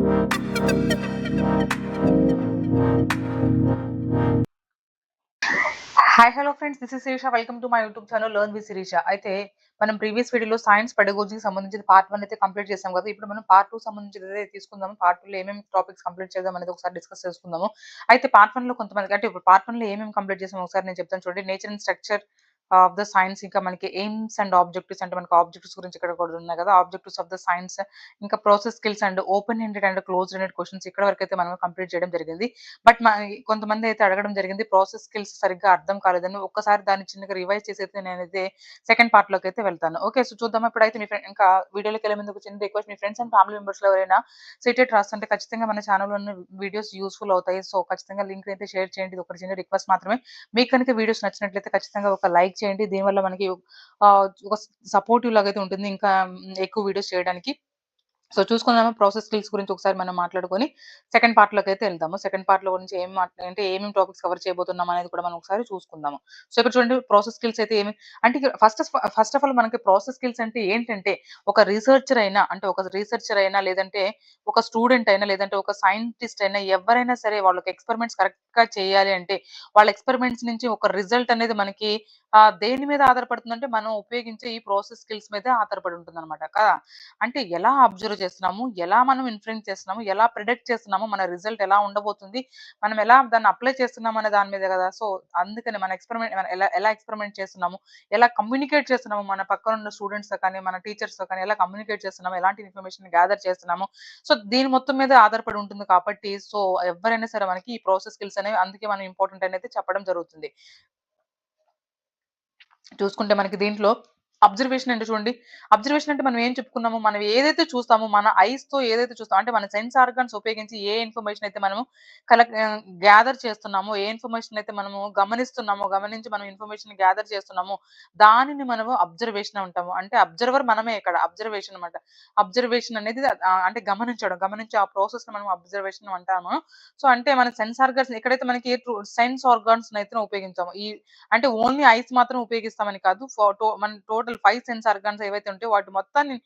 Hi hello friends, this is Shirisha. Welcome to my YouTube channel learn with Shirisha. అయితే మనం previous వీడియోలో science పెడగోజీకి సంబంధించి part 1 అయితే కంప్లీట్ చేసాం కదా. ఇప్పుడు మనం పార్ట్ 2 సంబంధించినది తీసుకుందాము. పార్ట్ 2 లో ఏమేమి టాపిక్స్ కంప్లీట్ చేద్దాం అనేది ఒకసారి డిస్కస్ చేసుకుందాము. అయితే పార్ట్ 1 లో కొంతమందికి అంటే ఇప్పుడు పార్ట్ 1 లో ఏమేమి కంప్లీట్ చేసామో ఒకసారి నేను చెప్తాను చూడండి. Nature and structure of the science, ఇంకా మనకి ఎయిమ్స్ అండ్ ఆబ్జెక్టివ్స్ అంటే మనకి ఆబ్జెక్టివ్స్ గురించి ఇక్కడ కూడా ఉన్నాయి కదా. ఆబ్జెక్టివ్స్ ఆఫ్ ద సైన్స్, ఇంకా process skills and open ended and close ended questions ఇక్కడ వరకు అయితే మనం కంప్లీట్ చేయడం జరిగింది. బట్ కొంతమంది అయితే అడగడం జరిగింది ప్రాసెస్ స్కిల్స్ సరిగ్గా అర్థం కాలేదని. ఒక్కసారి దాన్ని చిన్నగా రివైజ్ చేసైతే నేనైతే సెకండ్ పార్ట్ లోకి అయితే వెళ్తాను. ఓకే, సో చూద్దాం. ఇప్పుడైతే మీ ఫ్రెండ్ ఇంకా వీడియోలోకి వెళ్ళే ముందు ఒక చిన్న request, me friends and family members లో ఎవరైనా సిటెట్ రాస్తుంటే ఖచ్చితంగా మన ఛానల్లో ఉన్న వీడియోస్ యూస్ఫుల్ అవుతాయి. సో ఖచ్చితంగా లింక్ అయితే షేర్ చేయండి. ఇది ఒక చిన్న రిక్వెస్ట్ మాత్రమే. మీకు కనుక వీడియోస్ నచ్చినట్లయితే ఖచ్చితంగా ఒక లైక్ చేయండి. దీనివల్ల మనకి ఒక సపోర్టివ్ లాగా అయితే ఉంటుంది ఇంకా ఎక్కువ వీడియోస్ చేయడానికి. సో చూసుకుందామా ప్రాసెస్ స్కిల్స్ గురించి ఒకసారి మనం మాట్లాడుకొని సెకండ్ పార్ట్‌లోకి అయితే వెళ్దాము. సెకండ్ పార్ట్‌లో గురించి అంటే ఏమేమి టాపిక్స్ కవర్ చేయబోతున్నాం అనేది కూడా మనం ఒకసారి చూసుకుందాము. సో ఇక్కడ చూడండి ప్రాసెస్ స్కిల్స్ అయితే అంటే ఇక్కడ ఫస్ట్ ఆఫ్ ఆల్ మనకి ప్రాసెస్ స్కిల్స్ అంటే ఏంటంటే ఒక రిసర్చర్ అయినా అంటే ఒక రిసర్చర్ అయినా లేదంటే ఒక స్టూడెంట్ అయినా లేదంటే ఒక సైంటిస్ట్ అయినా ఎవరైనా సరే వాళ్ళకి ఎక్స్‌పెరిమెంట్స్ కరెక్ట్‌గా చేయాలి అంటే వాళ్ళ ఎక్స్‌పెరిమెంట్స్ నుంచి ఒక రిజల్ట్ అనేది మనకి దేని మీద ఆధారపడుతుందంటే మనం ఉపయోగించే ఈ ప్రాసెస్ స్కిల్స్ మీదే ఆధారపడి ఉంటుందన్నమాట కదా. అంటే ఎలా అబ్జర్వ్ చేస్తున్నాము, ఎలా మనం ఇన్ఫ్లుయెన్స్ చేస్తున్నాము, ఎలా ప్రిడిక్ట్ చేస్తున్నాము, మన రిజల్ట్ ఎలా ఉండబోతుంది, మనం ఎలా దాన్ని అప్లై చేస్తున్నాం అనే దాని మీదే కదా. సో అందుకని మన ఎక్స్పెరిమెంట్ ఎలా ఎలా ఎక్స్పెరిమెంట్ చేస్తున్నాము, ఎలా కమ్యూనికేట్ చేస్తున్నాము, మన పక్కన ఉన్న స్టూడెంట్స్‌తో కానీ, మన టీచర్స్‌తో కానీ ఎలా కమ్యూనికేట్ చేస్తున్నాము, ఎలాంటి ఇన్ఫర్మేషన్ గ్యాదర్ చేస్తున్నాము. సో దీని మొత్తం మీద ఆధారపడి ఉంటుంది కాబట్టి సో ఎవరైనా సరే మనకి ఈ ప్రాసెస్ స్కిల్స్ అనేవి అందుకే మనం ఇంపార్టెంట్ అనేది చెప్పడం జరుగుతుంది. చూసుకుంటే మనకి దీంట్లో అబ్జర్వేషన్ అంటే చూడండి. అబ్జర్వేషన్ అంటే మనం ఏం చెప్పుకున్నాము, మనం ఏదైతే చూస్తామో మన ఐస్‌తో ఏదైతే చూస్తామో అంటే మన సెన్స్ ఆర్గాన్స్ ఉపయోగించి ఏ ఇన్ఫర్మేషన్ అయితే మనము గ్యాదర్ చేస్తున్నామో, ఏ ఇన్ఫర్మేషన్ అయితే మనము గమనిస్తున్నామో, గమనించి మనం ఇన్ఫర్మేషన్ గ్యాదర్ చేస్తున్నామో, దానిని మనము అబ్జర్వేషన్ అంటాము. అంటే అబ్జర్వర్ మనమే ఇక్కడ అబ్జర్వేషన్ అన్నమాట. అబ్జర్వేషన్ అనేది అంటే గమనించడం. గమనించి ఆ ప్రాసెస్‌ని మనం అబ్జర్వేషన్ అంటాము. సో అంటే మన సెన్స్ ఆర్గాన్స్ ఎక్కడైతే మనకి సెన్స్ ఆర్గాన్స్‌నైతే ఉపయోగించామో అంటే ఓన్లీ ఐస్ మాత్రం ఉపయోగిస్తామని కాదు. మన టోటల్ 5 సెన్స్ ఆర్గాన్స్ ఏవైతే ఉంటాయో వాటి మొత్తాన్ని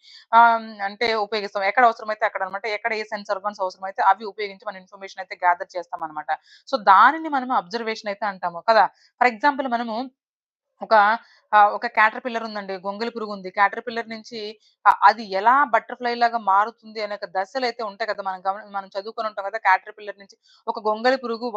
అంటే ఉపయోగిస్తాం. ఎక్కడ అవసరమైతే అక్కడనమాట. ఎక్కడ ఏ సెన్స్ ఆర్గాన్స్ అవసరమైతే అవి ఉపయోగించి మన ఇన్ఫర్మేషన్ అయితే గ్యాదర్ చేస్తామనమాట. సో దానిని మనము అబ్జర్వేషన్ అయితే అంటాము కదా. ఫర్ ఎగ్జాంపుల్ మనము ఒక ఒక క్యాటర్‌పిల్లర్ ఉందండి. గొంగళి పురుగు ఉంది. క్యాటర్‌పిల్లర్ నుంచి అది ఎలా బటర్‌ఫ్లై లాగా మారుతుంది అనే ఒక దశలైతే ఉంటాయి కదా. మనం చదువుకొని ఉంటాం కదా. క్యాటర్‌పిల్లర్ నుంచి ఒక గొంగళి పురుగు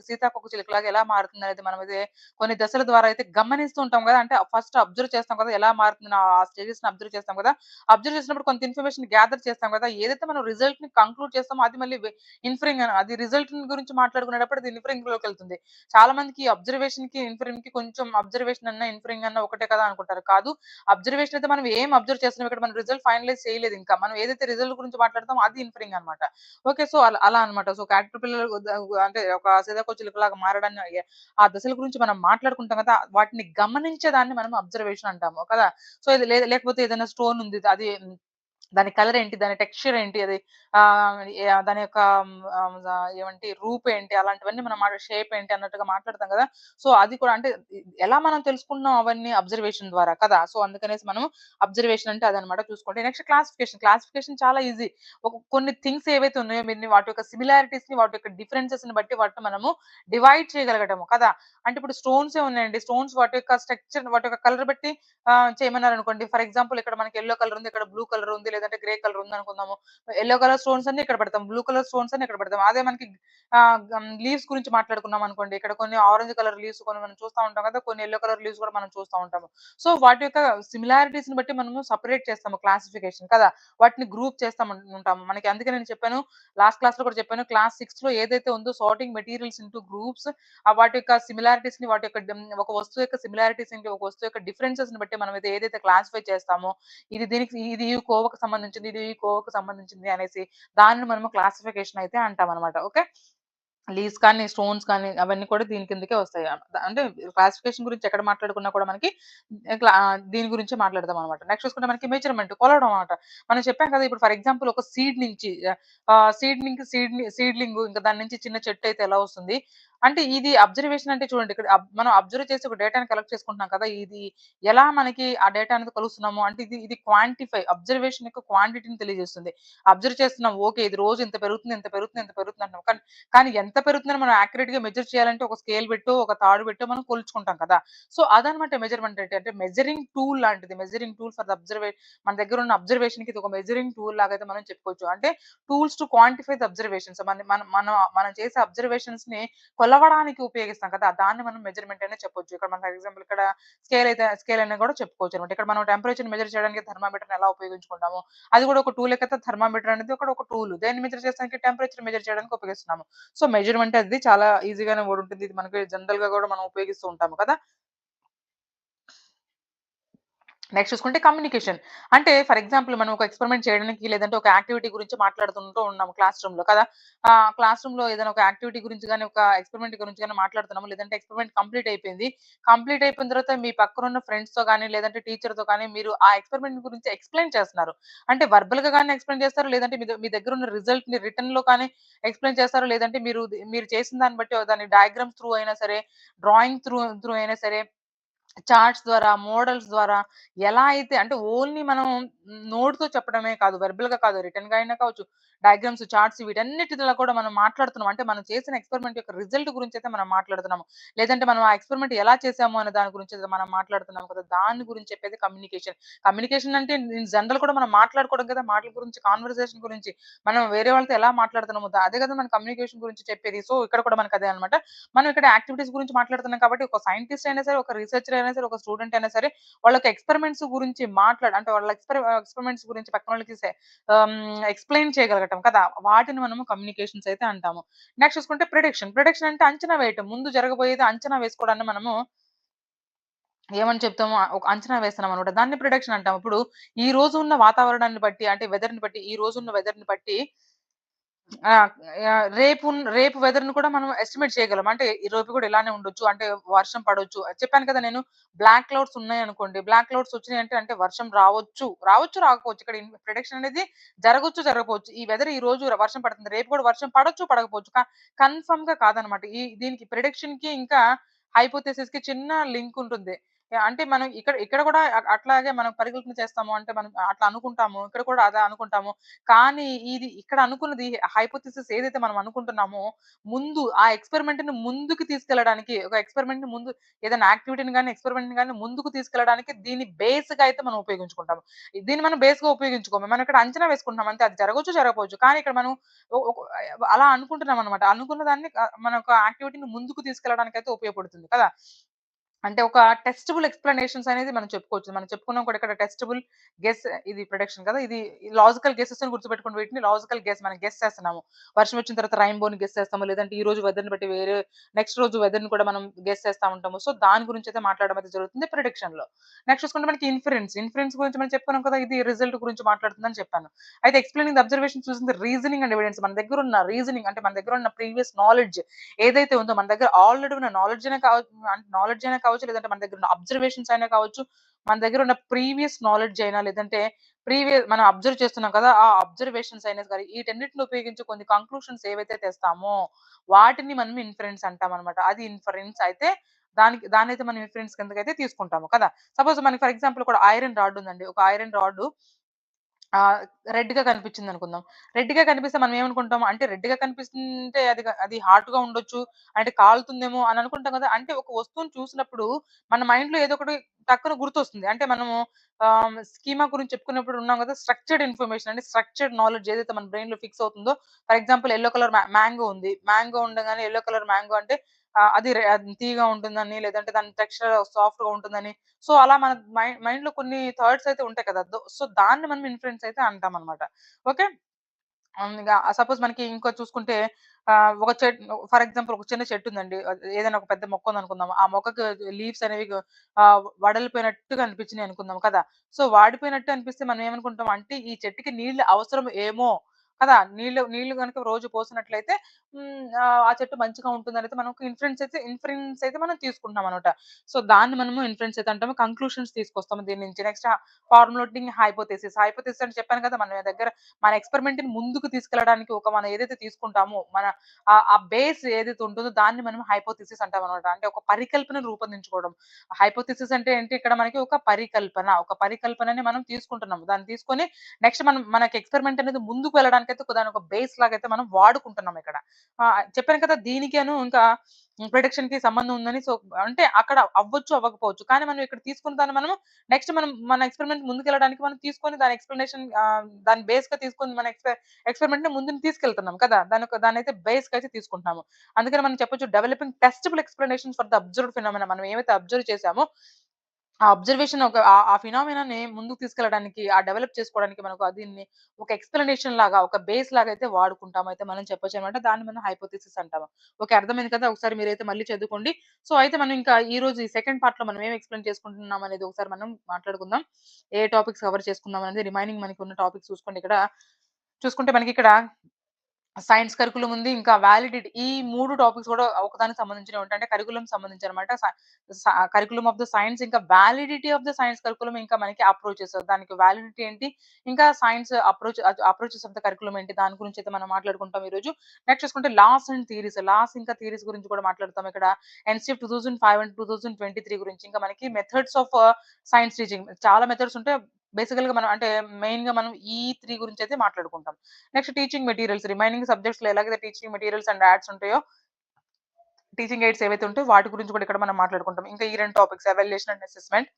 సీతాకోక చిలుకలాగా ఎలా మారుతుందనేది మనమైతే కొన్ని దశల ద్వారా అయితే గమనిస్తూ ఉంటాం గదా. అంటే ఫస్ట్ అబ్జర్వ్ చేస్తాం కదా. ఎలా మారుతుందని ఆ స్టేజెస్‌ని అబ్జర్వ్ చేస్తాం కదా. అబ్జర్వ్ చేసినప్పుడు కొంత ఇన్ఫర్మేషన్ గ్యాదర్ చేస్తాం కదా. ఏదైతే మనం రిజల్ట్‌ని కంక్లూడ్ చేస్తామో అది మళ్ళీ అది రిజల్ట్ గురించి మాట్లాడుకునేటప్పుడు అది ఇన్ఫరింగ్‌లోకెళ్తుంది. చాలా మందికి అబ్జర్వేషన్‌కి, ఇన్ఫరింగ్‌కి కొంచెం అబ్జర్వేషన్ అన్నా, ఇన్ఫరింగ్ అన్నా ఒకటే కదా అనుకుంటారు. కాదు. అబ్జర్వేషన్ అయితే మనం ఏం అబ్జర్వ్ చేస్తున్నాం ఇక్కడ మనం రిజల్ట్ ఫైనలైజ్ చేయలేదు ఇంకా. మనం ఏదైతే రిజల్ట్ గురించి మాట్లాడతామో అది ఇన్ఫరింగ్ అన్నమాట. ఓకే. సో అలా అలా అన్నమాట. సో క్యాటర్ పిల్లలు అంటే ఒక సీతాకోకచిలుకలాగా మారడాన్ని ఆ దశల గురించి మనం మాట్లాడుకుంటాం కదా. వాటిని గమనించేదాన్ని మనం అబ్జర్వేషన్ అంటాము కదా. సో ఇది లేకపోతే ఏదైనా స్టోన్ ఉంది. అది దాని కలర్ ఏంటి? దాని టెక్స్చర్ ఏంటి? అది దాని యొక్క ఏమంటే రూపేంటి? అలాంటివన్నీ మనం షేప్ ఏంటి అన్నట్టుగా మాట్లాడతాం గదా. సో అది కూడా అంటే ఎలా మనం తెలుసుకున్నాం అవన్నీ అబ్జర్వేషన్ ద్వారా కదా. సో అందుకనేసి మనం అబ్జర్వేషన్ అంటే అదనమాట చూసుకోండి. Next classification. క్లాసిఫికేషన్ చాలా ఈజీ. కొన్ని థింగ్స్ ఏవైతే ఉన్నాయో వాటి యొక్క సిమిలారిటీస్‌ని, వాటి యొక్క డిఫరెన్సెస్‌ని బట్టి వాటిని మనము డివైడ్ చేయగలగటము కదా. అంటే ఇప్పుడు స్టోన్సే ఉన్నాయండి. స్టోన్స్ వాటి యొక్క స్ట్రక్చర్, వాటి యొక్క కలర్ బట్టి చేయమన్నారనుకోండి. ఫర్ ఎగ్జాంపుల్ ఇక్కడ మనకి యెల్లో కలర్ ఉంది. ఇక్కడ బ్లూ కలర్ ఉంది. లేదంటే గ్రే కలర్ ఉందనుకుందాము. యెల్లో కలర్ స్టోన్స్ అన్ని ఇక్కడ పెడతాం. బ్లూ కలర్ స్టోన్స్ అన్ని ఇక్కడ పెడతాం. అదే మనకి లీవ్స్ గురించి మాట్లాడుకున్నాం అనుకోండి. ఇక్కడ కొన్ని ఆరెంజ్ కలర్ లీవ్స్ కొన్ని మనం చూస్తా ఉంటాం కదా. కొన్ని యెల్లో కలర్ లీవ్స్ కూడా మనం చూస్తా ఉంటాము. సో వాటి యొక్క సిమిలారిటీస్‌ని బట్టి మనము సెపరేట్ చేస్తాము క్లాసిఫికేషన్ కదా. వాటిని గ్రూప్ ఉంటాము. మనకి అందుకే నేను చెప్పాను లాస్ట్ క్లాస్‌లో కూడా చెప్పాను. క్లాస్ 6లో ఏదైతే ఉందో సార్టింగ్ మెటీరియల్స్ ఇంటూ గ్రూప్స్ వాటి యొక్క సిమిలారిటీస్‌ని వాటి యొక్క ఒక వస్తువు యొక్క సిమిలారిటీస్ ఏంటి, ఒక వస్తువు యొక్క డిఫరెన్సెస్‌ని బట్టి మనమైతే ఏదైతే క్లాసిఫై చేస్తామో ఇది ఈ కోవకు సంబంధించింది, ఇది ఈ కోవకు సంబంధించింది అనేసి దానిని మనము క్లాసిఫికేషన్ అయితే అంటామనమాట. ఓకే. లీవ్స్ కానీ, స్టోన్స్ కానీ అవన్నీ కూడా దీని కిందకే వస్తాయి. అంటే క్లాసిఫికేషన్ గురించి ఎక్కడ మాట్లాడుకున్నా కూడా మనకి దీని గురించే మాట్లాడదామనమాట. నెక్స్ట్ చూసుకుంటే మనకి మెజర్‌మెంట్ కొలవడం అనమాట. మనం చెప్పాం కదా. ఇప్పుడు ఫర్ ఎగ్జాంపుల్ ఒక సీడ్ నుంచి సీడ్‌లింగ్ ఇంకా దాని నుంచి చిన్న చెట్టయితే ఎలా వస్తుంది. అంటే ఇది అబ్జర్వేషన్ అంటే చూడండి ఇక్కడ మనం అబ్జర్వ్ చేసి ఒక డేటాని కలెక్ట్ చేసుకుంటున్నాం కదా! ఇది ఎలా మనకి ఆ డేటా అనేది కలుస్తున్నాము అంటే ఇది క్వాంటిఫై అబ్జర్వేషన్ యొక్క క్వాంటిటీని తెలియజేస్తుంది. అబ్జర్వ్ చేస్తున్నాం ఓకే. ఇది రోజు ఇంత పెరుగుతుంది, ఇంత పెరుగుతుంది, ఇంత పెరుగుతుంది అంటున్నాం. కానీ ఎంత పెరుగుతుందని మనం యాక్యురేట్‌గా మెజర్ చేయాలంటే ఒక స్కేల్ పెట్టో, ఒక తాడు పెట్టో మనం కొలుచుకుంటాం కదా! సో, అదనమాట మెజర్‌మెంట్ అంటే. అంటే మెజరింగ్ టూల్ లాంటిది. మెజరింగ్ టూల్ ఫర్ ద మన దగ్గరున్న అబ్జర్వేషన్‌కి ఇది ఒక మెజరింగ్ టూల్ లాగైతే మనం చెప్పుకోవచ్చు. అంటే tools to quantify the observations. మనం చేసే అబ్జర్వేషన్స్‌ని కొలవడానికి ఉపయోగిస్తాం కదా! దాన్ని మనం మెజర్‌మెంట్ అనే చెప్పొచ్చు. ఇక్కడ మన ఫర్ ఎగ్జాంపుల్ ఇక్కడ స్కేల్ అని కూడా చెప్పుకోవచ్చనమాట. ఇక్కడ మనం టెంపరేచర్‌ని మెజర్ చేయడానికి థర్మామీటర్‌ని ఎలా ఉపయోగించుకుంటామో, అది కూడా ఒక టూలే కదా! థర్మామీటర్ అనేది కూడా ఒక టూల్. దేన్ని మెజర్ చేస్తానికి టెంపరేచర్ మెజర్ చేయడానికి ఉపయోగిస్తున్నాము. సో, మెజర్‌మెంట్ అది చాలా ఈజీగానే కూడా ఉంటుంది. ఇది మనకి జనరల్‌గా కూడా మనం ఉపయోగిస్తూ ఉంటాము కదా! నెక్స్ట్ చూసుకుంటే కమ్యూనికేషన్. అంటే ఫర్ ఎగ్జాంపుల్ మనం ఒక ఎక్స్‌పెరిమెంట్ చేయడానికి లేదంటే ఒక యాక్టివిటీ గురించి మాట్లాడుతుంటూ ఉన్నాము క్లాస్ రూమ్‌లో కదా! క్లాస్ రూమ్‌లో ఏదైనా ఒక యాక్టివిటీ గురించి గాని, ఒక ఎక్స్‌పెరిమెంట్ గురించి గాని మాట్లాడుతున్నాము. లేదంటే ఎక్స్‌పెరిమెంట్ కంప్లీట్ అయిపోయింది. కంప్లీట్ అయిపోయిన తర్వాత మీ పక్కనున్న ఫ్రెండ్స్‌తో గాని, లేదంటే టీచర్‌తో గాని మీరు ఆ ఎక్స్‌పెరిమెంట్ గురించి ఎక్స్‌ప్లెయిన్ చేస్తున్నారు. అంటే వర్బల్‌గా గాని ఎక్స్‌ప్లెయిన్ చేస్తారు. లేదంటే మీ దగ్గరున్న రిజల్ట్‌ని రిటన్‌లో కానీ ఎక్స్‌ప్లెయిన్ చేస్తారు. లేదంటే మీరు చేసిన దాన్ని బట్టి దాన్ని డయాగ్రామ్స్ త్రూ అయినా సరే, డ్రాయింగ్ త్రూ త్రూ అయినా సరే చార్ట్స్ ద్వారా, మోడల్స్ ద్వారా ఎలా అయితే అంటే ఓన్లీ మనం నోటితో చెప్పడమే కాదు, వెర్బల్‌గా కాదు, రిటెన్‌గా అయినా కావచ్చు, డయాగ్రామ్స్, చార్ట్స్ వీటన్నిటిలో కూడా మనం మాట్లాడుతున్నాం. అంటే మనం చేసిన ఎక్స్‌పెరిమెంట్ యొక్క రిజల్ట్ గురించైతే మనం మాట్లాడుతున్నాము. లేదంటే మనం ఆ ఎక్స్‌పెరిమెంట్ ఎలా చేసాము అనే దాని గురించి మనం మాట్లాడుతున్నాం కదా! దాని గురించి చెప్పేది కమ్యూనికేషన్. కమ్యూనికేషన్ అంటే ఇన్ జనరల్ కూడా మనం మాట్లాడుకోవడం కదా! మాటల గురించి, కాన్వర్జేషన్ గురించి. మనం వేరే వాళ్ళతో ఎలా మాట్లాడుతున్నామో అదే కదా! మన కమ్యూనికేషన్ గురించి చెప్పేది. సో, ఇక్కడ కూడా మనకు అదే అన్నమాట. మనం ఇక్కడ యాక్టివిటీస్ గురించి మాట్లాడుతున్నాం కాబట్టి ఒక సైంటిస్ట్ అయినా సరే, ఒక రిసర్చర్ అయినా సరే, ఒక స్టూడెంట్ అయినా సరే వాళ్ళకి ఎక్స్‌పెరిమెంట్స్ గురించి అంటే వాళ్ళ ఎక్స్‌పెరిమెంట్స్ గురించి పక్కనోళ్ళకి ఎక్స్‌ప్లెయిన్ చేయగలగటం కదా! వాటిని మనము కమ్యూనికేషన్స్ అయితే అంటాము. నెక్స్ట్ చూసుకుంటే ప్రిడిక్షన్. ప్రిడిక్షన్ అంటే అంచనా వేయటం. ముందు జరగబోయేది అంచనా వేసుకోవడాన్ని మనము ఏమని చెప్తాము ఒక అంచనా వేస్తున్నామనమాట. దాన్ని ప్రిడిక్షన్ అంటాం. ఇప్పుడు ఈ రోజు ఉన్న వాతావరణాన్ని బట్టి అంటే వెదర్‌ని బట్టి, ఈ రోజున్న వెదర్‌ని బట్టి ఆ! రేపు వెదర్‌ని కూడా మనం ఎస్టిమేట్ చేయగలం. అంటే ఈ రోజు కూడా ఇలానే ఉండొచ్చు. అంటే వర్షం పడొచ్చు. చెప్పాను కదా! నేను బ్లాక్ క్లౌడ్స్ ఉన్నాయనుకోండి. బ్లాక్ క్లౌడ్స్ వచ్చినాయంటే అంటే వర్షం రావచ్చు. రావచ్చు, రాకపోవచ్చు. ఇక్కడ ప్రిడిక్షన్ అనేది జరగొచ్చు, జరగకపోవచ్చు. ఈ వెదర్ ఈ రోజు వర్షం పడుతుంది. రేపు కూడా వర్షం పడొచ్చు, పడకపోవచ్చు. కన్ఫర్మ్‌గా కాదనమాట. దీనికి ప్రిడిక్షన్‌కి ఇంకా హైపోథెసిస్‌కి చిన్న లింక్ ఉంటుంది. అంటే మనం ఇక్కడ ఇక్కడ కూడా అట్లాగే మనం పరికల్పన చేస్తాము. అంటే మనం అట్లా అనుకుంటాము. ఇక్కడ కూడా అదే అనుకుంటాము. కానీ ఇది ఇక్కడ అనుకున్నది హైపోథిసిస్ ఏదైతే మనం అనుకుంటున్నామో, ముందు ఆ ఎక్స్‌పెరిమెంట్‌ని ముందుకు తీసుకెళ్లడానికి ఒక ఎక్స్‌పెరిమెంట్‌ని ముందు ఏదైనా యాక్టివిటీని గాని, ఎక్స్‌పెరిమెంట్‌ని గాని ముందుకు తీసుకెళ్లడానికి దీన్ని బేస్‌గా అయితే మనం ఉపయోగించుకుంటాము. దీన్ని మనం బేస్‌గా ఉపయోగించుకోము. మనం ఇక్కడ అంచనా వేసుకుంటున్నాం అంతే. అది జరగొచ్చు, జరగకపోవచ్చు. కానీ ఇక్కడ మనం ఒ ఒక అలా అనుకుంటున్నాం అన్నమాట. అనుకున్న దాన్ని మన ఒక యాక్టివిటీని ముందుకు తీసుకెళ్లడానికైతే ఉపయోగపడుతుంది కదా! అంటే ఒక టెస్టబుల్ ఎక్స్‌ప్లనేషన్స్ అనేది మనం చెప్పుకోవచ్చు. మనం చెప్పుకున్నాం కూడా ఇక్కడ టెస్టబుల్ గెస్ ఇది ప్రొడక్షన్ కదా! ఇది లాజికల్ గెసెస్ అని గుర్తుపెట్టుకోండి. వీటిని లాజికల్ గెస్ మనం గెస్ చేస్తున్నాము. వర్షం వచ్చిన తర్వాత రెయిన్‌బోని గెస్ చేస్తాము. లేదంటే ఈ రోజు వెదర్‌ని బట్టి నెక్స్ట్ రోజు వెదర్‌ని కూడా మనం గెస్ చేస్తా ఉంటాము. సో, దాని గురించి అయితే మాట్లాడడం అయితే జరుగుతుంది ప్రిడిక్షన్‌లో. నెక్స్ట్ చూసుకుంటే మనకి ఇన్ఫరెన్స్. ఇన్ఫరెన్స్ గురించి మనం చెప్పుకున్నాం కదా! ఇది రిజల్ట్ గురించి మాట్లాడుతుందని చెప్పాను. అయితే ఎక్స్‌ప్లెయినింగ్ ద అబ్జర్వేషన్ చూసింది రీజనింగ్ అండ్ ఎవిడెన్స్. మన దగ్గరున్న రీజనింగ్ అంటే మన దగ్గరున్న ప్రీవియస్ నాలెడ్జ్ ఏదైతే ఉందో మన దగ్గర ఆల్రెడీ ఉన్న నాలెడ్జ్ అయినా కావచ్చు, లేదంటే మన దగ్గర ఉన్న అబ్జర్వేషన్స్ అయినా కావచ్చు, మన దగ్గర ఉన్న ప్రీవియస్ నాలెడ్జ్ అయినా లేదంటే మనం అబ్జర్వ్ చేస్తున్నాం కదా! ఆ అబ్జర్వేషన్స్ అయినా సరే వీటన్నిటిని ఉపయోగించి కొన్ని కంక్లూషన్స్ ఏవైతే తెస్తామో వాటిని మనం ఇన్ఫరెన్స్ అంటామనమాట. అది ఇన్ఫరెన్స్ అయితే దాన్నైతే మనం ఇన్ఫరెన్స్ కిందకైతే తీసుకుంటాము కదా! సపోజ్ మనకి ఫర్ ఎగ్జాంపుల్ ఒక ఐరన్ రాడ్ ఉందండి. ఒక ఐరన్ రాడ్ ఆహ్, రెడ్‌గా కనిపించిందనుకుందాం. రెడ్‌గా కనిపిస్తే మనం ఏమనుకుంటాం అంటే రెడ్‌గా కనిపిస్తుంటే అది హాట్‌గా ఉండొచ్చు. అంటే కాలుతుందేమో అని అనుకుంటాం కదా! అంటే ఒక వస్తువుని చూసినప్పుడు మన మైండ్‌లో ఏదో ఒకటి టక్కున గుర్తొస్తుంది. అంటే మనము స్కీమా గురించి చెప్పుకున్నప్పుడు ఉన్నాం కదా! స్ట్రక్చర్డ్ ఇన్ఫర్మేషన్ అంటే స్ట్రక్చర్డ్ నాలెడ్జ్ ఏదైతే మన బ్రెయిన్‌లో ఫిక్స్ అవుతుందో for example yellow colour mango ఉంది. మ్యాంగో ఉండగానే యెల్లో కలర్ మ్యాంగో అంటే అది తీయగా ఉంటుందని లేదంటే దాని టెక్స్చర్ సాఫ్ట్‌గా ఉంటుందని సో, అలా మన మైండ్‌లో కొన్ని థాట్స్ అయితే ఉంటాయి కదా! సో, దాన్ని మనం ఇన్ఫ్లుయెన్స్ అయితే అంటామనమాట. ఓకే. ఇగ సపోజ్ మనకి ఇంకో చూసుకుంటే ఒక ఫర్ ఎగ్జాంపుల్ ఒక చిన్న చెట్టుందండి. ఏదైనా ఒక పెద్ద మొక్క ఉందనుకుందాం. ఆ మొక్కకి లీవ్స్ అనేవి వడలిపోయినట్టుగా అనిపించినాయి అనుకుందాం కదా! సో, వాడిపోయినట్టు అనిపిస్తే మనం ఏమనుకుంటాం అంటే ఈ చెట్టుకి నీళ్ళు అవసరం ఏమో! కదా! నీళ్లు నీళ్లు గనుక రోజు పోసినట్లయితే ఆ చెట్టు మంచిగా ఉంటుందనైతే మనకు ఇన్ఫరెన్స్ అయితే మనం తీసుకుంటున్నామనమాట. సో, దాన్ని మనము ఇన్ఫరెన్స్ అయితే అంటాము. కంక్లూషన్స్ తీసుకొస్తాము దీని నుంచి. Next formulating hypothesis. హైపోథెసిస్ అంటే చెప్పాను కదా! మన దగ్గర మన ఎక్స్‌పెరిమెంట్‌ని ముందుకు తీసుకెళ్ళడానికి మనం ఏదైతే తీసుకుంటామో ఆ బేస్ ఏదైతే ఉంటుందో దాన్ని మనం హైపోథెసిస్ అంటామనమాట. అంటే ఒక పరికల్పనను రూపొందించుకోవడం. హైపోథెసిస్ అంటే ఏంటి? ఇక్కడ మనకి ఒక పరికల్పన. ఒక పరికల్పనని మనం తీసుకుంటున్నాం. దాన్ని తీసుకొని నెక్స్ట్ మనకి ఎక్స్‌పెరిమెంట్ అనేది ముందుకు వెళ్ళడానికైతే దాన్నొక బేస్ లాగైతే మనం వాడుకుంటున్నాం ఇక్కడ. చెప్పాను కదా! దీనికేను ఇంకా ప్రిడిక్షన్‌కి సంబంధం ఉందని. సో, అంటే అక్కడ అవ్వచ్చు, అవ్వకపోవచ్చు. కానీ మనం ఇక్కడ తీసుకున్న దాన్ని మనము నెక్స్ట్ మన ఎక్స్‌పెరిమెంట్ ముందుకెళ్ళడానికి మనం తీసుకొని దాని ఎక్స్‌ప్లనేషన్ దాన్ని బేస్‌గా తీసుకొని మన ఎక్స్‌పెరిమెంట్‌ని ముందుకు తీసుకెళ్తున్నాం కదా! దాన్నైతే బేస్‌గా తీసుకుంటున్నాము. అందుకని మనం చెప్పొచ్చు developing testable explanations for the observed phenomena. మనం ఏమైతే అబ్జర్వ్ చేసామో ఆ అబ్జర్వేషన్ ఆ ఫినామినాని ముందుకు తీసుకెళ్ళడానికి, డెవలప్ చేసుకోవడానికి మనకు దీన్ని ఒక ఎక్స్‌ప్లనేషన్ లాగా, ఒక బేస్ లాగా అయితే వాడుకుంటామయితే మనం చెప్పొచ్చనమాట. దాన్ని మనం హైపోథెసిస్ అంటాము. ఓకే. అర్థమైంది కదా! ఒకసారి మీరైతే మళ్ళీ చదువుకోండి. సో, అయితే మనం ఇంకా ఈరోజు ఈ సెకండ్ పార్ట్‌లో మనం ఏం ఎక్స్‌ప్లెయిన్ చేసుకుంటున్నాం అనేది ఒకసారి మనం మాట్లాడుకుందాం. ఏ టాపిక్స్ కవర్ చేసుకుందాం అనేది రిమైనింగ్ మనకున్న టాపిక్స్ చూసుకోండి ఇక్కడ. చూసుకుంటే మనకిక్కడ సైన్స్ కరిక్యులమ్ ఉంది. ఇంకా వాలిడిటీ ఈ 3 టాపిక్స్ కూడా ఒకదానికి సంబంధించినవి ఉంటాయి. అంటే కరిక్యులమ్‌కి సంబంధించనమాట. స స కరిక్యులమ్ ఆఫ్ ద సైన్స్ ఇంకా validity of the science curriculum ఇంకా మనకి అప్రోచెస్. దానికి వాలిడిటీ ఏంటి? ఇంకా science approaches of the curriculum ఏంటి? దాని గురించి అయితే మనం మాట్లాడుకుంటాం ఈరోజు. నెక్స్ట్ చూసుకుంటే లాస్ అండ్ థియరీస్. లాస్ ఇంకా థియరీస్ గురించి కూడా మాట్లాడతాం ఇక్కడ. ఎన్‌సీఎఫ్ 2005 అండ్ 2023 గురించి. ఇంకా మనకి మెథడ్స్ ఆఫ్ సైన్స్ టీచింగ్ చాలా మెథడ్స్ ఉంటాయి. బేసికల్‌గా మనం అంటే మెయిన్‌గా మనం ఈ 3 గురించయితే మాట్లాడుకుంటాం. నెక్స్ట్ టీచింగ్ మెటీరియల్స్ రిమైనింగ్ సబ్జెక్ట్స్‌లో ఎలాగైతే టీచింగ్ మెటీరియల్స్ అండ్ యాడ్స్ ఉంటాయో, టీచింగ్ ఎయిడ్స్ ఏవైతే ఉంటాయో వాటి గురించి కూడా ఇక్కడ మనం మాట్లాడుకుంటాం. ఇంకా ఈ 2 topics evaluation and assessment.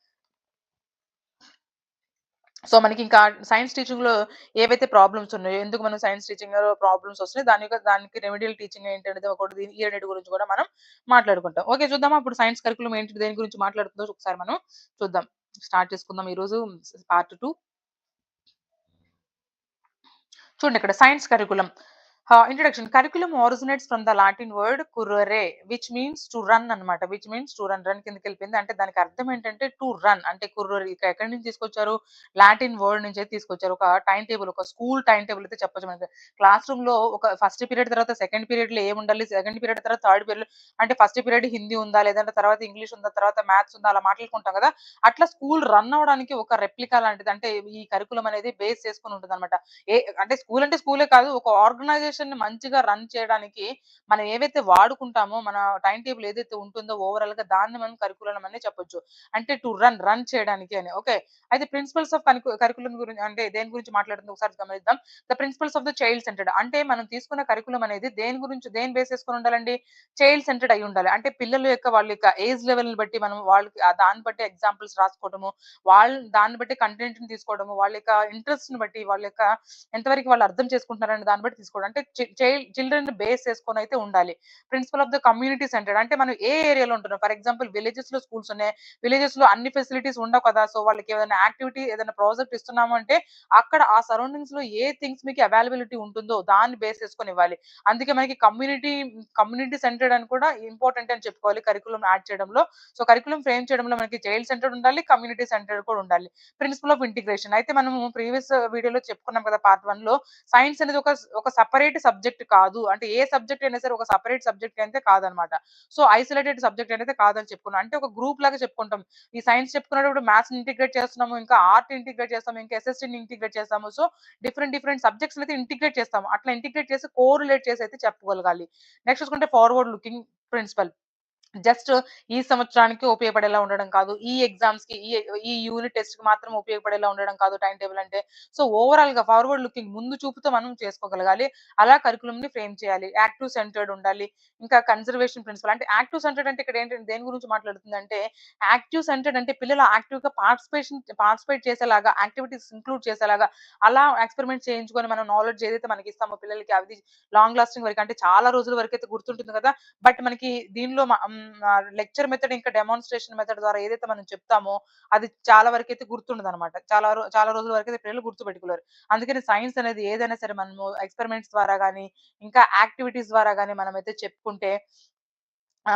So, మనకి ఇంకా సైన్స్ టీచింగ్‌లో ఏవైతే ప్రాబ్లమ్స్ ఉన్నాయో, ఎందుకు మనం సైన్స్ టీచింగ్‌లో ప్రాబ్లమ్స్ వస్తున్నాయి, దానికి రెమెడియల్ టీచింగ్ ఏంటనేది ఒకటి ఈ రెండిటి గురించి కూడా మనం మాట్లాడుకుంటాం. ఓకే. చూద్దామా ఇప్పుడు సైన్స్ కరిక్యులమ్ ఏంటి? దేని గురించి మాట్లాడుతుందో ఒకసారి మనం చూద్దాం. స్టార్ట్ చేసుకుందాం ఈరోజు పార్ట్ 2. చూడండి ఇక్కడ science curriculum. Introduction curriculum originates from the Latin word కుర్రరే విచ్ మీన్స్ టు రన్ అన్నమాట. Which means to run. Run కిందకెళ్ళిపోయింది. అంటే దానికి అర్థం ఏంటంటే టు రన్ అంటే కుర్రర్ ఎక్కడి నుంచి తీసుకొచ్చారు? లాటిన్ వర్డ్ నుంచి అయితే తీసుకొచ్చారు. ఒక టైమ్ టేబుల్, ఒక స్కూల్ టైమ్ టేబుల్ అయితే చెప్పొచ్చు మనకి. క్లాస్ రూమ్‌లో ఒక ఫస్ట్ పీరియడ్ తర్వాత సెకండ్ పీరియడ్‌లో ఏముండాలి? సెకండ్ పీరియడ్ తర్వాత థర్డ్ పీరియడ్‌లో అంటే ఫస్ట్ పీరియడ్ హిందీ ఉందా? లేదంటే తర్వాత ఇంగ్లీష్ ఉందా? తర్వాత మ్యాథ్స్ ఉందా? అలా మాట్లాడుకుంటాం కదా! అట్లా స్కూల్ రన్ అవ్వడానికి ఒక రెప్లికా లాంటిది. అంటే ఈ కరిక్యులమ్ అనేది బేస్ చేసుకొని ఉంటదన్నమాట. అంటే స్కూల్ అంటే స్కూలే కాదు. ఒక ఆర్గనైజేషన్‌ని మంచిగా రన్ చేయడానికి మనం ఏవైతే వాడుకుంటామో, మన టైమ్ టేబుల్ ఏదైతే ఉంటుందో ఓవరాల్‌గా దాన్ని మనం కరిక్యులమ్ అనే చెప్పొచ్చు. అంటే టు రన్ చేయడానికి అని. ఓకే. అయితే ప్రిన్సిపల్స్ ఆఫ్ కరిక్యులమ్ గురించి అంటే దేని గురించి మాట్లాడుతుందో ఒకసారి గమనిద్దాం. The principles of the child centred. అంటే మనం తీసుకున్న కరిక్యులమ్ అనేది దేని బేస్ చేసుకొని ఉండాలండి? చైల్డ్ సెంటర్డ్ అయ్యి ఉండాలి. అంటే పిల్లల యొక్క వాళ్ళ యొక్క ఏజ్ లెవెల్‌ని బట్టి మనం వాళ్ళకి దాన్ని బట్టి ఎగ్జాంపుల్స్ రాసుకోవడము, దాన్ని బట్టి కంటెంట్‌ని తీసుకోవడము, వాళ్ళ యొక్క ఇంట్రెస్ట్‌ని బట్టి వాళ్ళ యొక్క ఎంతవరకు వాళ్ళు అర్థం చేసుకుంటున్నారనే దాన్ని బట్టి తీసుకోవడం. అంటే చిల్డ్రన్‌ని బేస్ చేసుకొనైతే ఉండాలి. Principle of the community centred అంటే మనం ఏ ఏరియాలో ఉంటున్నాం. ఫర్ ఎగ్జాంపుల్ విలేజెస్‌లో స్కూల్స్ ఉన్నాయి. విలేజెస్‌లో అన్ని ఫెసిలిటీస్ ఉండవు కదా! సో, వాళ్ళకి ఏదైనా యాక్టివిటీ ఏదైనా ప్రాజెక్ట్ ఇస్తున్నాము అంటే అక్కడ ఆ సరౌండింగ్స్‌లో ఏ థింగ్స్ మీకు అవైలబిలిటీ ఉంటుందో దాన్ని బేస్ చేసుకొని ఇవ్వాలి. అందుకే మనకి కమ్యూనిటీ సెంటర్డ్ అని కూడా ఇంపార్టెంట్ అని చెప్పుకోవాలి కరిక్యులమ్ యాడ్ చేయడంలో. సో, కరిక్యులమ్ ఫ్రేమ్ చేయడంలో మనకి చైల్డ్ సెంటర్డ్ ఉండాలి. కమ్యూనిటీ సెంటర్డ్ కూడా ఉండాలి. Principle of integration. అయితే మనము ప్రీవియస్ వీడియోలో చెప్పుకున్నాం కదా! పార్ట్ 1లో సైన్స్ అనేది ఒక సెపరేట్ సబ్జెక్ట్ కాదు. అంటే ఏ సబ్జెక్ట్ అయినా సరే ఒక సెపరేట్ సబ్జెక్ట్ అయితే కాదనమాట. సో, ఐసోలేటెడ్ సబ్జెక్ట్ అనేది కాదని చెప్పుకున్నాం. అంటే ఒక గ్రూప్ లాగా చెప్పుకుంటాం. ఈ సైన్స్ చెప్పుకునేటప్పుడు మ్యాథ్స్‌ని ఇంటిగ్రేట్ చేస్తున్నాము. ఇంకా ఆర్ట్ ఇంటిగ్రేట్ చేస్తాము. ఇంకా ఎస్ఎస్‌టీని ఇంటిగ్రేట్ చేస్తాము. సో, డిఫరెంట్ సబ్జెక్ట్స్‌ని అయితే ఇంటిగ్రేట్ చేస్తాము. అట్లా ఇంటిగ్రేట్ చేసి కోరిలేట్ చేసి అయితే చెప్పగలగాలి. నెక్స్ట్ చూసుకుంటే ఫార్వర్డ్ లుకింగ్ ప్రిన్సిపల్. జస్ట్ ఈ సంవత్సరానికి ఉపయోగపడేలా ఉండడం కాదు. ఈ ఎగ్జామ్స్‌కి ఈ యూనిట్ టెస్ట్‌కి మాత్రం ఉపయోగపడేలా ఉండడం కాదు టైమ్ టేబుల్ అంటే. సో, ఓవరాల్‌గా ఫార్వర్డ్ లుకింగ్ ముందు చూపుతో మనం చేసుకోగలగాలి. అలా కరిక్యులమ్‌ని ఫ్రేమ్ చేయాలి. యాక్టివ్ సెంటర్డ్ ఉండాలి. ఇంకా కన్జర్వేషన్ ప్రిన్సిపల్ అంటే యాక్టివ్ సెంటర్డ్ అంటే ఇక్కడ ఏంటంటే దేని గురించి మాట్లాడుతుందంటే, యాక్టివ్ సెంటర్డ్ అంటే పిల్లలు యాక్టివ్‌గా పార్టిసిపేట్ చేసేలాగా, యాక్టివిటీస్ ఇంక్లూడ్ చేసేలాగా, అలా ఎక్స్‌పెరిమెంట్స్ చేయించుకొని మనం నాలెడ్జ్ ఏదైతే మనకిస్తామో పిల్లలకి అది లాంగ్ లాస్టింగ్ వరకు అంటే చాలా రోజుల వరకైతే గుర్తుంటుంది కదా! బట్ మనకి దీనిలో లెక్చర్ మెథడ్ ఇంకా డెమాన్‌స్ట్రేషన్ మెథడ్ ద్వారా ఏదైతే మనం చెప్తామో, అది చాలా వరకైతే గుర్తుండదనమాట. చాలా రోజుల వరకైతే పిల్లలు గుర్తుపెట్టుకోలేరు. అందుకని సైన్స్ అనేది ఏదైనా సరే మనము ఎక్స్‌పెరిమెంట్స్ ద్వారా గాని, ఇంకా యాక్టివిటీస్ ద్వారా గాని మనమైతే చెప్పుకుంటే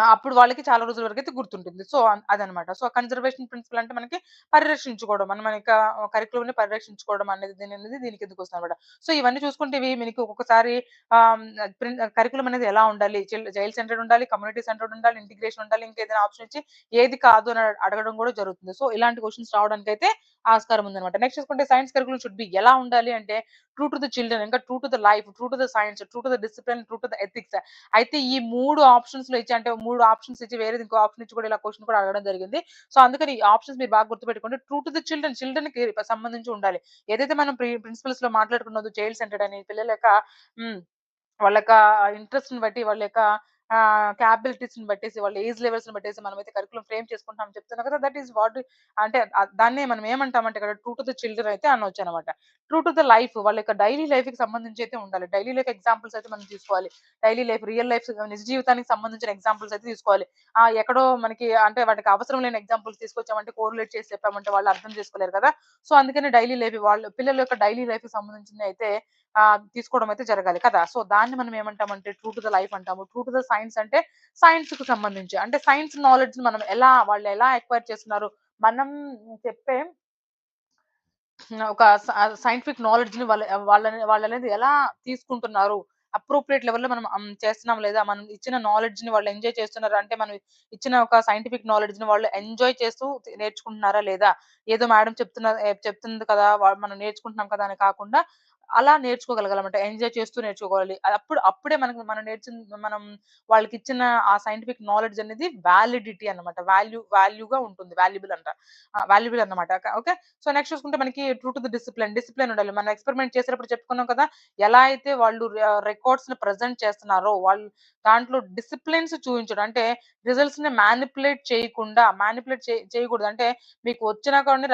అప్పుడు వాళ్ళకి చాలా రోజుల వరకైతే గుర్తుంటుంది. సో, అదనమాట. సో, కన్జర్వేషన్ ప్రిన్సిపల్ అంటే మనకి పరిరక్షించుకోవడం. మన మన యొక్క కరిక్యులంని పరిరక్షించుకోవడం అనేది దీని కిందకొస్తుందనమాట. సో, ఇవన్నీ చూసుకుంటే ఇవి మనకి ఒక్కొక్కసారి కరిక్యులం అనేది ఎలా ఉండాలి? చైల్డ్ సెంటర్డ్ ఉండాలి, కమ్యూనిటీ సెంటర్డ్ ఉండాలి, ఇంటిగ్రేషన్ ఉండాలి. ఇంకేదైనా ఆప్షన్ ఇచ్చి ఏది కాదు అని అడగడం గూడా జరుగుతుంది. సో, ఇలాంటి క్వెషన్స్ రావడానికైతే ఆస్కారం ఉందనమాట. నెక్స్ట్ చూసుకుంటే సైన్స్ కరిక్యులం షుడ్ బి ఎలా ఉండాలి అంటే ట్రూ టు ద చిల్డ్రన్, ఇంకా true to the life, true to the science, true to the discipline, true to the ethics. అయితే ఈ 3 ఆప్షన్స్‌లో ఇచ్చి అంటే 3 ఆప్షన్స్ ఇచ్చి వేరేది ఇంకో ఆప్షన్ ఇచ్చి కూడా ఇలా క్వెషన్ కూడా అడగడం జరిగింది. సో, అందుకని ఈ ఆప్షన్స్ మీరు బాగా గుర్తుపెట్టుకోండి. ట్రూ టు ద చిల్డ్రన్‌కి సంబంధించి ఉండాలి. ఏదైతే మనం ప్రిన్సిపల్స్‌లో మాట్లాడుకున్నదో చైల్డ్ సెంటర్డ్ అని పిల్లల యొక్క హ్మ్. వాళ్ళ యొక్క ఇంట్రెస్ట్‌ని బట్టి, వాళ్ళ యొక్క క్యాపబిలిటీస్‌ని బట్టేసి, వాళ్ళ ఏజ్ లెవెల్స్‌ని బట్టేసి మనమైతే కరిక్యులమ్ ఫ్రేమ్ చేసుకుంటున్నాం చెప్తున్నా కదా! దట్ ఈస్ వాట్ అంటే దాన్నే మనం ఏమంటామంటే ఇక్కడ ట్రూ టు ద చిల్డ్రన్ అయితే అనొచ్చనమాట. ట్రూ టు ద లైఫ్ వాళ్ళ యొక్క డైలీ లైఫ్‌కి సంబంధించి అయితే ఉండాలి. డైలీ లైఫ్ ఎగ్జాంపుల్స్ అయితే మనం తీసుకోవాలి. డైలీ లైఫ్, రియల్ లైఫ్ నిజ జీవితానికి సంబంధించిన ఎగ్జాంపుల్స్ అయితే తీసుకోవాలి. ఎక్కడో మనకి అంటే వాటికి అవసరం లేని ఎగ్జాంపుల్స్ తీసుకొచ్చామంటే కోరిలేట్ చేసి చెప్పామంటే వాళ్ళు అర్థం చేసుకోలేరు కదా! సో, అందుకని డైలీ లైఫ్ వాళ్ళ పిల్లల యొక్క డైలీ లైఫ్‌కి సంబంధించింది అయితే తీసుకోవడం అయితే జరగాలి కదా! సో, దాన్ని మనం ఏమంటామంటే ట్రూ టు ద లైఫ్ అంటాము. ట్రూ టు ద సైన్స్ అంటే సైన్స్‌కి సంబంధించి. అంటే సైన్స్ నాలెడ్జ్‌ని మనం వాళ్ళు ఎలా అక్వైర్ చేస్తున్నారు? మనం చెప్పే ఒక సైంటిఫిక్ నాలెడ్జ్‌ని వాళ్ళనేది ఎలా తీసుకుంటున్నారు? అప్రోప్రియేట్ లెవెల్‌లో మనం చేస్తున్నామా లేదా? మనం ఇచ్చిన నాలెడ్జ్‌ని వాళ్ళు ఎంజాయ్ చేస్తున్నారా? అంటే మనం ఇచ్చిన ఒక సైంటిఫిక్ నాలెడ్జ్‌ని వాళ్ళు ఎంజాయ్ చేస్తూ నేర్చుకుంటున్నారా లేదా? ఏదో మేడం చెప్తుంది కదా! మనం నేర్చుకుంటున్నాం కదా! అని కాకుండా అలా నేర్చుకోగలగాలన్నమాట. ఎంజాయ్ చేస్తూ నేర్చుకోవాలి. అప్పుడే మనం వాళ్ళకిచ్చిన ఆ సైంటిఫిక్ నాలెడ్జ్ అనేది వాలిడిటీ అన్నమాట. వాల్యూగా ఉంటుంది. వాల్యుబుల్ అన్నమాట. ఓకే. సో, నెక్స్ట్ చూసుకుంటే మనకి ట్రూ టు ద డిసిప్లిన్ ఉండాలి. మనం ఎక్స్‌పెరిమెంట్ చేసేటప్పుడు చెప్పుకున్నాం కదా! ఎలా అయితే వాళ్ళు రికార్డ్స్‌ని ప్రెజెంట్ చేస్తున్నారో, వాళ్ళు దాంట్లో డిసిప్లిన్స్ చూయించడం. అంటే రిజల్ట్స్‌ని మానిప్యులేట్ చేయకూడదు. అంటే మీకు వచ్చినా కానీ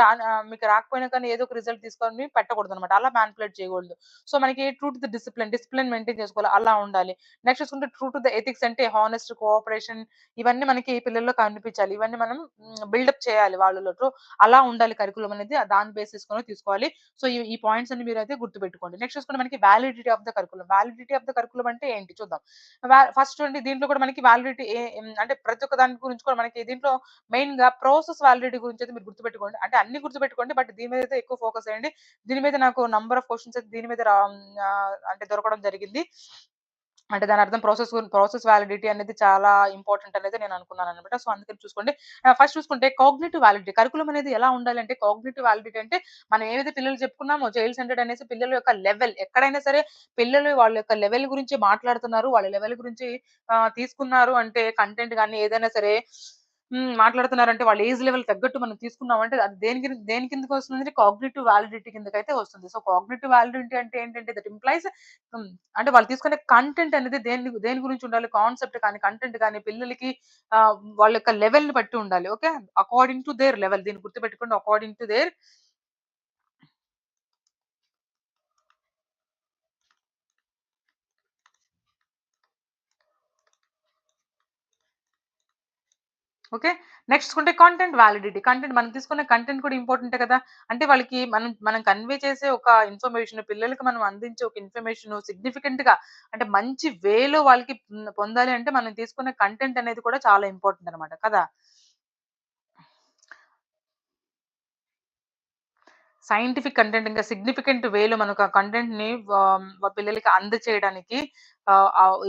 మీకు రాకపోయినా కానీ ఏదో ఒక రిజల్ట్ తీసుకొని పెట్టకూడదనమాట. అలా మానిప్యులేట్ చేయకూడదు. సో, మనకి true to the discipline maintain చేసుకోవాలి. అలా ఉండాలి. నెక్స్ట్ చూసుకుంటే ట్రూ టు ద ఎథిక్స్ అంటే హానెస్ట్, కోఆపరేషన్ ఇవన్నీ మనకి పిల్లల్లో కనిపించాలి. ఇవన్నీ మనం బిల్డప్ చేయాలి వాళ్ళలో. అలా ఉండాలి కరిక్యులమ్ అనేది. దాన్ని బేస్ చేసుకొని తీసుకోవాలి. సో, ఈ పాయింట్స్ అన్ని మీరైతే గుర్తుపెట్టుకోండి. నెక్స్ట్ చూసుకుంటే మనకి validity of the curriculum. Validity of the curriculum అంటే ఏంటి చూద్దాం. ఫస్ట్ చూడండి దీంట్లో కూడా మనకి వాలిడిటీ అంటే ప్రతి ఒక్క దాని గురించి కూడా మనకి దీంట్లో మెయిన్‌గా ప్రాసెస్ వాలిడిటీ గురించి అయితే మీరు గుర్తుపెట్టుకోండి. అంటే అన్ని గుర్తుపెట్టుకోండి. బట్ దీని మీద అయితే ఎక్కువ ఫోకస్ చేయండి. దీని మీద నాకు నంబర్ ఆఫ్ క్వెషన్స్ అయితే దీని మీద అంటే దొరకడం జరిగింది. అంటే దాని అర్థం ప్రాసెస్ వాలిడిటీ అనేది చాలా ఇంపార్టెంట్ అనేది నేను అనుకున్నాననమాట. సో, అందుకని చూసుకోండి. ఫస్ట్ చూసుకుంటే కాగ్నిటివ్ వాలిడిటీ. కరిక్యులమ్ అనేది ఎలా ఉండాలంటే కాగ్నిటివ్ వాలిడిటీ అంటే మనం ఏదైతే పిల్లలు చెప్పుకున్నామో చైల్డ్ సెంటర్డ్ అనేసి పిల్లల యొక్క లెవెల్ ఎక్కడైనా సరే పిల్లలు వాళ్ళ యొక్క లెవెల్ గురించి మాట్లాడుతున్నారు. వాళ్ళ లెవెల్ గురించి తీసుకున్నారు అంటే కంటెంట్ గాని ఏదైనా సరే మాట్లాడుతున్నారంటే వాళ్ళ ఏజ్ లెవెల్ తగ్గట్టు మనం తీసుకున్నామంటే అది దేని కిందకొస్తుందంటే కాగ్నిటివ్ వాలిడిటీ కిందకైతే వస్తుంది. సో, కాగ్నిటివ్ వాలిడిటీ అంటే ఏంటంటే దట్ ఇంప్లైస్ హ్మ్. అంటే వాళ్ళు తీసుకునే కంటెంట్ అనేది దేని గురించి ఉండాలి? కాన్సెప్ట్ కానీ, కంటెంట్ కానీ పిల్లలకి వాళ్ళ యొక్క లెవెల్‌ని బట్టి ఉండాలి. Okay. According to their level. దీన్ని గుర్తుపెట్టుకోండి. According to their okay. Next చూసుకుంటే కంటెంట్ వాలిడిటీ. మనం తీసుకునే కంటెంట్ కూడా ఇంపార్టెంటే కదా! అంటే వాళ్ళకి మనం కన్వే చేసే ఒక ఇన్ఫర్మేషన్ పిల్లలకి మనం అందించే ఒక ఇన్ఫర్మేషన్ సిగ్నిఫికెంట్‌గా అంటే మంచి వేలో వాళ్ళకి పొందాలి అంటే మనం తీసుకునే కంటెంట్ అనేది కూడా చాలా ఇంపార్టెంట్ అన్నమాట కదా! సైంటిఫిక్ కంటెంట్ ఇంకా సిగ్నిఫికెంట్ వేలో మనకు ఆ కంటెంట్‌ని పిల్లలకి అందచేయడానికి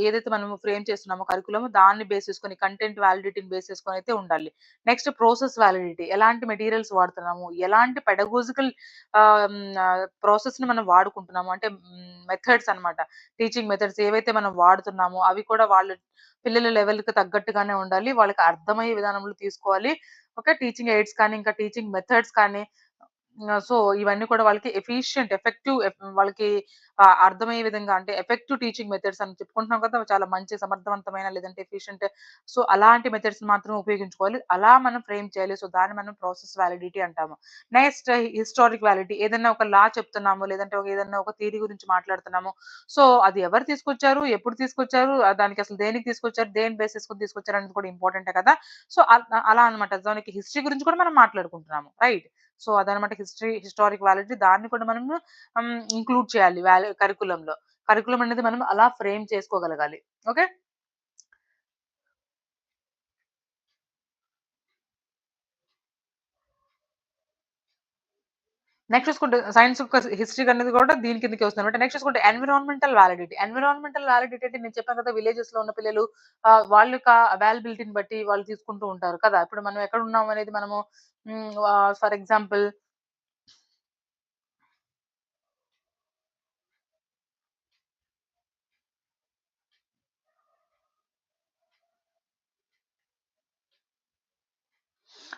ఏదైతే మనము ఫ్రేమ్ చేస్తున్నామో కరిక్యులమ్ దాన్ని బేస్ చేసుకొని కంటెంట్ వాలిడిటీని బేస్ చేసుకొని అయితే ఉండాలి. Next process validity. ఎలాంటి మెటీరియల్స్ వాడుతున్నాము? ఎలాంటి పెడగోజికల్ ప్రాసెస్‌ని మనం వాడుకుంటున్నాము? అంటే మెథడ్స్ అన్నమాట. టీచింగ్ మెథడ్స్ ఏవైతే మనం వాడుతున్నామో అవి కూడా పిల్లల లెవెల్‌కి తగ్గట్టుగానే ఉండాలి. వాళ్ళకి అర్థమయ్యే విధానంలో తీసుకోవాలి. ఓకే. టీచింగ్ ఎయిడ్స్ కానీ, ఇంకా టీచింగ్ మెథడ్స్ కానీ సో, ఇవన్నీ కూడా వాళ్ళకి ఎఫెక్టివ్ వాళ్ళకి అర్థమయ్యే విధంగా అంటే ఎఫెక్టివ్ టీచింగ్ మెథడ్స్ అని చెప్పుకుంటున్నాం కదా! చాలా మంచి సమర్థవంతమైన లేదంటే ఎఫిషియంట్ సో, అలాంటి మెథడ్స్‌ని మాత్రమే ఉపయోగించుకోవాలి. అలా మనం ఫ్రేమ్ చేయాలి. సో, దాన్ని మనం ప్రాసెస్ వాలిడిటీ అంటాము. Next historic validity. ఏదన్నా ఒక లా చెప్తున్నాము, లేదంటే ఏదన్నా ఒక థియరీ గురించి మాట్లాడుతున్నాము. సో, అది ఎవరు తీసుకొచ్చారు? ఎప్పుడు తీసుకొచ్చారు? దానికి అసలు దేనికి తీసుకొచ్చారు? దేని బేస్ చేసుకొని తీసుకొచ్చారు అనేది కూడా ఇంపార్టెంటే కదా! సో, అలా అన్నమాట. దానికి హిస్టరీ గురించి కూడా మనం మాట్లాడుకుంటున్నాము. రైట్. సో, అదనమాట హిస్టారిక్ వాలిడిటీ. దాన్ని కూడా మనము ఇంక్లూడ్ చేయాలి కరిక్యులంలో. కరిక్యులం అనేది మనం అలా ఫ్రేమ్ చేసుకోగలగాలి. ఓకే. నెక్స్ట్ చూసుకుంటే సైన్స్ యొక్క హిస్టరీ అనేది కూడా దీని కిందకే వస్తుందన్నమాట. నెక్స్ట్ చూసుకుంటే ఎన్విరాన్మెంటల్ వాలిడిటీ. ఎన్విరాన్మెంటల్ వాలిడిటీ అంటే నేను చెప్పాను కదా! విలేజెస్‌లో ఉన్న పిల్లలు వాళ్ళ యొక్క అవైలబిలిటీని బట్టి వాళ్ళు తీసుకుంటూ ఉంటారు కదా! ఇప్పుడు మనం ఎక్కడున్నాం అనేది మనము ఫర్ ఎగ్జాంపుల్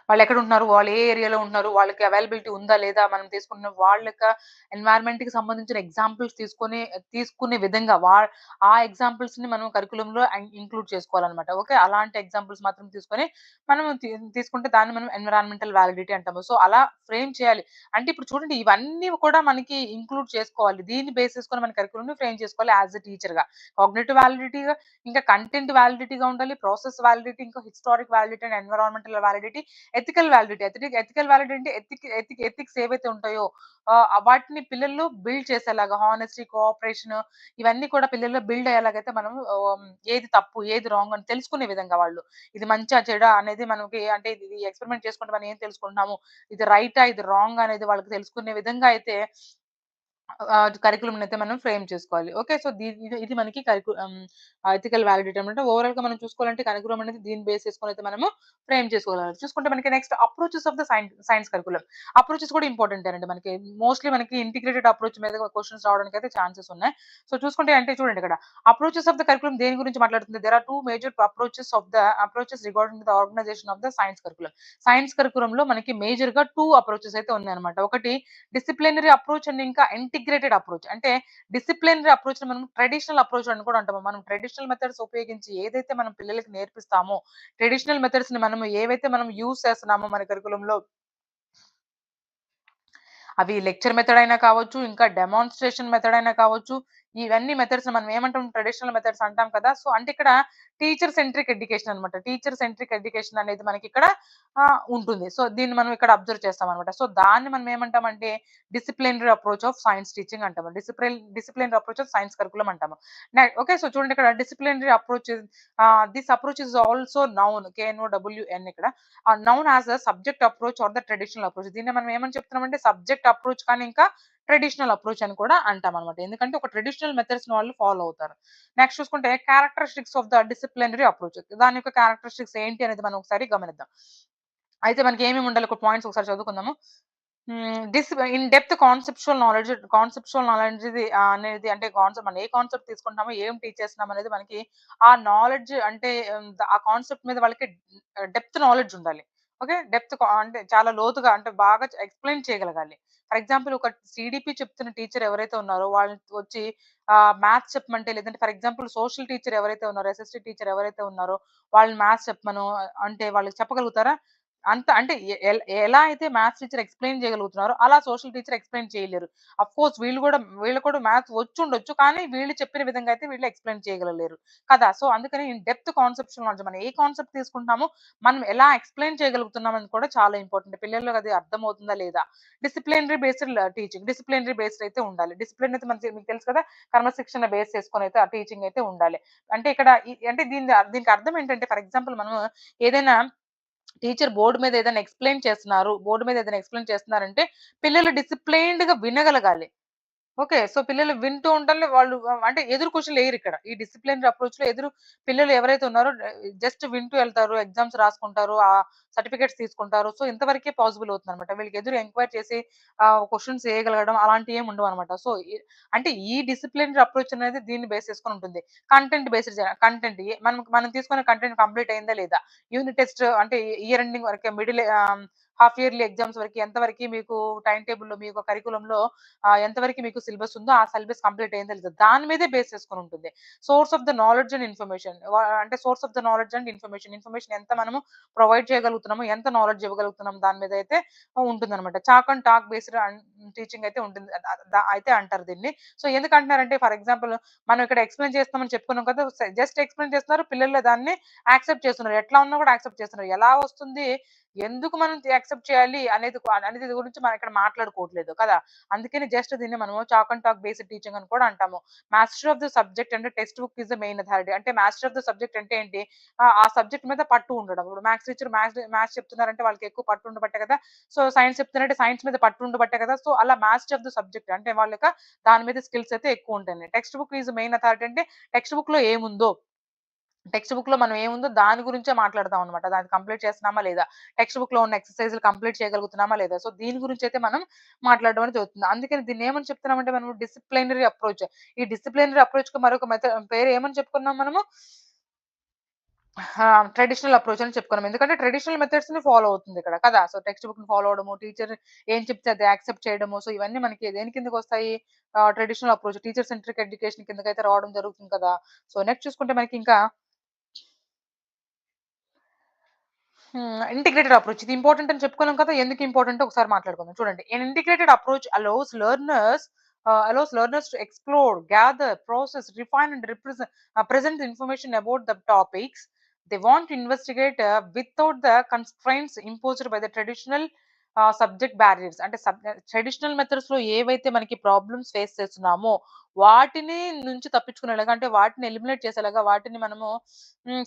వాళ్ళెక్కడుంటున్నారు? వాళ్ళు ఏ ఏరియాలో ఉంటున్నారు? వాళ్ళకి అవైలబిలిటీ ఉందా? లేదా? మనం తీసుకున్న వాళ్ళ యొక్క ఎన్వైర్న్‌మెంట్‌కి సంబంధించిన ఎగ్జాంపుల్స్ తీసుకునే విధంగా ఆ ఎగ్జాంపుల్స్‌ని మనం కరిక్యులంలో ఇంక్లూడ్ చేసుకోవాలనమాట. ఓకే. అలాంటి ఎగ్జాంపుల్స్ మాత్రం తీసుకొని మనం తీసుకుంటే దాన్ని మనం ఎన్విరాన్మెంటల్ వాలిడిటీ అంటాము. సో, అలా ఫ్రేమ్ చేయాలి. అంటే ఇప్పుడు చూడండి ఇవన్నీ కూడా మనకి ఇంక్లూడ్ చేసుకోవాలి. దీన్ని బేస్ చేసుకొని మన కరిక్యులంని ఫ్రేమ్ చేసుకోవాలి యాస్ ఎ టీచర్‌గా. కాగ్నిటివ్ వాలిడిటీగా, ఇంకా కంటెంట్ వాలిడిటీగా ఉండాలి. ప్రాసెస్ వాలిడిటీ, ఇంకా historic validity and environmental validity, ethical validity. Ethical validity అంటే ఎథిక్స్ ఏవైతే ఉంటాయో వాటిని పిల్లల్లో బిల్డ్ చేసేలాగా హానెస్టీ, కోఆపరేషన్ ఇవన్నీ కూడా పిల్లల్లో బిల్డ్ అయ్యేలాగైతే మనం ఏది తప్పు, ఏది రాంగ్ అని తెలుసుకునే విధంగా వాళ్ళు. ఇది మంచా, చెడా అనేది మనకి అంటే ఇది ఎక్స్‌పెరిమెంట్ చేసుకుంటే మనం ఏం తెలుసుకుంటున్నాము, ఇది రైటా, ఇది రాంగ్ అనేది వాళ్ళకి తెలుసుకునే విధంగా అయితే కరిక్యులమ్‌నయితే మనం ఫ్రేమ్ చేసుకోవాలి. ఓకే. సో, ఇది మనకి ఎథికల్ వాలిడిటీ అనమాట. ఓవరాల్‌గా మనం చూసుకోవాలంటే కరిక్యులమ్ అనేది దీన్ని బేస్ చేసుకొనైతే మనము ఫ్రేమ్ చేసుకోగలం. చూసుకుంటే మనకి next approaches of the science curriculum. Approaches కూడా ఇంపార్టెంటేనండి మనకి. మోస్ట్‌లీ మనకి ఇంటిగ్రేటెడ్ అప్రోచ్ మీద క్వెషన్స్ రావడానికైతే ఛాన్సెస్ ఉన్నాయి. సో, చూసుకుంటే అంటే చూడండి ఇక్కడ అప్రోచెస్ ఆఫ్ ద కరిక్యులమ్ దేని గురించి మాట్లాడుతుంది? There are 2 major approaches regarding the organisation of the science curriculum. Science కరిక్యులమ్‌లో మనకి మేజర్‌గా 2 అప్రోచెస్ అయితే ఉన్నాయన్నమాట. ఒకటి డిసిప్లినరీ అప్రోచ్ అండ్ ఇంకా ఇంటిగ్రేటెడ్ అప్రోచ్. అంటే డిసిప్లినరీ అప్రోచ్‌ని మనం ట్రెడిషనల్ అప్రోచ్ అని కూడా అంటాము. మనం ట్రెడిషనల్ మెథడ్స్ ఉపయోగించి ఏదైతే మనం పిల్లలకి నేర్పిస్తామో, ట్రెడిషనల్ మెథడ్స్‌ని ఏవైతే మనం యూజ్ చేస్తున్నామో మన కరిక్యులంలో అవి లెక్చర్ మెథడ్ అయినా కావచ్చు, ఇంకా డెమాన్‌స్ట్రేషన్ మెథడ్ అయినా కావచ్చు. ఇవన్నీ మెథడ్స్ మనం ఏమంటాం ట్రెడిషనల్ మెథడ్స్ అంటాం కదా! సో, అంటే ఇక్కడ టీచర్ సెంట్రిక్ ఎడ్యుకేషన్ అన్నమాట. టీచర్ సెంట్రిక్ ఎడ్యుకేషన్ అనేది మనకిక్కడ ఉంటుంది. సో, దీన్ని మనం ఇక్కడ అబ్జర్వ్ చేస్తామన్నమాట. సో, దాన్ని మనం ఏమంటామంటే disciplinary approach of science teaching అంటాము. Disciplinary approach of science curriculum అంటాము. ఓకే. సో, చూడండి ఇక్కడ disciplinary approach this approach is also known KNOWN ఇక్కడ. Known as a subject approach or the traditional approach. దీన్ని మనం ఏమని చెప్తున్నామంటే సబ్జెక్ట్ అప్రోచ్ కానీ ఇంకా ట్రెడిషనల్ అప్రోచ్ అని కూడా అంటామనమాట. ఎందుకంటే ఒక ట్రెడిషనల్ మెథడ్స్‌ని వాళ్ళు ఫాలో అవుతారు. నెక్స్ట్ చూసుకుంటే characteristics of the disciplinary approach. దాని యొక్క క్యారెక్టరిస్టిక్స్ ఏంటి అనేది మనం ఒకసారి గమనిద్దాం. అయితే మనకి ఏమేమి ఉండాలి ఒక పాయింట్స్ ఒకసారి చదువుకుందాము. ఇన్ డెప్త్ కాన్సెప్చువల్ నాలెడ్జ్ అనేది అంటే మనం ఏ కాన్సెప్ట్ తీసుకుంటున్నామో, ఏం టీచ్ చేస్తున్నాం అనేది మనకి ఆ నాలెడ్జ్ అంటే ఆ కాన్సెప్ట్ మీద వాళ్ళకి డెప్త్ నాలెడ్జ్ ఉండాలి. ఓకే. అంటే చాలా లోతుగా అంటే బాగా ఎక్స్‌ప్లెయిన్ చేయగలగాలి. ఫర్ ఎగ్జాంపుల్ ఒక సీడీపీ చెప్తున్న టీచర్ ఎవరైతే ఉన్నారో వాళ్ళని వచ్చి మ్యాథ్స్ చెప్పమంటే లేదంటే ఫర్ ఎగ్జాంపుల్ సోషల్ టీచర్ ఎవరైతే ఉన్నారో, ఎస్ఎస్‌టీ టీచర్ ఎవరైతే ఉన్నారో వాళ్ళని మ్యాథ్స్ చెప్పమనో అంటే వాళ్ళకి చెప్పగలుగుతారా? అంత అంటే ఎలా అయితే మ్యాథ్స్ టీచర్ ఎక్స్‌ప్లెయిన్ చేయగలుగుతున్నారో, అలా సోషల్ టీచర్ ఎక్స్‌ప్లెయిన్ చేయలేరు. ఆఫ్‌కోర్స్ వీళ్ళు కూడా మ్యాథ్స్ వచ్చుండొచ్చు. కానీ వీళ్ళు చెప్పిన విధంగా అయితే వీళ్ళు ఎక్స్‌ప్లెయిన్ చేయగలలేరు. కదా! సో, అందుకని ఇన్ డెప్త్ కాన్సెప్చువల్ నాలెడ్జ్ మనం ఏ కాన్సెప్ట్ తీసుకుంటున్నామో, మనం ఎలా ఎక్స్‌ప్లెయిన్ చేయగలుగుతున్నాం అని కూడా చాలా ఇంపార్టెంట్. పిల్లలకి అది అర్థమవుతుందా లేదా? డిసిప్లినరీ బేస్డ్ అయితే ఉండాలి. డిసిప్లిన్ అయితే మీకు తెలుసు కదా! క్రమశిక్షణ బేస్ చేసుకొని అయితే ఆ టీచింగ్ అయితే ఉండాలి. అంటే ఇక్కడ అంటే దీనికి అర్థం ఏంటంటే ఫర్ ఎగ్జాంపుల్ మనం ఏదైనా టీచర్ బోర్డ్ మీద ఏదైనా ఎక్స్‌ప్లెయిన్ చేస్తున్నారంటే పిల్లలు డిసిప్లైన్డ్‌గా వినగలగాలి. ఓకే. సో, పిల్లలు వింటూ ఉంటంలో వాళ్ళు అంటే ఎదురు క్వెషన్‌లు ఎయరిక్కడ. ఈ డిసిప్లినరీ అప్రోచ్‌లో పిల్లలు ఎవరైతే ఉన్నారో జస్ట్ వింటూ ఎళ్తారు. ఎగ్జామ్స్ రాసుకుంటారు. సర్టిఫికేట్స్ తీసుకుంటారు. సో, ఇంతవరకే పాసిబుల్ అవుతుందనమాట. వీళ్ళకి ఎదురు ఎంక్వైరీ చేసి క్వెషన్స్ ఎయగలగడం అలాంటియేమి ఉండవనమాట. సో, అంటే ఈ డిసిప్లినరీ అప్రోచ్ అనేది దీన్ని బేస్ చేసుకొని ఉంటుంది. కంటెంట్ బేస్డ్ కంటెంట్ మనం మనం తీసుకున్న కంటెంట్ కంప్లీట్ అయిందా లేదా? యూనిట్ టెస్ట్ అంటే ఇయర్ ఎండింగ్ వరకే హాఫ్ ఇయర్లీ ఎగ్జామ్స్ వరకి ఎంతవరకి మీకు టైమ్ టేబుల్‌లో మీకు కరిక్యులంలో ఎంతవరకు మీకు సిలబస్ ఉందో ఆ సిలబస్ కంప్లీట్ అయిందా లేదా? దాని మీదే బేస్ చేసుకొని ఉంటుంది. Source of the knowledge and information అంటే source of the knowledge and information ఎంత మనము ప్రొవైడ్ చేయగలుగుతున్నామో, ఎంత నాలెడ్జ్ ఇవ్వగలుగుతున్నాం దాని మీద అయితే ఉంటుందన్నమాట. Chalk and talk based teaching అయితే ఉంటుంది. అయితే అంటారు దీన్ని. సో, ఎందుకంటున్నారంటే ఫర్ ఎగ్జాంపుల్ మనం ఇక్కడ ఎక్స్‌ప్లెయిన్ చేస్తున్నామని చెప్పుకున్నాం కదా! జస్ట్ ఎక్స్‌ప్లెయిన్ చేస్తున్నారు. పిల్లలు దాన్ని యాక్సెప్ట్ చేస్తున్నారు. ఎట్లా ఉన్నా కూడా యాక్సెప్ట్ చేస్తున్నారు. ఎలా వస్తుంది? ఎందుకు మనం యాక్సెప్ట్ చేయాలి అనేది గురించి మనం ఇక్కడ మాట్లాడుకోవట్లేదు కదా! అందుకని జస్ట్ దీన్ని మనము chalk and talk based teaching అని కూడా అంటాము. మాస్టర్ ఆఫ్ ద సబ్జెక్ట్ అంటే text book is the main authority. అంటే మాస్టర్ ఆఫ్ ద సబ్జెక్ట్ అంటే ఏంటి? ఆ సబ్జెక్ట్ మీద పట్టు ఉండడం. ఇప్పుడు మ్యాథ్స్ టీచర్ మ్యాథ్స్ చెప్తున్నారంటే వాళ్ళకి ఎక్కువ పట్టు ఉండబట్టే కదా! సో, సైన్స్ చెప్తున్నారంటే సైన్స్ మీద పట్టు ఉండబట్టే కదా! సో, అలా మాస్టర్ ఆఫ్ ద సబ్జెక్ట్ అంటే వాళ్ళ యొక్క దాని మీద స్కిల్స్ అయితే ఎక్కువ ఉంటాయి. Text book is main authority అంటే టెక్స్ట్ బుక్‌లో ఏముందో టెక్స్ట్ బుక్‌లో మనం ఏముందో దాని గురించే మాట్లాడతాం అనమాట. దాన్ని కంప్లీట్ చేస్తున్నామా లేదా? టెక్స్ట్ బుక్‌లో ఉన్న ఎక్సర్‌సైజ్‌లు కంప్లీట్ చేయగలుగుతున్నామా లేదా? సో, దీని గురించైతే మనం మాట్లాడడం అనేది జరుగుతుంది. అందుకని దీన్నేమని చెప్తున్నామంటే మనం డిసిప్లినరీ అప్రోచ్. ఈ డిసిప్లినరీ అప్రోచ్‌కి మరొక పేరు ఏమని చెప్పుకున్నాం మనము? ట్రెడిషనల్ అప్రోచ్ అని చెప్పుకున్నాం. ఎందుకంటే ట్రెడిషనల్ మెథడ్స్‌ని ఫాలో అవుతుంది ఇక్కడ కదా! సో, టెక్స్ట్ బుక్‌ని ఫాలో అవ్వడము, టీచర్ ఏం చెప్తే అది యాక్సెప్ట్ చేయడము. సో, ఇవన్నీ మనకి దేని కిందకొస్తాయి? Traditional approach teacher centric education కిందకైతే రావడం జరుగుతుంది కదా! సో, నెక్స్ట్ చూసుకుంటే మనకి ఇంకా ఇంటిగ్రేటెడ్ అప్రోచ్. ఇది ఇంపార్టెంట్ అని చెప్పుకున్నాం కదా! ఎందుకు ఇంపార్టెంటో ఒకసారి మాట్లాడుకుందాం. చూడండి. An integrated approach allows learners to explore, gather, process, refine and present the information about the topics they want to investigate without the constraints imposed by the traditional subject barriers. అంటే traditional మెథడ్స్‌లో ఏవైతే మనకి problems face చేస్తున్నామో వాటిని నుంచి తప్పించుకునేలాగా అంటే వాటిని eliminate చేసేలాగా వాటిని మనము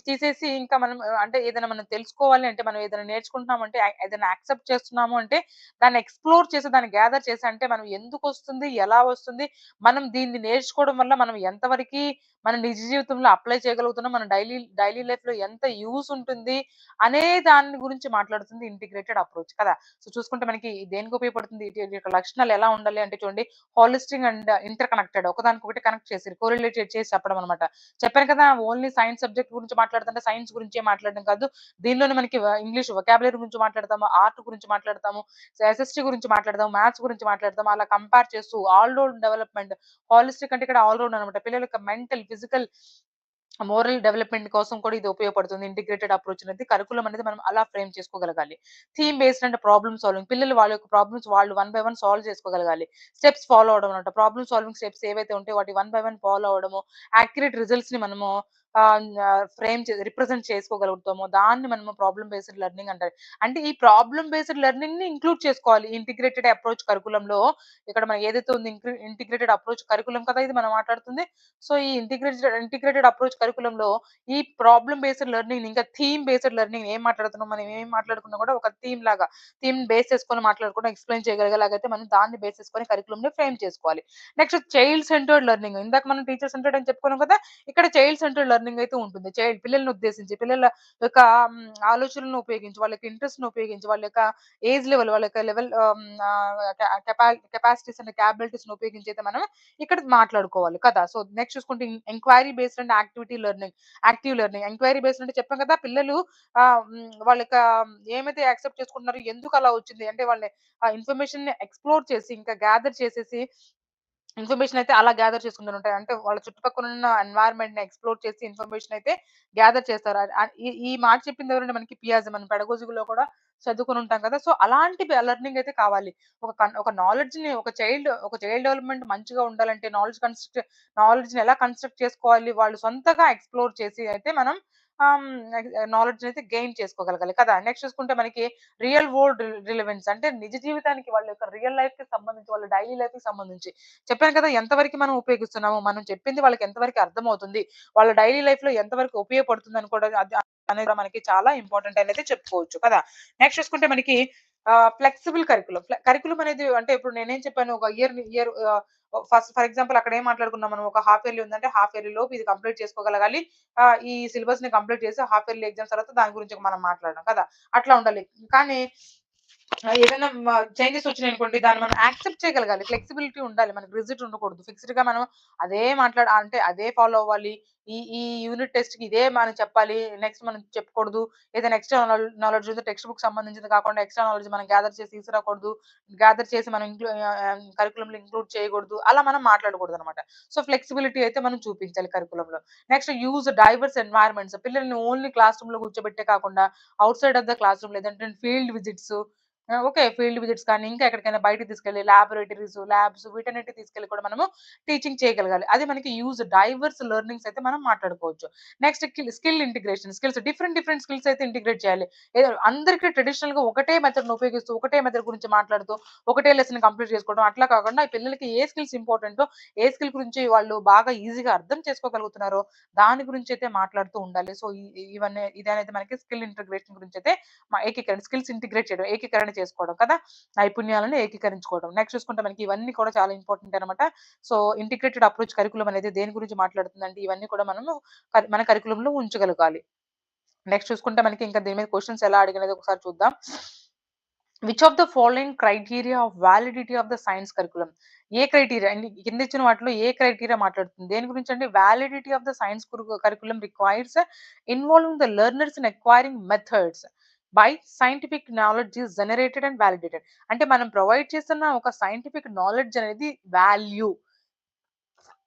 తీసేసి ఇంకా మనం అంటే ఏదైనా మనం తెలుసుకోవాలి అంటే మనం ఏదైనా నేర్చుకుంటున్నామంటే ఏదైనా యాక్సెప్ట్ చేస్తున్నాము అంటే దాన్ని ఎక్స్‌ప్లోర్ చేసి దాన్ని గ్యాదర్ చేసి అంటే మనం ఎందుకొస్తుంది? ఎలా వస్తుంది? మనం దీన్ని నేర్చుకోవడం వల్ల మనం ఎంతవరకి మన నిజ జీవితంలో అప్లై చేయగలుగుతున్నాం? మన డైలీ డైలీ లైఫ్‌లో ఎంత యూజ్ ఉంటుంది? అనే దాని గురించి మాట్లాడుతుంది ఇంటిగ్రేటెడ్ అప్రోచ్ కదా! సో, చూసుకుంటే మనకి దేనికి ఉపయోగపడుతుంది? వీటి యొక్క లక్షణాలు ఎలా ఉండాలి అంటే చూడండి హోలిస్టిక్ అండ్ ఇంటర్ కనెక్టెడ్ ఒకదానికొకటి కనెక్ట్ చేసి కోరిలేటెడ్ చేసి చెప్పడం అన్నమాట. చెప్పాను కదా! ఓన్లీ సైన్స్ సబ్జెక్ట్ గురించి మాట్లాడుతుంటే సైన్స్ గురించే మాట్లాడడం కాదు. దీనిలోనే మనకి ఇంగ్లీష్ వొకాబులరీ గురించి మాట్లాడతాము, ఆర్ట్ గురించి మాట్లాడతాము, ఎస్ఎస్టీ గురించి మాట్లాడదాం, మ్యాథ్స్ గురించి మాట్లాడదాం. అలా కంపేర్ చేస్తూ ఆల్ రౌండ్ డెవలప్‌మెంట్ హాలిస్టిక్ అంటే ఇక్కడ ఆల్ రౌండ్ అన్నమాట. పిల్లల యొక్క మెంటల్, ఫిజికల్ మోరల్ డెవలప్‌మెంట్ కోసం కూడా ఇది ఉపయోగపడుతుంది. ఇంటిగ్రేటెడ్ అప్రోచ్ అనేది కరిక్యులమ్ అనేది మనం అలా ఫ్రేమ్ చేసుకోగలగాలి. థీమ్ బేస్డ్ అంటే ప్రాబ్లమ్ సాల్వింగ్. పిల్లలు వాళ్ళ యొక్క ప్రాబ్లమ్స్ వాళ్ళు వన్ బై వన్ సాల్వ్ చేసుకోగలగాలి. స్టెప్స్ ఫాలో అవ్వడం అన్నమాట. ప్రాబ్లమ్ సాల్వింగ్ స్టెప్స్ ఏవైతే ఉంటాయో వాటి వన్ బై వన్ ఫాలో అవ్వడము. యాక్యురేట్ రిజల్ట్స్‌ని మనము ఫ్రేమ్ రిప్రజెంట్ చేసుకోగలుగుతాము. దాన్ని మనము ప్రాబ్లమ్ బేస్డ్ లెర్నింగ్ అంటారు. అంటే ఈ ప్రాబ్లమ్ బేస్డ్ లెర్నింగ్‌ని ఇంక్లూడ్ చేసుకోవాలి. ఇంటిగ్రేటెడ్ అప్రోచ్ కరిక్యులమ్‌లో ఇక్కడ మనం ఏదైతే ఉంది ఇంటిగ్రేటెడ్ అప్రోచ్ కరిక్యులమ్ కదా! ఇది మనం మాట్లాడుతుంది. సో, ఈ ఇంటిగ్రేటెడ్ అప్రోచ్ కరిక్యులమ్‌లో ఈ ప్రాబ్లమ్ బేస్డ్ లెర్నింగ్‌ని ఇంకా థీమ్ బేస్డ్ లెర్నింగ్ ఏం మాట్లాడుతున్నాం మనం ఏం మాట్లాడుకున్నా కూడా ఒక థీమ్ లాగా థీమ్ బేస్ చేసుకొని మాట్లాడుకుంటూ ఎక్స్‌ప్లెయిన్ చేయగలిగేలాగైతే మనం దాన్ని బేస్ చేసుకొని కరిక్యులమ్‌ని ఫ్రేమ్ చేసుకోవాలి. Next child centred learning. ఇందాక మనం టీచర్ సెంటర్డ్ అని చెప్పుకున్నాం కదా! ఇక్కడ చైల్డ్ సెంటర్డ్ లెర్నింగ్ అయితే ఉంటుంది. పిల్లల్ని ఉద్దేశించి పిల్లల యొక్క ఆలోచనలను ఉపయోగించి, వాళ్ళ యొక్క ఇంట్రెస్ట్‌ని ఉపయోగించి, వాళ్ళ యొక్క ఏజ్ లెవెల్, వాళ్ళ యొక్క లెవెల్ కెపాసిటీస్ అండ్ క్యాపబిలిటీస్‌ని ఉపయోగించి అయితే మనం ఇక్కడ మాట్లాడుకోవాలి కదా! సో, నెక్స్ట్ చూసుకుంటే enquiry based and activity learning, active learning. Enquiry based అంటే చెప్పాం కదా! పిల్లలు వాళ్ళ యొక్క ఏమైతే యాక్సెప్ట్ చేసుకుంటున్నారో ఎందుకు అలా వచ్చింది అంటే వాళ్ళని ఆ ఇన్ఫర్మేషన్‌ని ఎక్స్‌ప్లోర్ చేసి ఇంకా గ్యాదర్ చేసేసి ఇన్ఫర్మేషన్ అయితే అలా గ్యాదర్ చేసుకుంటూనుంటారు. అంటే వాళ్ళ చుట్టుపక్కలున్న ఎన్వైర్న్‌మెంట్‌ని ఎక్స్‌ప్లోర్ చేసి ఇన్ఫర్మేషన్ అయితే గ్యాదర్ చేస్తారు. ఈ ఈ మాట చెప్పింది ఎవరంటే మనకి పియాజే మనం పెడగోజిలో కూడా చదువుకొని ఉంటాం కదా! సో, అలాంటి లెర్నింగ్ అయితే కావాలి. ఒక నాలెడ్జ్‌ని ఒక చైల్డ్ డెవలప్‌మెంట్ మంచిగా ఉండాలంటే నాలెడ్జ్‌ని ఎలా కన్‌స్ట్రక్ట్ చేసుకోవాలి వాళ్ళు సొంతగా ఎక్స్‌ప్లోర్ చేసి అయితే మనం నాలెడ్జ్‌ని అయితే గెయిన్ చేసుకోగలగాలి కదా! నెక్స్ట్ చూసుకుంటే మనకి రియల్ వరల్డ్ రిలవెన్స్ అంటే నిజ జీవితానికి వాళ్ళ యొక్క రియల్ లైఫ్‌కి సంబంధించి, వాళ్ళ డైలీ లైఫ్‌కి సంబంధించి చెప్పాను కదా! ఎంతవరకు మనం ఉపయోగిస్తున్నాము, మనం చెప్పింది వాళ్ళకి ఎంతవరకు అర్థమవుతుంది, వాళ్ళ డైలీ లైఫ్‌లో ఎంతవరకు ఉపయోగపడుతుందని కూడా అనేది మనకి చాలా ఇంపార్టెంట్ అనేది చెప్పుకోవచ్చు కదా! నెక్స్ట్ చూసుకుంటే మనకి ఫ్లెక్సిబుల్ కరిక్యులమ్. కరిక్యులమ్ అనేది అంటే ఇప్పుడు నేనేం చెప్పాను ఒక ఫర్ ఎగ్జాంపుల్ అక్కడ ఏం మాట్లాడుకున్నాం మనం ఒక హాఫ్ ఇయర్లీ ఉందంటే హాఫ్ ఇయర్లీ లోపు ఇది కంప్లీట్ చేసుకోగలగాలి. ఈ సిలబస్‌ని కంప్లీట్ చేసి హాఫ్ ఇయర్లీ ఎగ్జామ్స్ తర్వాత దాని గురించి మనం మాట్లాడడం కదా! అట్లా ఉండాలి. కానీ ఏదైనా చేంజెస్ వచ్చినాయనుకోండి దాన్ని మనం యాక్సెప్ట్ చేయగలగాలి. ఫ్లెక్సిబిలిటీ ఉండాలి. మనకి రిజిడ్ ఉండకూడదు. ఫిక్స్‌డ్‌గా మనం అంటే అదే ఫాలో అవ్వాలి. ఈ ఈ యూనిట్ టెస్ట్‌కి ఇదే మనం చెప్పాలి. నెక్స్ట్ మనం చెప్పకూడదు. ఏదైనా ఎక్స్‌ట్రా నాలెడ్జ్ ఉంటే టెక్స్ట్ బుక్ సంబంధించింది కాకుండా ఎక్స్‌ట్రా నాలెడ్జ్ మనం గ్యాదర్ చేసి తీసుకురాకూడదు. గ్యాదర్ చేసి మనం కరిక్యులంలో ఇంక్లూడ్ చేయకూడదు. అలా మనం మాట్లాడకూడదనమాట. సో, ఫ్లెక్సిబిలిటీ అయితే మనం చూపించాలి కరిక్యులంలో. నెక్స్ట్ యూజ్ డైవర్స్ ఎన్వైర్న్మెంట్స్ పిల్లల్ని ఓన్లీ క్లాస్ రూమ్‌లో కూర్చోబెట్టే కాకుండా outside of the class room లేదంటే field visits okay. Field visits కానీ, ఇంకా ఎక్కడికైనా బయటికి తీసుకెళ్ళి ల్యాబ్స్ వీటన్నిటిని తీసుకెళ్ళి కూడా మనము టీచింగ్ చేయగలగాలి. అది మనకి డైవర్స్ లెర్నింగ్స్ అయితే మనం మాట్లాడుకోవచ్చు. Next skill integration. Different different skills అయితే ఇంటిగ్రేట్ చేయాలి. ఏదో అందరికి ట్రెడిషనల్‌గా ఒకటే మెథడ్‌ని ఉపయోగిస్తూ, ఒకటే మెథడ్ గురించి మాట్లాడుతూ, ఒకటే లెసన్ కంప్లీట్ చేసుకోవడం అట్లా కాకుండా ఈ పిల్లలకి ఏ స్కిల్స్ ఇంపార్టెంటో, ఏ స్కిల్ గురించి వాళ్ళు బాగా ఈజీగా అర్థం చేసుకోగలుగుతున్నారో, దాని గురించి అయితే మాట్లాడుతూ ఉండాలి. సో, ఇదనేది మనకి స్కిల్ ఇంటిగ్రేషన్ గురించయితే స్కిల్స్ ఇంటిగ్రేట్ చేయడం, ఏకీకరణ చేసుకోవడం కదా! నైపుణ్యాలను ఏకీకరించుకోవడం. నెక్స్ట్ చూసుకుంటే మనకి ఇవన్నీ కూడా చాలా ఇంపార్టెంట్ అనమాట. సో, ఇంటిగ్రేటెడ్ అప్రోచ్ కరిక్యులమ్ అనేది దేని గురించి మాట్లాడుతుందంటే ఇవన్నీ కూడా మనము మన కరిక్యులమ్‌లో ఉంచగలగాలి. నెక్స్ట్ చూసుకుంటే మనకి ఇంకా దీని మీద క్వెషన్స్ ఎలా అడిగినది ఒకసారి చూద్దాం. Which of the following criteria of validity of the science curriculum? A criteria అండి కింద ఇచ్చిన వాటిలో ఏ క్రైటీరియా మాట్లాడుతుంది? దేని గురించి అంటే validity of the science curriculum requires involving the learners in acquiring methods by scientific knowledge is generated and validated. అంటే మనం ప్రొవైడ్ చేస్తున్న ఒక సైంటిఫిక్ నాలెడ్జ్ అనేది వాల్యూ.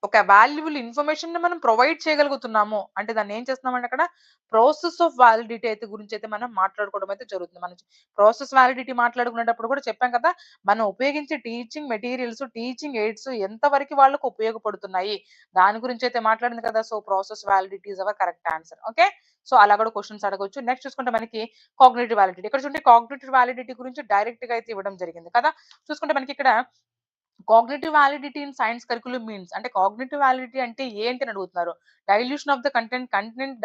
ఒక వాల్యుబుల్ ఇన్ఫర్మేషన్‌ని మనం ప్రొవైడ్ చేయగలుగుతున్నాము. అంటే దాన్నేం చేస్తున్నామంటే అక్కడ ప్రాసెస్ ఆఫ్ వాలిడిటీ అయితే గురించైతే మనం మాట్లాడుకోవడం అయితే జరుగుతుంది. మనం ప్రాసెస్ వాలిడిటీ మాట్లాడుకునేటప్పుడు కూడా చెప్పాం కదా! మనం ఉపయోగించే టీచింగ్ మెటీరియల్స్, టీచింగ్ ఎయిడ్స్ ఎంత వరకు వాళ్ళకి ఉపయోగపడుతున్నాయి. దాని గురించైతే మాట్లాడింది కదా! So, process validity is our correct answer. Okay. So, అలా కూడా క్వెషన్స్ అడగొచ్చు. నెక్స్ట్ చూసుకుంటే మనకి కాగ్నిటివ్ వాలిడిటీ. ఇక్కడ చూడండి కాగ్నిటివ్ వాలిడిటీ గురించి డైరెక్ట్‌గా అయితే ఇవ్వడం జరిగింది కదా! చూసుకుంటే మనకిక్కడ cognitive validity in science curriculum means అంటే కాగ్నిటివ్ వాలిడిటీ అంటే ఏంటి అని అడుగుతున్నారు. Dilution of the content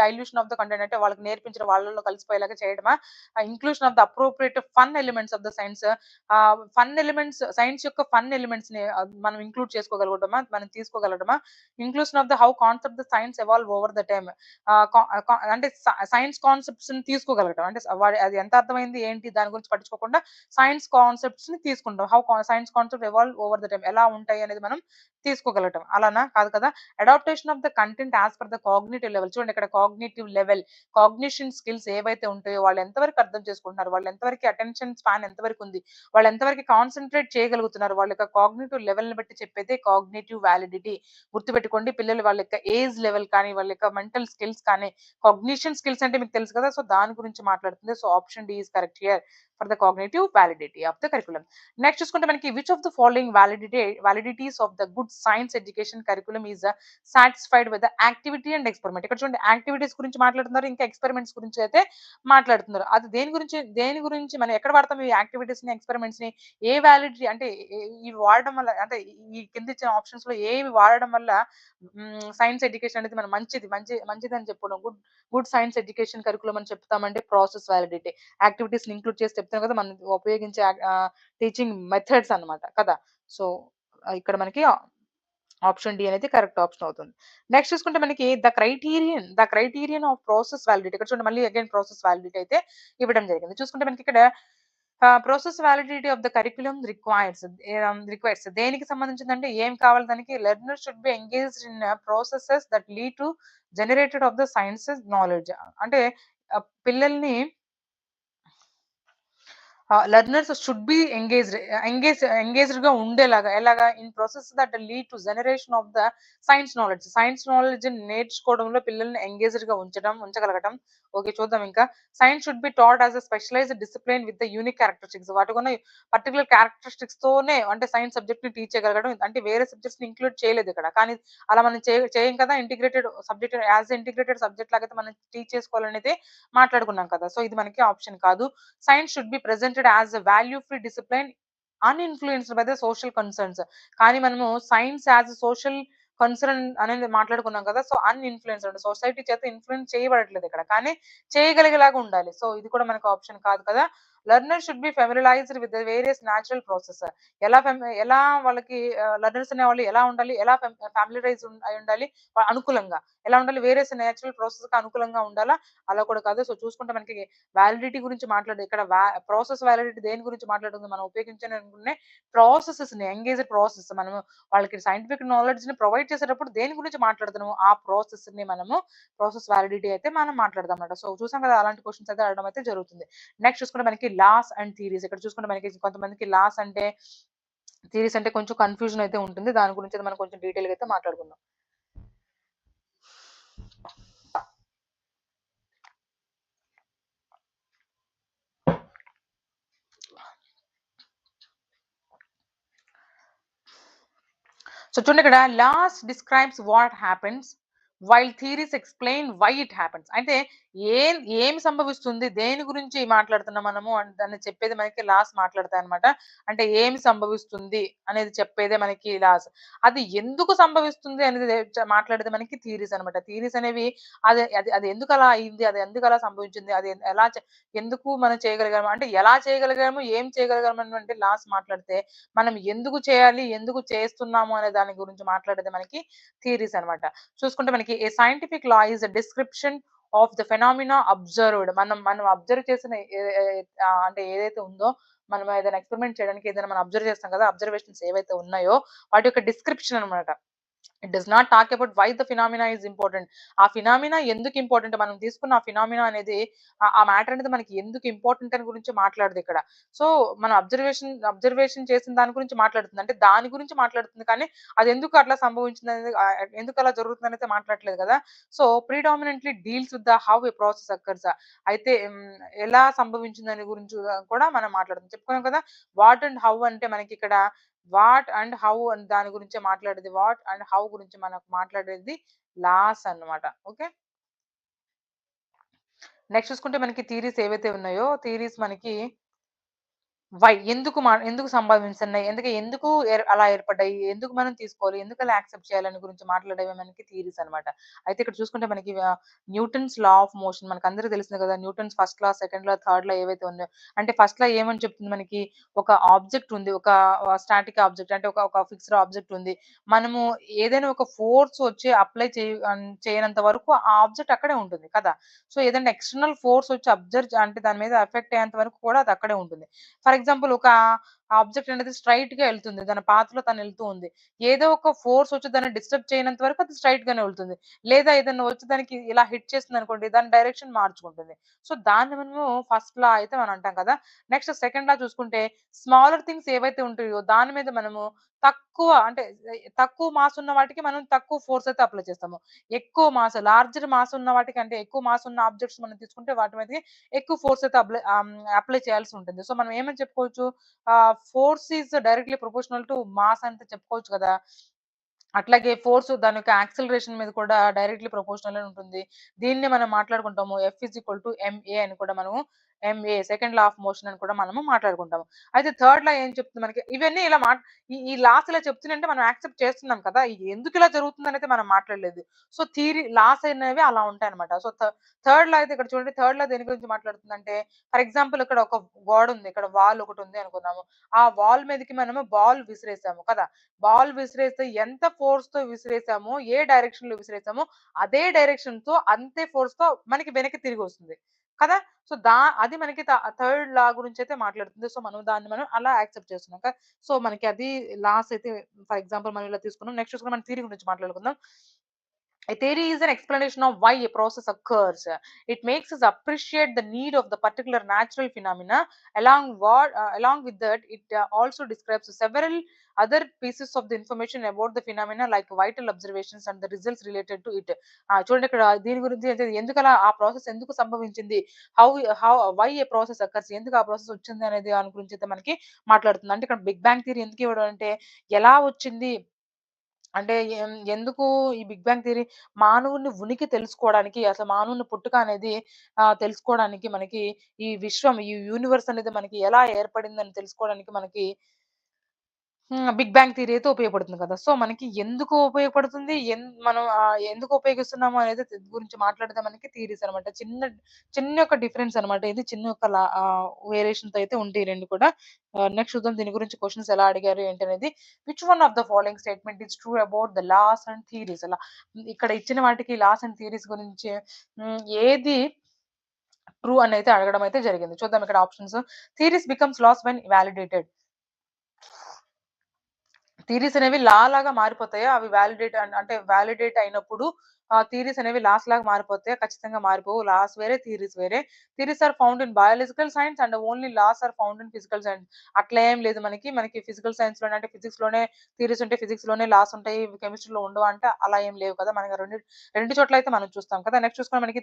dilution of the content అంటే వాళ్ళకి నేర్పించిన వాళ్ళలో కలిసిపోయేలాగా చేయడమా? Inclusion of the appropriate fun elements of the science. Fun elements science యొక్క ఫన్ ఎలిమెంట్స్‌ని మనం ఇంక్లూడ్ చేసుకోగలగడమా? మనం తీసుకోగలగడమా? Inclusion of the how concept the science evolve over the time. Ah, కా కా అంటే సైన్స్ కాన్సెప్ట్స్‌ని తీసుకోగలగడం. అంటే అది ఎంత అర్థమైంది ఏంటి దాని గురించి పట్టించుకోకుండా సైన్స్ కాన్సెప్ట్స్‌ని తీసుకుంటాం. Science concept evolve over the time ఎలా ఉంటాయి అనేది మనం తీసుకోగలగటం. అలానా? కాదు కదా! Adaptation of the content as per the cognitive level. చూడండి ఇక్కడ కాగ్నిటివ్ లెవెల్, కాగ్నిషన్ స్కిల్స్ ఏవైతే ఉంటాయో వాళ్ళు ఎంతవరకు అర్థం చేసుకుంటున్నారు, వాళ్ళు ఎంతవరకు అటెన్షన్ స్పాన్ ఎంతవరకు ఉంది, వాళ్ళు ఎంతవరకు కాన్సంట్రేట్ చేయగలుగుతున్నారు, వాళ్ళ యొక్క కాగ్నిటివ్ లెవెల్‌ని బట్టి చెప్పేదే కాగ్నిటివ్ వాలిడిటీ. గుర్తుపెట్టుకోండి పిల్లలు వాళ్ళ యొక్క ఏజ్ లెవెల్ కానీ, వాళ్ళ యొక్క మెంటల్ స్కిల్స్ కానీ, కాగ్నిషన్ స్కిల్స్ అంటే మీకు తెలుసు కదా! సో, దాని గురించి మాట్లాడుతుంది. So, option D is correct here for the cognitive validity of the curriculum. Next చూసుకుంటే మనకి which of the following validities of the good science education curriculum is satisfied with the activity and experiment. ఇక్కడ చూడండి activities గురించి మాట్లాడుతున్నారు, ఇంకా experiments గురించి అయితే మాట్లాడుతున్నారు. అది దేని గురించి మనం ఎక్కడ వాడతాం ఈ యాక్టివిటీస్‌ని, ఎక్స్పెరిమెంట్స్‌ని? ఏ వాలిడిటీ అంటే ఇవి వాడడం వల్ల అంటే ఈ కింద ఇచ్చిన ఆప్షన్స్‌లో ఏవి వాడడం వల్ల సైన్స్ ఎడ్యుకేషన్ అనేది మనం మంచిదని చెప్పుకోవడం. Good good science education curriculum అని చెప్తామంటే ప్రాసెస్ వాలిడిటీ. యాక్టివిటీస్‌ని ఇంక్లూడ్ చేసి చెప్తాను కదా! మనం ఉపయోగించే టీచింగ్ మెథడ్స్ అన్నమాట కదా! సో, ఇక్కడ మనకి ఆప్షన్ డి అనేది కరెక్ట్ ఆప్షన్ అవుతుంది. నెక్స్ట్ చూసుకుంటే మనకి the criterion of process validity. ఇక్కడ చూడండి మళ్ళీ అగైన్ ప్రాసెస్ వాలిడిటీ అయితే ఇవ్వడం జరిగింది. చూసుకుంటే మనకి ఇక్కడ process validity of the curriculum requires దేనికి సంబంధించిందంటే ఏం కావాలి దానికి? Learner should be engaged in processes that lead to generated of the sciences knowledge. అంటే పిల్లల్ని లెర్నర్స్ షుడ్ బి ఎంగేజ్డ్‌గా ఉండేలాగా ఎలాగా? In process that lead to generation of the science knowledge. Science నాలెడ్జ్‌ని నేర్చుకోవడంలో పిల్లల్ని ఎంగేజ్డ్‌గా ఉంచగలగటం. ఓకే. చూద్దాం ఇంకా. Science should be taught as a specialised discipline with the unique characteristics. వాటికున్న పర్టిక్యులర్ క్యారెక్టరిస్టిక్స్‌తోనే అంటే సైన్స్ సబ్జెక్ట్‌ని టీచ్ చేయగలగడం. అంటే వేరే సబ్జెక్ట్స్‌ని ఇంక్లూడ్ చేయలేదు ఇక్కడ. కానీ అలా మనం చేయం కదా! ఇంటిగ్రేటెడ్ సబ్జెక్ట్ లాగైతే మనం టీచ్ చేసుకోవాలనైతే మాట్లాడుకున్నాం కదా! సో, ఇది మనకి ఆప్షన్ కాదు. Science should be presented as a value-free discipline uninfluenced by the social concerns. కానీ మనము science as a social concern అనేది మాట్లాడుకున్నాం కదా! సో, అన్‌ఇన్‌ఫ్లూయెన్స్‌డ్ అంటే సొసైటీ చేత ఇన్‌ఫ్లూయెన్స్ చేయబడట్లేదు ఇక్కడ. కానీ చేయగలిగేలాగా ఉండాలి. సో, ఇది కూడా మనకు ఆప్షన్ కాదు కదా! Learner should be familiarised with the various natural process. ఎలా వాళ్ళకి లెర్నర్స్ అనేవాళ్ళు ఎలా ఉండాలి? ఎలా ఫ్యామిలరైజ్ అయి ఉండాలి? అనుకూలంగా. ఎలా ఉండాలి? వేరియస్ నేచురల్ ప్రాసెస్‌కి అనుకూలంగా ఉండాలా? అలా కూడా కాదు. సో, చూసుకుంటే మనకి వాలిడిటీ గురించి ఇక్కడ ప్రాసెస్ వాలిడిటీ దేని గురించి మాట్లాడుతుంది? మనం ఉపయోగించాలనుకునే ప్రాసెసెస్‌ని ఎంగేజ్డ్ ప్రాసెస్ మనము వాళ్ళకి సైంటిఫిక్ నాలెడ్జ్‌ని ప్రొవైడ్ చేసేటప్పుడు దేని గురించి మాట్లాడుతున్నామో ఆ ప్రాసెస్‌ని మనము ప్రాసెస్ వాలిడిటీ అయితే మనం మాట్లాడదామన్నమాట. సో, చూసాం కదా! అలాంటి క్వెషన్స్ అయితే అడగడం అయితే జరుగుతుంది. నెక్స్ట్ చూసుకుంటే మనకి లాస్ అండ్ థియరీస్. ఇక్కడ చూసుకుంటే మనకి కొంతమందికి లాస్ అంటే, థియరీస్ అంటే కొంచెం కన్‌ఫ్యూజన్ అయితే ఉంటుంది. దాని గురించి అయితే మనం కొంచెం డీటెయిల్‌గా అయితే మాట్లాడుకుందాం. సో చూడండి ఇక్కడ laws describes what happens while theories explain why it happens. అంటే ఏమి సంభవిస్తుంది? దేని గురించి మాట్లాడుతున్నాం మనము అని చెప్పేది మనకి లాస్ మాట్లాడతాయన్నమాట. అంటే ఏమి సంభవిస్తుంది అనేది చెప్పేదే మనకి లాస్. అది ఎందుకు సంభవిస్తుంది అనేది మాట్లాడేది మనకి థియరీస్ అన్నమాట. థియరీస్ అనేవి అది అది అది ఎందుకలా అయింది? అది ఎందుకలా సంభవించింది? అది ఎలా ఎందుకు మనం చేయగలిగాము? అంటే ఎలా చేయగలిగాము? ఏం చేయగలిగాము అంటే లాస్ మాట్లాడితే మనం ఎందుకు చేయాలి? ఎందుకు చేస్తున్నాము అనే దాని గురించి మాట్లాడేది మనకి థియరీస్ అన్నమాట. చూసుకుంటే మనకి a scientific law is a description of the phenomena observed. మనం అబ్జర్వ్ చేసిన అంటే ఏదైతే ఉందో మనం ఏదైనా ఎక్స్‌పెరిమెంట్ చేయడానికి ఏదైనా మనం అబ్జర్వ్ చేస్తాం కదా! అబ్జర్వేషన్స్ ఏవైతే ఉన్నాయో వాటి యొక్క డిస్క్రిప్షన్ అన్నమాట. It does not talk about why the phenomena is important. ఆ ఫినామినా ఎందుకు ఇంపార్టెంట్, మనం తీసుకున్న ఆ ఫినామినా అనేది ఆ మ్యాటర్ అనేది మనకి ఎందుకు ఇంపార్టెంట్ అని గురించి మాట్లాడదు ఇక్కడ. సో, మనం అబ్జర్వేషన్ చేసిన దాని గురించి మాట్లాడుతుంది. అంటే దాని గురించి మాట్లాడుతుంది కానీ అది ఎందుకు అట్లా సంభవించిందనేది ఎందుకు అలా జరుగుతుందనైతే మాట్లాడట్లేదు కదా! So, predominantly deals with the how a process occurs. అయితే ఎలా సంభవించిందని గురించి కూడా మనం మాట్లాడుతాం. చెప్పుకున్నాం కదా! వాట్ అండ్ హౌ అంటే మనకిక్కడ వాట్ అండ్ హౌ అని దాని గురించే మాట్లాడేది. వాట్ అండ్ హౌ గురించి మనకు మాట్లాడేది లాస్ అన్నమాట. ఓకే. నెక్స్ట్ చూసుకుంటే మనకి థియరీస్ ఏవైతే ఉన్నాయో థియరీస్ మనకి వై ఎందుకు సంభవిస్తున్నాయి? ఎందుకు అలా ఏర్పడ్డాయి? ఎందుకు మనం తీసుకోవాలి? ఎందుకు అలా యాక్సెప్ట్ చేయాలని గురించి మాట్లాడేవి మనకి థియరీస్ అన్నమాట. అయితే ఇక్కడ చూసుకుంటే మనకి న్యూటన్స్ లా ఆఫ్ మోషన్ మనకందరికి తెలిసిందే కదా! న్యూటన్స్ ఫస్ట్ లా, సెకండ్ లా, థర్డ్ లా ఏవైతే ఉన్నాయో అంటే ఫస్ట్ లా ఏమని చెప్తుంది మనకి ఒక ఆబ్జెక్ట్ ఉంది. ఒక స్టాటిక్ ఆబ్జెక్ట్ అంటే ఒక ఫిక్స్డ్ ఆబ్జెక్ట్ ఉంది. మనము ఏదైనా ఒక ఫోర్స్ వచ్చి అప్లై చేయనంత వరకు ఆ ఆబ్జెక్ట్ అక్కడే ఉంటుంది కదా! సో, ఏదైనా ఎక్స్టర్నల్ ఫోర్స్ వచ్చి అంటే దాని మీద ఎఫెక్ట్ అయ్యేంత వరకు కూడా అది అక్కడే ఉంటుంది. ఫర్ ఎగ్జాంపుల్ ఒక ఆబ్జెక్ట్ అనేది స్ట్రెయిట్‌గా ఎళ్తుంది. తన పాత్‌లో తను ఎళ్తూ ఉంది. ఏదో ఒక ఫోర్స్ వచ్చి దాన్ని డిస్టర్బ్ చేయనంత వరకు అది స్ట్రెయిట్ గానే వెళ్తుంది. లేదా ఏదన్నా వచ్చి దానికి ఇలా హిట్ చేసిందనుకోండి, దాని డైరెక్షన్ మార్చుకుంటుంది. సో, దాన్ని మనము ఫస్ట్ లా అయితే మనం అంటాం కదా! నెక్స్ట్ సెకండ్ లా చూసుకుంటే స్మాలర్ థింగ్స్ ఏవైతే ఉంటాయో దాని మీద మనము అంటే తక్కువ మాస్ ఉన్న వాటికి మనం తక్కువ ఫోర్స్ అయితే అప్లై చేస్తాము. ఎక్కువ మాస్ లార్జర్ మాస్ ఉన్న వాటికి అంటే ఎక్కువ మాస్ ఉన్న ఆబ్జెక్ట్స్ మనం తీసుకుంటే వాటి మీదకి ఎక్కువ ఫోర్స్ అయితే అప్లై చేయాల్సి ఉంటుంది. సో, మనం ఏమని చెప్పుకోవచ్చు? Force is directly proportional to mass అని చెప్పుకోవచ్చు కదా! అట్లాగే ఫోర్స్ దాని యొక్క యాక్సిలరేషన్ మీద కూడా డైరెక్ట్‌లీ ప్రపోర్షనల్ అని ఉంటుంది. దీన్నే మనం మాట్లాడుకుంటాము F=ma అని కూడా మనము సెకండ్ లా ఆఫ్ మోషన్ అని కూడా మనము మాట్లాడుకుంటాము. అయితే థర్డ్ లా ఏం చెప్తుంది మనకి ఇవన్నీ ఇలా ఈ లాస్ ఇలా చెప్తుందంటే మనం యాక్సెప్ట్ చేస్తున్నాం కదా! ఎందుకు ఇలా జరుగుతుందనైతే మనం మాట్లాడలేదు. సో, లాస్ అనేవి అలా ఉంటాయన్నమాట. సో, థర్డ్ లా అయితే ఇక్కడ చూడండి థర్డ్ లా దేని గురించి మాట్లాడుతుందంటే ఫర్ ఎగ్జాంపుల్ ఇక్కడ ఒక గోడ ఉంది. ఇక్కడ వాల్ ఒకటుంది అనుకుందాము. ఆ వాల్ మీదకి మనము బాల్ విసిరేసాము కదా! బాల్ విసిరేస్తే ఎంత ఫోర్స్‌తో విసిరేసామో, ఏ డైరెక్షన్‌లో విసిరేసామో, అదే డైరెక్షన్‌తో అంతే ఫోర్స్‌తో మనకి వెనక్కి తిరిగొస్తుంది. కదా! సో, అది మనకి థర్డ్ లా గురించైతే మాట్లాడుతుంది. సో, మనం అలా యాక్సెప్ట్ చేస్తున్నాం. సో, మనకి అది లాస్ అయితే ఫర్ ఎగ్జాంపుల్ మనం ఇలా తీసుకున్నాం. నెక్స్ట్ చూసుకుంటే మనం థియరీ గురించి మాట్లాడుకుందాం. A theory is an explanation of why a process occurs. It makes us appreciate the need of the particular natural phenomena. Along with that, it also describes several other pieces of the information about the phenomena, like vital observations and the results related to it. చూడండి ఇక్కడ దీని గురించి అయితే ఎందుకలా ఆ process ఎందుకు సంభవించింది? How how why a process occurs ఎందుకు ఆ ప్రాసెస్ వచ్చింది అనేది దాని గురించి అయితే మనకి మాట్లాడుతుంది. అంటే ఇక్కడ బిగ్ బ్యాంగ్ థియరీ ఎందుకు ఇవ్వడం అంటే ఎలా వచ్చింది? అంటే ఎందుకు ఈ బిగ్ బ్యాంగ్ థియరీ మానవుని ఉనికి తెలుసుకోవడానికి, అసలు మానవుని పుట్టుక అనేది తెలుసుకోవడానికి మనకి ఈ యూనివర్స్ అనేది మనకి ఎలా ఏర్పడిందని తెలుసుకోవడానికి మనకి బిగ్ బ్యాంగ్ థియరీ అయితే ఉపయోగపడుతుంది కదా! సో, మనకి ఎందుకు ఉపయోగపడుతుంది? మనం ఎందుకు ఉపయోగిస్తున్నాము అనేది గురించి మాట్లాడితే మనకి థియరీస్ అనమాట. చిన్న యొక్క డిఫరెన్స్ అనమాట. ఇది చిన్న యొక్క వేరియేషన్‌తో అయితే ఉంటాయి ఈ 2 కూడా. నెక్స్ట్ చూద్దాం దీని గురించి క్వెషన్స్ ఎలా అడిగారు ఏంటనేది. Which one of the following statement is true about the laws and theories అలా. ఇక్కడ ఇచ్చిన వాటికి లాస్ అండ్ థియరీస్ గురించి ఏది ట్రూ అనైతే అడగడం అయితే జరిగింది. చూద్దాం ఇక్కడ options. Theories becomes laws when validated. Theories అనేవి లాగా మారిపోతాయా? అవి వాలిడేట్ అయినప్పుడు థియరీస్ అనేవి లాస్ లాగా మారిపోతాయి. ఖచ్చితంగా మారిపోవు. లాస్ వేరే, థియరీస్ వేరే. Theories are found in biological science and only laws are found in physical science. అట్లా ఏం లేదు మనకి. మనకి ఫిజికల్ సైన్స్‌లోనే అంటే ఫిజిక్స్‌లోనే థియరీస్ ఉంటాయి. ఫిజిక్స్‌లోనే లాస్ ఉంటాయి. కెమిస్ట్రీలో ఉండవు అంటే అలా ఏం లేవు కదా! మనకి రెండు చోట్ల అయితే మనం చూస్తాం కదా! నెక్స్ట్ చూసుకుంటే మనకి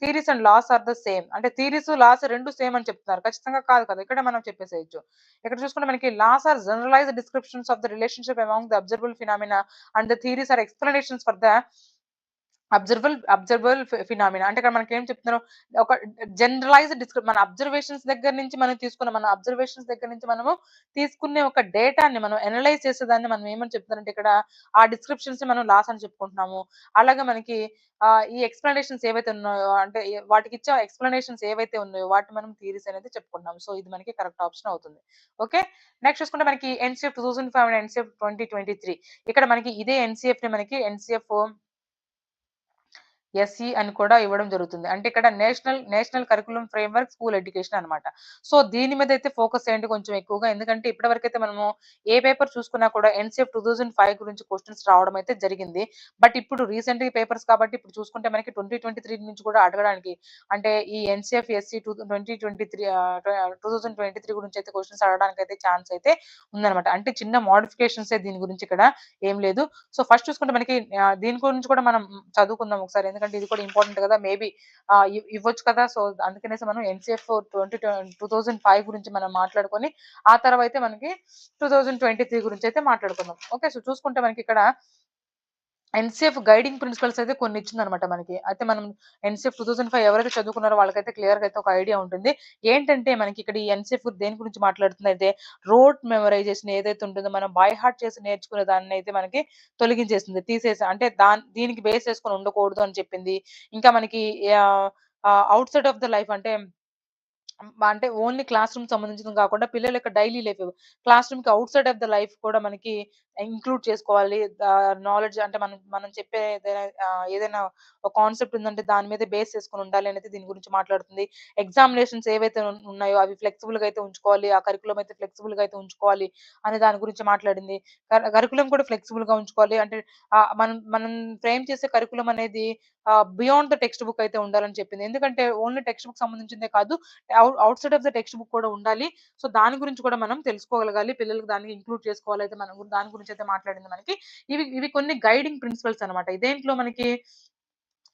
theories and laws are the same. అంటే థియరీస్, లాస్ 2 సేమ్ అని చెప్తున్నారు. ఖచ్చితంగా కాదు కదా! ఇక్కడే మనం చెప్పేసేయొచ్చు. ఇక్కడ చూసుకుంటే మనకి laws are generalised descriptions of the relationship among the observable phenomena and the theories are explanations for the observable phenomena. అంటే ఇక్కడ మనకేం చెప్తున్నారు, ఒక జనరలైజ్డ్ మన అబ్జర్వేషన్స్ దగ్గర నుంచి మనం తీసుకున్న మన అబ్జర్వేషన్స్ దగ్గర నుంచి మనము తీసుకునే ఒక డేటాని మనం అనలైజ్ చేసేదాన్ని మనం ఏమని చెప్తున్నారంటే ఇక్కడ ఆ డిస్క్రిప్షన్స్ మనం లాస్ అని చెప్పుకుంటున్నాము. అలాగే మనకి ఈ ఎక్స్‌ప్లనేషన్స్ ఏవైతే ఉన్నాయో అంటే వాటికిచ్చే ఎక్స్‌ప్లనేషన్స్ ఏవైతే ఉన్నాయో వాటిని మనం థియరీస్ అనేది చెప్పుకుంటున్నాం. సో, ఇది మనకి కరెక్ట్ ఆప్షన్ అవుతుంది. ఓకే. నెక్స్ట్ చూసుకుంటే మనకి ఎన్‌సీఎఫ్ 2005 అండ్ ఎన్‌సీఎఫ్ 2023 ఇక్కడ మనకి ఇదే ఎన్‌సీఎఫ్‌ని మనకి ఎన్‌సీఎఫ్ ఎస్ఈ అని కూడా ఇవ్వడం జరుగుతుంది. అంటే ఇక్కడ national curriculum framework school education అన్నమాట. సో, దీని మీద అయితే ఫోకస్ చేయండి కొంచెం ఎక్కువగా. ఎందుకంటే ఇప్పటివరకైతే మనము ఏ పేపర్ చూసుకున్నా కూడా ఎన్‌సీఎఫ్ 2005 గురించి క్వెషన్స్ రావడం అయితే జరిగింది. బట్ ఇప్పుడు రీసెంట్‌గా పేపర్స్ కాబట్టి ఇప్పుడు చూసుకుంటే మనకి 2023 నుంచి కూడా అడగడానికి అంటే ఈ ఎన్‌సీఎఫ్ ఎస్ఈ 2023 గురించి అయితే క్వెషన్స్ అడగడానికి అయితే ఛాన్స్ అయితే ఉందన్నమాట. అంటే చిన్న మోడిఫికేషన్సే దీని గురించి ఇక్కడ ఏం లేదు. సో, ఫస్ట్ చూసుకుంటే మనకి దీని గురించి కూడా మనం చదువుకుందాం ఒకసారి. ఎందుకంటే ఇది కూడా ఇంపార్టెంట్ కదా! మేబీ ఇవ్వచ్చు కదా! సో, అందుకనేసి మనం ఎన్‌సీఎఫ్ 2005 గురించి మనం మాట్లాడుకొని, ఆ తర్వాత మనకి 2023 గురించయితే మాట్లాడుకుందాం. ఓకే. సో, చూసుకుంటే మనకిక్కడ ఎన్‌సీఎఫ్ గైడింగ్ ప్రిన్సిపల్స్ అయితే కొన్ని ఇచ్చిందనమాట మనకి. అయితే మనం ఎన్‌సీఎఫ్ 2005 ఎవరైతే చదువుకున్నారో వాళ్ళకైతే క్లియర్‌గా అయితే ఒక ఐడియా ఉంటుంది. ఏంటంటే మనకి ఇక్కడ ఈ ఎన్‌సీఎఫ్ దేని గురించి మాట్లాడుతుందంటే రోట్ మెమరైజేషన్ ఏదైతే ఉంటుందో మనం బై హార్ట్ చేసి నేర్చుకునే దాన్నయితే మనకి తొలగించేసింది. తీసేసి అంటే దీనికి బేస్ చేసుకొని ఉండకూడదు అని చెప్పింది. ఇంకా మనకి ఆహ్, ఆహ్, ఔట్‌సైడ్ ఆఫ్ ద లైఫ్ అంటే ఓన్లీ క్లాస్ రూమ్ సంబంధించింది కాకుండా పిల్లల యొక్క డైలీ లైఫ్, క్లాస్ రూమ్‌కి ఔట్‌సైడ్ ఆఫ్ ద లైఫ్ కూడా మనకి ఇంక్లూడ్ చేసుకోవాలి. నాలెడ్జ్ అంటే మనం మనం చెప్పే ఏదైనా ఒక కాన్సెప్ట్ ఉందంటే దాని మీద బేస్ చేసుకొని ఉండాలి అనేది దీని గురించి మాట్లాడుతుంది. ఎగ్జామినేషన్స్ ఏవైతే ఉన్నాయో అవి ఫ్లెక్సిబుల్‌గా అయితే ఉంచుకోవాలి. ఆ కరిక్యులమ్ అయితే ఫ్లెక్సిబుల్‌గా అయితే ఉంచుకోవాలి అనే దాని గురించి మాట్లాడింది. కరిక్యులమ్ కూడా ఫ్లెక్సిబుల్‌గా ఉంచుకోవాలి. అంటే మనం మనం ఫ్రేమ్ చేసే కరిక్యులమ్ అనేది బియాండ్ ద టెక్స్ట్ బుక్ అయితే ఉండాలని చెప్పింది. ఎందుకంటే ఓన్లీ టెక్స్ట్ బుక్ సంబంధించిందే కాదు, outside of the text book కూడా ఉండాలి. సో, దాని గురించి కూడా మనం తెలుసుకోగలగాలి. పిల్లలకి దాన్ని ఇంక్లూడ్ చేసుకోవాలయితే మనం దాని గురించయితే మాట్లాడింది మనకి. ఇవి కొన్ని గైడింగ్ ప్రిన్సిపల్స్ అన్నమాట. ఇదేంట్లో మనకి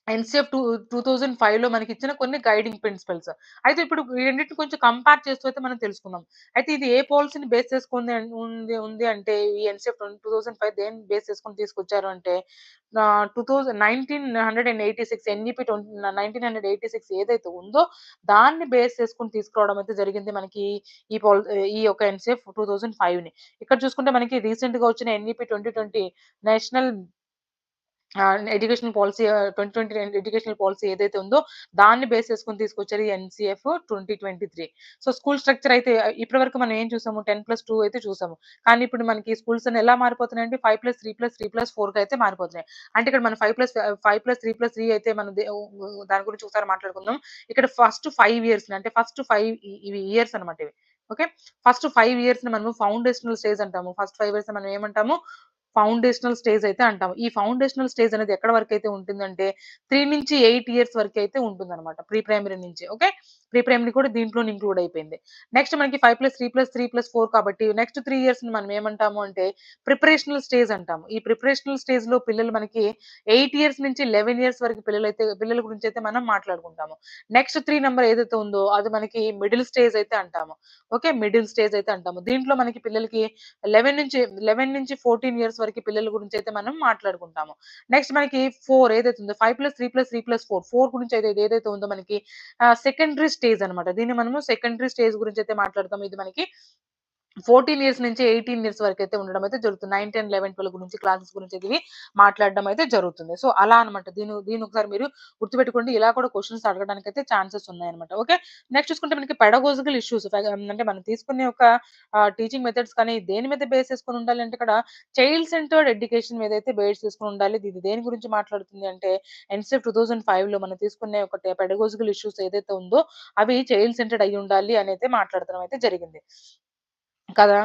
ఎన్‌సీఎఫ్ 2005లో మనకిచ్చిన కొన్ని గైడింగ్ ప్రిన్సిపల్స్. అయితే ఇప్పుడు ఈ రెండిటిని కొంచెం కంపేర్ చేస్తూ అయితే మనం తెలుసుకుందాం. అయితే ఇది ఏ పాలిసీని బేస్ చేసుకుంది ఉంది అంటే ఈ ఎన్‌సీఎఫ్ 2005 దేన్ని బేస్ చేసుకొని తీసుకొచ్చారు అంటే 1986 ఎన్‌ఈపీ 1986 ఏదైతే ఉందో దాన్ని బేస్ చేసుకొని తీసుకురావడం అయితే జరిగింది మనకి ఈ యొక్క ఎన్‌సీఎఫ్ 2005ని. ఇక్కడ చూసుకుంటే మనకి రీసెంట్‌గా వచ్చిన NEP 2020 national educational policy 2020 educational policy ఏదైతే ఉందో దాన్ని బేస్ చేసుకొని తీసుకొచ్చారు ఈ ఎన్‌సీఎఫ్ 2023. సో, స్కూల్ స్ట్రక్చర్ అయితే ఇప్పటివరకు మనం ఏం చూసాము 10+2 అయితే చూసాము. కానీ ఇప్పుడు మనకి స్కూల్స్ అన్ని ఎలా మారిపోతున్నాయంటే 5+3+3+4కి అయితే మారిపోతున్నాయి. అంటే ఇక్కడ మనం 5+3+3 అయితే మనం దాని గురించి ఒకసారి మాట్లాడుకుందాం. ఇక్కడ ఫస్ట్ 5 ఇయర్స్‌ని అంటే ఫస్ట్ 5 ఇవి ఇయర్స్ అన్నమాట ఇవి. ఓకే. ఫస్ట్ 5 ఇయర్స్‌ని మనము ఫౌండేషనల్ స్టేజ్ అంటాము. ఫస్ట్ 5 ఇయర్స్‌ని మనం ఏమంటాము? ఫౌండేషనల్ స్టేజ్ అయితే అంటాం. ఈ ఫౌండేషనల్ స్టేజ్ అనేది ఎక్కడి వరకైతే ఉంటుందంటే 3-8 ఇయర్స్ వరకైతే ఉంటుందన్నమాట. ప్రీ ప్రైమరీ నుంచి. ఓకే. ప్రీ ప్రైమరీ కూడా దీంట్లోనే ఇంక్లూడ్ అయిపోయింది. నెక్స్ట్ మనకి 5+3+3+4 కాబట్టి నెక్స్ట్ 3 ఇయర్స్‌ని మనం ఏమంటాము అంటే ప్రిపరేషనల్ స్టేజ్ అంటాము. ఈ ప్రిపరేషనల్ స్టేజ్‌లో పిల్లలు మనకి 8 ఇయర్స్ నుంచి 11 ఇయర్స్ వరకు పిల్లల గురించైతే మనం మాట్లాడుకుంటాము. నెక్స్ట్ 3 నంబర్ ఏదైతే ఉందో అది మనకి మిడిల్ స్టేజ్ అయితే అంటాము. ఓకే. మిడిల్ స్టేజ్ అయితే అంటాము. దీంట్లో మనకి పిల్లలకి 11-14 ఇయర్స్ వరకి పిల్లల గురించయితే మనం మాట్లాడుకుంటాము. నెక్స్ట్ మనకి 4 ఏదైతే ఉందో 5+3+3+4 4 గురించి అయితే ఏదైతే ఉందో మనకి సెకండరీ స్టేజ్ అన్నమాట. దీన్ని మనము సెకండరీ స్టేజ్ గురించయితే మాట్లాడతాం. ఇది మనకి 14 ఇయర్స్ నుంచి 18 ఇయర్స్ వరకైతే ఉండడం అయితే జరుగుతుంది. 9, 10, 11, 12 గురించి క్లాసెస్ గురించి ఇవి మాట్లాడడం అయితే జరుగుతుంది. సో, అలా అన్నమాట. దీన్ని ఒకసారి మీరు గుర్తుపెట్టుకోండి. ఇలా కూడా క్వెషన్స్ అడగడానికైతే ఛాన్సెస్ ఉన్నాయన్నమాట. ఓకే. నెక్స్ట్ చూసుకుంటే మనకి పెడగోజికల్ ఇష్యూస్ అంటే మనం తీసుకునే ఒక టీచింగ్ మెథడ్స్ కానీ దేని మీద బేస్ చేసుకొని ఉండాలంటే ఇక్కడ చైల్డ్ సెంటర్డ్ ఎడ్యుకేషన్ మీద అయితే బేస్ చేసుకొని ఉండాలి. ఇది దేని గురించి మాట్లాడుతుంది అంటే ఎన్‌సీఎఫ్ 2005లో మనం తీసుకునే ఒక పెడగోజికల్ ఇష్యూస్ ఏదైతే ఉందో అవి చైల్డ్ సెంటర్డ్ అయ్యి ఉండాలి అని అయితే మాట్లాడడం అయితే జరిగింది. కదా!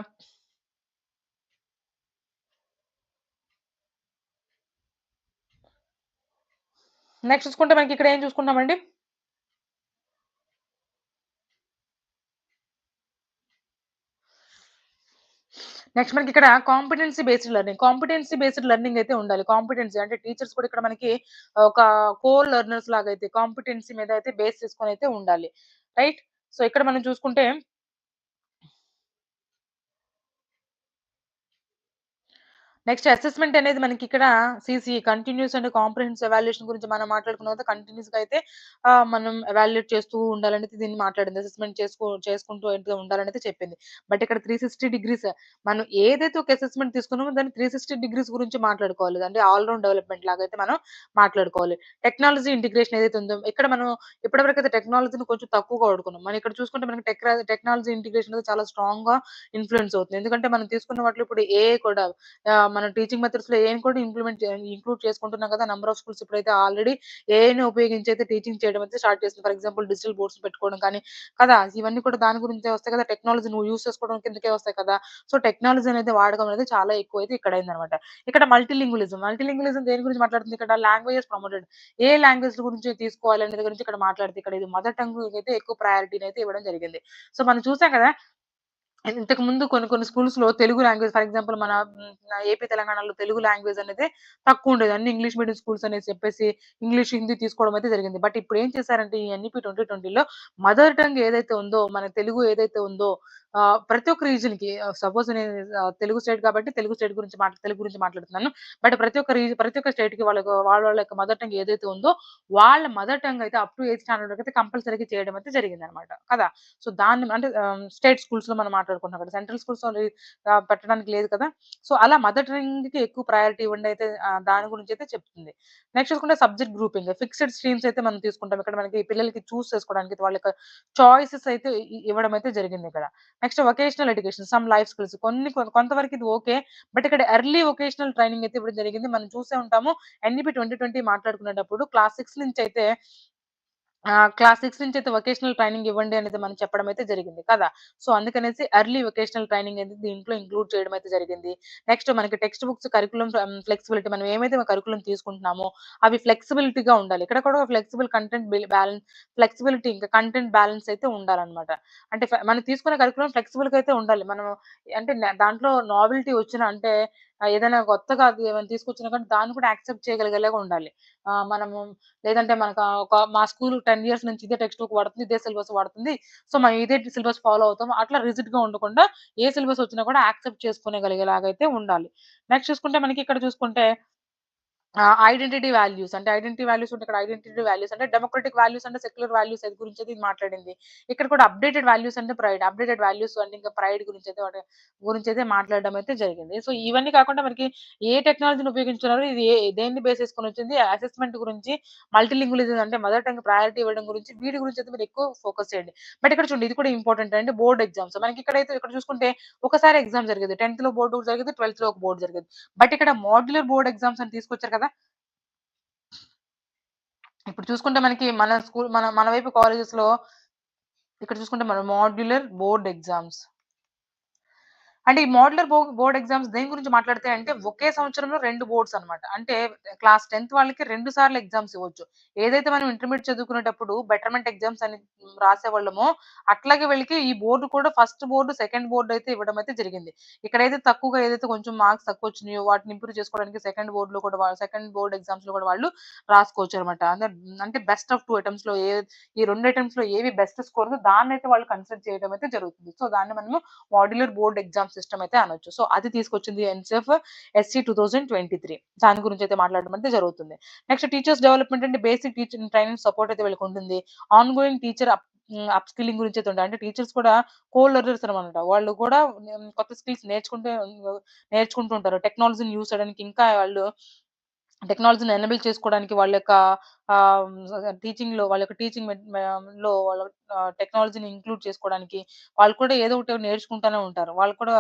నెక్స్ట్ చూసుకుంటే మనకి ఇక్కడ ఏం చూసుకున్నామండి? నెక్స్ట్ మనకిక్కడ కాంపిటెన్సీ బేస్డ్ లెర్నింగ్ అయితే ఉండాలి. కాంపిటెన్సీ అంటే టీచర్స్ కూడా ఇక్కడ మనకి ఒక లెర్నర్స్ లాగా అయితే కాంపిటెన్సీ మీద అయితే బేస్ చేసుకొని అయితే ఉండాలి. రైట్? సో, ఇక్కడ మనం చూసుకుంటే నెక్స్ట్ అసెస్‌మెంట్ అనేది మనకిక్కడ కంటిన్యూయస్ అండ్ కాంప్రిహెన్సివ్ ఎవాల్యుయేషన్ గురించి మనం మాట్లాడుకున్న తర్వాత కంటిన్యూయస్‌గా అయితే మనం ఎవాల్యుయేట్ చేస్తూ ఉండాలనేది దీన్ని మాట్లాడింది. అసెస్‌మెంట్ చేసుకుంటూ అయితే ఉండాలనైతే చెప్పింది. బట్ ఇక్కడ 360 డిగ్రీస్ మనం ఏదైతే ఒక అసెస్‌మెంట్ తీసుకున్నామో దాన్ని 360 డిగ్రీస్ గురించి మాట్లాడుకోవాలి. అంటే ఆల్ రౌండ్ డెవలప్‌మెంట్ లాగా అయితే మనం మాట్లాడుకోవాలి. టెక్నాలజీ ఇంటిగ్రేషన్ ఏదైతే ఉందో ఇక్కడ మనం ఇప్పటివరకైతే టెక్నాలజీని కొంచెం తక్కువగా వాడుకున్నాం. మనం ఇక్కడ చూసుకుంటే మనకి టెక్నాలజీ ఇంటిగ్రేషన్ అనేది చాలా స్ట్రాంగ్‌గా ఇన్‌ఫ్లూయెన్స్ అవుతుంది. ఎందుకంటే మనం తీసుకున్న వాటిలో ఇప్పుడు ఏఐ కూడా మన టీచింగ్ మెథడ్స్‌లో ఏఐని కూడా ఇంక్లూడ్ చేసుకుంటున్నాం కదా! నంబర్ ఆఫ్ స్కూల్స్ ఇప్పుడైతే ఆల్రెడీ ఏఐని ఉపయోగించి అయితే టీచింగ్ చేయడం అయితే స్టార్ట్ చేసింది. ఫర్ ఎగ్జాంపుల్ డిజిటల్ బోర్డ్స్ పెట్టుకోవడం కానీ కదా! ఇవన్నీ కూడా దాని గురించే వస్తాయి కదా! టెక్నాలజీ నువ్వు యూజ్ చేసుకోవడం కిందకే వస్తాయి కదా! సో, టెక్నాలజీ అనేది వాడకం అనేది చాలా ఎక్కువైతే ఇక్కడైందనమాట. ఇక్కడ మల్టీలింగ్విలిజం దేని గురించి మాట్లాడుతుంది ఇక్కడ లాంగ్వేజెస్ ప్రమోటెడ్. ఏ లాంగ్వేజ్‌ల గురించి తీసుకోవాలి అనేది గురించి ఇక్కడ మాట్లాడుతుంది. ఇక్కడ ఇది మదర్ టంగ్‌కైతే ఎక్కువ ప్రయారిటీనైతే ఇవ్వడం జరిగింది. సో, మనం చూసాం కదా! ఇంతకుముందు కొన్ని కొన్ని స్కూల్స్‌లో తెలుగు లాంగ్వేజ్ ఫర్ ఎగ్జాంపుల్ మన ఏపీ, తెలంగాణలో తెలుగు లాంగ్వేజ్ అనేది తక్కువుండేది. అన్ని ఇంగ్లీష్ మీడియం స్కూల్స్ అనేసి చెప్పేసి ఇంగ్లీష్, హిందీ తీసుకోవడం అయితే జరిగింది. బట్ ఇప్పుడు ఏం చేశారంటే ఈ ఎన్‌ఈపీ 2020లో మదర్ టంగ్ ఏదైతే ఉందో, మన తెలుగు ఏదైతే ఉందో ప్రతి ఒక్క రీజియన్‌కి సపోజ్ నేను తెలుగు స్టేట్ కాబట్టి తెలుగు గురించి మాట్లాడుతున్నాను. బట్ ప్రతి ఒక్క స్టేట్‌కి వాళ్ళ వాళ్ళ యొక్క మదర్ టంగ్ ఏదైతే ఉందో, వాళ్ళ మదర్ టంగ్ అయితే అప్ టు 8థ్ స్టాండర్డ్ వరకైతే కంపల్సరీగా చేయడం అయితే జరిగిందనమాట. కదా! సో, దాన్ని అంటే స్టేట్ స్కూల్స్‌లో మనం మాట్లాడుకుంటున్నాం కదా! సెంట్రల్ స్కూల్స్‌లో పెట్టడానికి లేదు కదా! సో, అలా మదర్ టంగ్‌కి ఎక్కువ ప్రయారిటీ ఇవ్వండి అయితే దాని గురించయితే చెప్తుంది. నెక్స్ట్ చూసుకుంటే సబ్జెక్ట్ గ్రూపింగ్. ఫిక్స్డ్ స్ట్రీమ్స్ అయితే మనం తీసుకుంటాం. ఇక్కడ మనకి పిల్లలకి చూస్ చేసుకోవడానికి వాళ్ళ యొక్క చాయిసెస్ అయితే ఇవ్వడం అయితే జరిగిందిక్కడ. Next vocational education, some life skills కొంతవరకు ఇది ఓకే. బట్ ఇక్కడ ఎర్లీ వొకేషనల్ ట్రైనింగ్ అయితే ఇవ్వడం జరిగింది. మనం చూసే ఉంటాము. ఎన్‌ఈపీ 2020 మాట్లాడుకునేటప్పుడు క్లాస్ 6 నుంచయితే క్లాస్ 6 నుంచయితే వొకేషనల్ ట్రైనింగ్ ఇవ్వండి అనేది మనం చెప్పడం అయితే జరిగింది కదా! సో, అందుకనేసి ఎర్లీ వొకేషనల్ ట్రైనింగ్ అనేది దీంట్లో ఇంక్లూడ్ చేయడం అయితే జరిగింది. నెక్స్ట్ మనకి టెక్స్ట్ బుక్స్ ఫ్లెక్సిబిలిటీ మనం ఏమైతే కరిక్యులమ్ తీసుకుంటున్నామో అవి ఫ్లెక్సిబిలిటీగా ఉండాలి. ఇక్కడ కూడా ఫ్లెక్సిబిలిటీ ఇంకా కంటెంట్ బ్యాలెన్స్ అయితే ఉండాలన్నమాట. అంటే మనం తీసుకునే కరిక్యులమ్ ఫ్లెక్సిబుల్‌గా అయితే ఉండాలి. మనం అంటే దాంట్లో నావెల్టీ వచ్చినా అంటే ఏదైనా కొత్తగా అది ఏమైనా తీసుకొచ్చినా కానీ దాన్ని కూడా యాక్సెప్ట్ చేయగలిగేలాగా ఉండాలి. మనము లేదంటే మనకు మా స్కూల్ 10 ఇయర్స్ నుంచి ఇదే టెక్స్ట్ బుక్ వాడుతుంది. ఇదే సిలబస్ వాడుతుంది. సో, మనం ఇదే సిలబస్ ఫాలో అవుతాం. అట్లా రిజిడ్‌గా ఉండకుండా ఏ సిలబస్ వచ్చినా కూడా యాక్సెప్ట్ చేసుకునేగలిగేలాగా అయితే ఉండాలి. నెక్స్ట్ చూసుకుంటే మనకి ఇక్కడ చూసుకుంటే ఐడెంటిటీ వాల్యూస్ ఉంటే ఇక్కడ ఐడెంటిటీ వాల్యూస్ అంటే డెమోక్రటిక్ వాల్యూస్ అంటే సెక్యులర్ వాల్యూస్ గురించి అయితే ఇది మాట్లాడింది. ఇక్కడ కూడా అప్‌డేటెడ్ వాల్యూస్ అంటే ప్రైడ్. అప్‌డేటెడ్ వాల్యూస్ అంటే ఇంకా ప్రైడ్ గురించైతే మాట్లాడడం అయితే జరిగింది. సో, ఇవన్నీ కాకుండా మనకి ఏ టెక్నాలజీని ఉపయోగించున్నారు, ఇది దేన్ని బేస్ చేసుకొని వచ్చింది, అసెస్‌మెంట్ గురించి, మల్టీలింగ్యులిజం అంటే మదర్ టంగ్ ప్రయారిటీ ఇవ్వడం గురించి, వీటి గురించి అయితే మీరు ఎక్కువ ఫోకస్ చేయండి. బట్ ఇక్కడ చూడండి ఇది కూడా ఇంపార్టెంట్ అండి బోర్డ్ ఎగ్జామ్స్. మనకి ఇక్కడ చూసుకుంటే ఒకసారి ఎగ్జామ్ జరిగేది. 10థ్‌లో బోర్డ్ ఒకటి జరిగేది. 12థ్‌లో ఒక బోర్డ్ జరిగేది. బట్ ఇక్కడ మోడ్యులర్ బోర్డ్ ఎగ్జామ్స్ అని తీసుకొచ్చారు కదా! ఇప్పుడు చూసుకుంటే మనకి మన స్కూల్ మన మన వైపు కాలేజెస్‌లో ఇక్కడ చూసుకుంటే మన మోడ్యులర్ బోర్డ్ ఎగ్జామ్స్. అంటే ఈ మోడ్యులర్ బోర్డ్ ఎగ్జామ్స్ దేని గురించి మాట్లాడతాయి అంటే, ఒకే సంవత్సరంలో 2 బోర్డ్స్ అన్నమాట. అంటే క్లాస్ 10థ్ వాళ్ళకి 2 సార్లు ఎగ్జామ్స్ ఇవ్వచ్చు. ఏదైతే మనం ఇంటర్మీడియేట్ చదువుకునేటప్పుడు బెటర్‌మెంట్ ఎగ్జామ్స్ అని రాసేవాళ్ళమో, అట్లాగే వీళ్ళకి ఈ బోర్డ్ కూడా ఫస్ట్ బోర్డ్, సెకండ్ బోర్డ్ అయితే ఇవ్వడం అయితే జరిగింది. ఇక్కడైతే తక్కువగా ఏదైతే కొంచెం మార్క్స్ తక్కువొచ్చినాయో వాటిని ఇంప్రూవ్ చేసుకోవడానికి సెకండ్ బోర్డ్ ఎగ్జామ్స్‌లో కూడా వాళ్ళు రాసుకోవచ్చనమాట. అంటే బెస్ట్ ఆఫ్ 2 అటెంప్ట్స్‌లో ఈ 2 అటెంప్ట్స్‌లో ఏవి బెస్ట్ స్కోర్ ఉందో దాన్నైతే వాళ్ళు కన్సిడర్ చేయడం అయితే జరుగుతుంది. సో, దాన్ని మనము మాడ్యులర్ బోర్డ్ ఎగ్జామ్ సిస్టమ్ అయితే అనొచ్చు. సో, అది తీసుకొచ్చింది ఎస్‌సి 2023. దాని గురించి అయితే మాట్లాడడం అయితే జరుగుతుంది. నెక్స్ట్ టీచర్స్ డెవలప్‌మెంట్ అంటే బేసిక్ టీచింగ్ ట్రైనింగ్ సపోర్ట్ అయితే వీళ్ళకుంటుంది. ఆన్ గోయింగ్ అప్ స్కిల్లింగ్ గురించి అయితే ఉంటాయి. అంటే టీచర్స్ కూడా లెర్నర్స్ అనమాట. వాళ్ళు కూడా కొత్త స్కిల్స్ నేర్చుకుంటూ ఉంటారు. టెక్నాలజీని యూజ్ చేయడానికి ఇంకా వాళ్ళు టెక్నాలజీని ఎనేబుల్ చేసుకోవడానికి వాళ్ళ యొక్క వాళ్ళ యొక్క టీచింగ్ లో వాళ్ళ టెక్నాలజీని ఇంక్లూడ్ చేసుకోవడానికి వాళ్ళు కూడా ఏదో ఒకటి నేర్చుకుంటూనే ఉంటారు. వాళ్ళు కూడా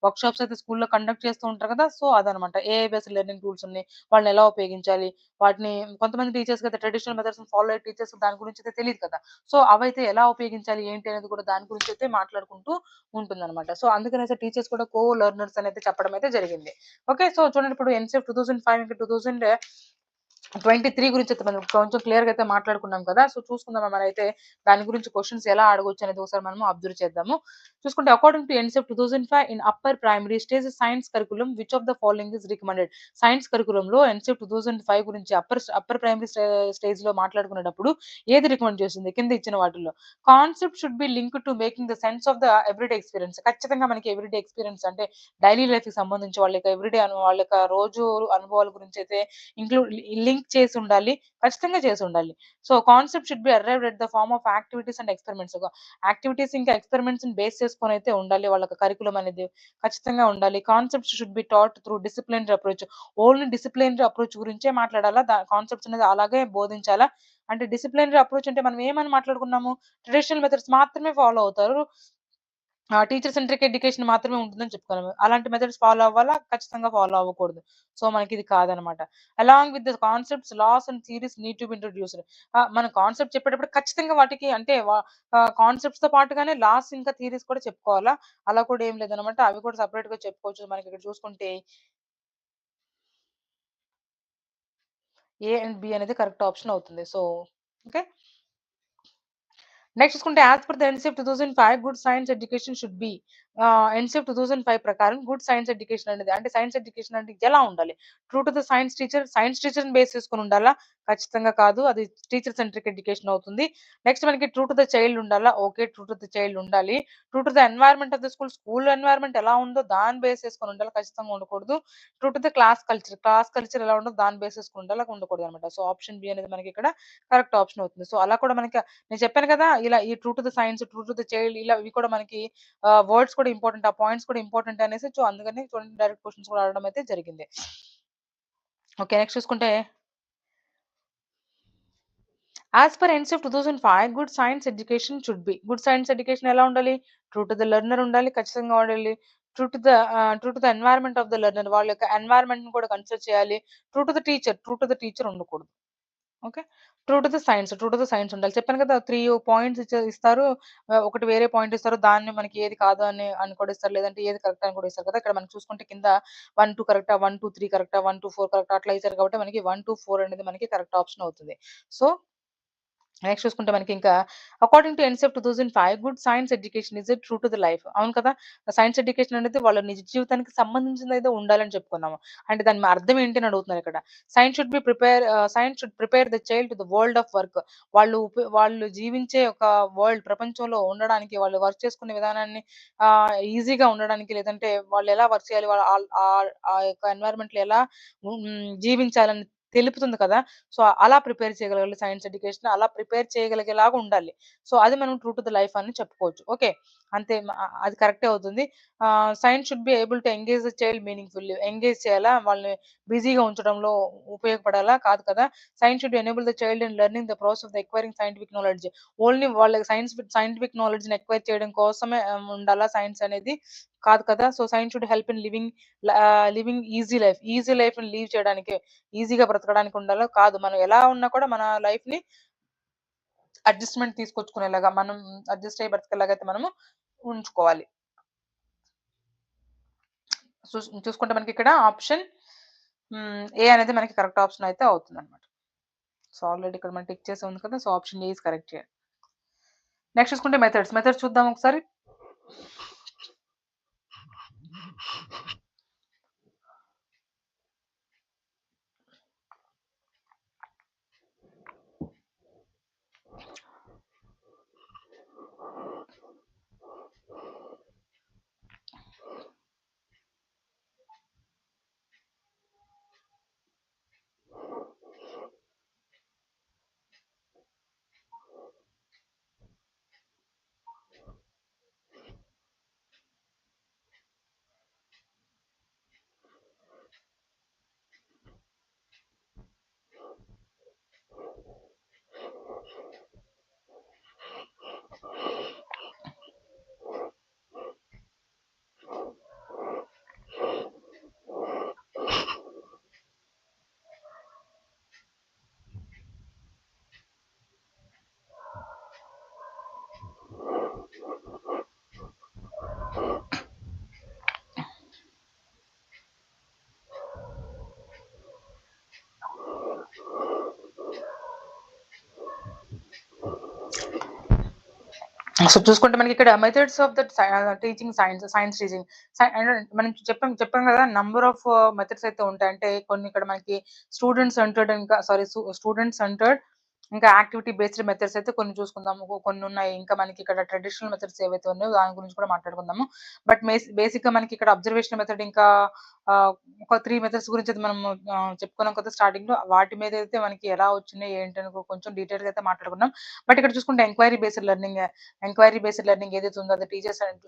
వర్క్‌షాప్స్ అయితే స్కూల్‌లో కండక్ట్ చేస్తూ ఉంటారు కదా! సో, అదనమాట. ఏఐ బేస్డ్ లెర్నింగ్ టూల్స్ ఉన్నాయి. వాళ్ళని ఎలా ఉపయోగించాలి? వాటిని కొంతమంది టీచర్స్‌కి అయితే ట్రెడిషనల్ మెథడ్స్‌ని ఫాలో అయ్యే టీచర్స్ దాని గురించి అయితే తెలీదు కదా! సో, అవైతే ఎలా ఉపయోగించాలి? ఏంటి? అనేది కూడా దాని గురించి అయితే మాట్లాడుకుంటూ ఉంటుందనమాట. సో, అందుకనేసి టీచర్స్ కూడా లెర్నర్స్ అని అయితే చెప్పడం అయితే జరిగింది. ఓకే. సో, చూడండి ఇప్పుడు ఎన్‌సీఎఫ్ 2005 ఇంకా 2000 23 గురించయితే మనం కొంచెం క్లియర్‌గా అయితే మాట్లాడుకున్నాం కదా! సో, చూసుకుందామా మనమైతే దాని గురించి క్వెషన్స్ ఎలా అడగొచ్చనేది ఒకసారి మనము అబ్జర్వ్ చేద్దాము. చూసుకుంటే according to NCF 2005 in upper primary stage science curriculum which of the following is recommended? Science కరిక్యులమ్‌లో ఎన్‌సెఫ్ 2005 గురించి అప్పర్ ప్రైమరీ స్టేజ్‌లో మాట్లాడుకునేటప్పుడు ఏది రికమెండ్ చేస్తుంది? కింద ఇచ్చిన వాటిల్లో. Concept should B linked to making the sense of the everyday experience. ఖచ్చితంగా మనకి ఎవ్రీడే ఎక్స్‌పీరియన్స్ అంటే డైలీ లైఫ్‌కి సంబంధించి వాళ్ళ యొక్క వాళ్ళ యొక్క రోజు అనుభవాల గురించైతే లింక్ చేసుండాలి. ఖచ్చితంగా చేసుండాలి. So, concept should be arrived at the form of activities and experiments. Activities ఇంకా ఎక్స్‌పెరిమెంట్స్‌ని బేస్ చేసుకొనైతే ఉండాలి. వాళ్ళకి కరిక్యులమ్ అనేది ఖచ్చితంగా ఉండాలి. Concepts should be taught through disciplinary approach. Only disciplinary approach గురించే మాట్లాడాలా? కాన్సెప్ట్స్ అనేది అలాగే బోధించాలా? అంటే డిసిప్లినరీ అప్రోచ్ అంటే మనం ఏమని మాట్లాడుకున్నాము? ట్రెడిషనల్ మెథడ్స్ మాత్రమే ఫాలో అవుతారు. టీచర్ సెంట్రిక్ ఎడ్యుకేషన్ మాత్రమే ఉంటుందని చెప్పుకోలేము. అలాంటి మెథడ్స్ ఫాలో అవ్వాలా? ఖచ్చితంగా ఫాలో అవ్వకూడదు. సో, మనకిది కాదనమాట. Along with the concepts, laws and theories need to be introduced. మనం కాన్సెప్ట్ చెప్పేటప్పుడు ఖచ్చితంగా వాటికి అంటే కాన్సెప్ట్స్‌తో పాటుగానే లాస్ ఇంకా థియరీస్ కూడా చెప్పుకోవాలా? అలా కూడా ఏం లేదనమాట. అవి కూడా సెపరేట్‌గా చెప్పుకోవచ్చు. మనకిక్కడ చూసుకుంటే ఏ అండ్ బి అనేది కరెక్ట్ ఆప్షన్ అవుతుంది. So, okay. నెక్స్ట్ చూసుకుంటే as per the NCF 2005 good science education should be NCF 2005 ప్రకారం గుడ్ సైన్స్ ఎడ్యుకేషన్ అనేది అంటే సైన్స్ ఎడ్యుకేషన్ అంటే ఎలా ఉండాలి? ట్రూ టు ద సైన్స్ టీచర్‌ని బేస్ చేసుకొని ఉండాలా? ఖచ్చితంగా కాదు. అది టీచర్ సెంట్రిక్ ఎడ్యుకేషన్ అవుతుంది. నెక్స్ట్ మనకి ట్రూ టు ద చైల్డ్ ఉండాలా? Okay. True to the child ఉండాలి. True to the environment of the school environment ఎలా ఉందో దాన్ని బేస్ చేసుకొని ఉండాలి. ఖచ్చితంగా ఉండకూడదు. True to the class culture ఎలా ఉందో దాన్ని బేస్ చేసుకొని ఉండాలి. ఉండకూడదనమాట. సో, ఆప్షన్ బి అనేది మనకి ఇక్కడ కరెక్ట్ ఆప్షన్ అవుతుంది. సో, అలా కూడా మనకి నేను చెప్పాను కదా! ఇలా ఈ true to the science, true to the child ఇలా ఇవి కూడా మనకి వర్డ్స్ కూడా ఇంపార్టెంట్. ఆ పాయింట్స్ కూడా ఇంపార్టెంట్ అనేసి సో, అందుకని చూడండి డైరెక్ట్ క్వెషన్స్ కూడా అడగడం అయితే జరిగింది. ఓకే. నెక్స్ట్ చూసుకుంటే as per NCF 2005 good science education should be. Good science education ఎలా ఉండాలి? ట్రూ టు ద లెర్నర్ ఉండాలి. ఖచ్చితంగా ఉండాలి. True to the environment of the learner వాళ్ళ యొక్క ఎన్వైర్న్మెంట్‌ని కూడా కన్సిడర్ చేయాలి. ట్రూ టు ద టీచర్ ఉండకూడదు. Okay. True to the science ఉండాలి. చెప్పాను కదా! 3 పాయింట్స్ ఇస్తారు. ఒకటి వేరే పాయింట్ ఇస్తారు. దాన్ని మనకి ఏది కాదు అని కూడా ఇస్తారు. లేదంటే ఏది కరెక్ట్ అని కూడా ఇస్తారు కదా! ఇక్కడ మనం చూసుకుంటే కింద 1, 2 కరెక్టా? 1, 2, 3 కరెక్టా? 1, 2, 4 కరెక్టా? అట్లా ఇచ్చారు కాబట్టి మనకి 1, 2, 4 అనేది మనకి కరెక్ట్ ఆప్షన్ అవుతుంది. సో, నెక్స్ట్ చూసుకుంటే మనకింకా according to NCF 2005 good science education is a true to the life. అవును కదా! సైన్స్ ఎడ్యుకేషన్ అనేది వాళ్ళ నిజ జీవితానికి సంబంధించిందైతే ఉండాలని చెప్పుకున్నాము. అంటే దాని అర్థం ఏంటి అని అడుగుతున్నారిక్కడ. Science should prepare the child to the world of work. వాళ్ళు జీవించే ఒక ప్రపంచంలో ఉండడానికి వాళ్ళు వర్క్ చేసుకునే విధానాన్ని ఈజీగా ఉండడానికి లేదంటే వాళ్ళు ఎలా వర్క్ చేయాలి? వాళ్ళ ఆ యొక్క ఎన్వైర్న్మెంట్‌లో ఎలా జీవించాలని తెలుపుతుంది కదా! సో, అలా ప్రిపేర్ చేయగలగాలి సైన్స్ ఎడ్యుకేషన్. అలా ప్రిపేర్ చేయగలిగేలాగా ఉండాలి. సో, అది మనం ట్రూ టు ద లైఫ్ అని చెప్పుకోవచ్చు. ఓకే. అంతే అది కరెక్టే అవుతుంది. Science should be able to engage the child meaningfully. Engage చేయాలా? వాళ్ళని బిజీగా ఉంచడంలో ఉపయోగపడాలా? కాదు కదా! Science should enable the child in learning the process of the acquiring scientific knowledge. Only వాళ్ళకి సైంటిఫిక్ నాలెడ్జ్‌ని ఎక్వైర్ చేయడం కోసమే ఉండాలా సైన్స్ అనేది? కాదు కదా! So, science should help in living easy లైఫ్‌ని లీవ్ చేయడానికి ఈజీగా బ్రతకడానికి ఉండాలో కాదు. మనం ఎలా ఉన్నా కూడా మన లైఫ్‌ని అడ్జస్ట్‌మెంట్ తీసుకొచ్చుకునేలాగా మనం అడ్జస్ట్ అయ్యి బ్రతికేలాగైతే మనము ఉంచుకోవాలి. చూసుకుంటే మనకిక్కడ ఆప్షన్ ఏ అనేది మనకి కరెక్ట్ ఆప్షన్ అయితే అవుతుందన్నమాట. సో, ఆల్రెడీ ఇక్కడ మనం టిక్ చేసి ఉంది కదా! So, option A is correct here. Next చూసుకుంటే మెథడ్స్ చూద్దాం ఒకసారి. సో చూసుకుంటే మనకిక్కడ methods of that teaching science teaching. And మనం చెప్పాం గదా! నంబర్ ఆఫ్ మెథడ్స్ అయితే ఉంటాయి. అంటే కొన్ని ఇక్కడ మనకి స్టూడెంట్ సెంటర్డ్ ఇంకా సారీ స్టూడెంట్ సెంటర్డ్ ఇంకా యాక్టివిటీ బేస్డ్ మెథడ్స్ అయితే కొన్ని చూసుకుందాము. కొన్నున్నాయి. ఇంకా మనకిక్కడ ట్రెడిషనల్ మెథడ్స్ ఏవైతే ఉన్నాయో దాని గురించి కూడా మాట్లాడుకుందాము. బట్ బేసిక్‌గా మనకిక్కడ అబ్జర్వేషన్ మెథడ్ ఇంకా ఒక 3 మెథడ్స్ గురించి అయితే మనము చెప్పుకున్నాం కదా! స్టార్టింగ్‌లో. వాటి మీద అయితే మనకి ఎలా వచ్చినాయి ఏంటని కొంచెం డీటెయిల్‌గా అయితే మాట్లాడుకున్నాం. బట్ ఇక్కడ చూసుకుంటే ఎంక్వైరీ బేస్డ్ లెర్నింగ్ ఏదైతే ఉందో అది టీచర్స్ అండ్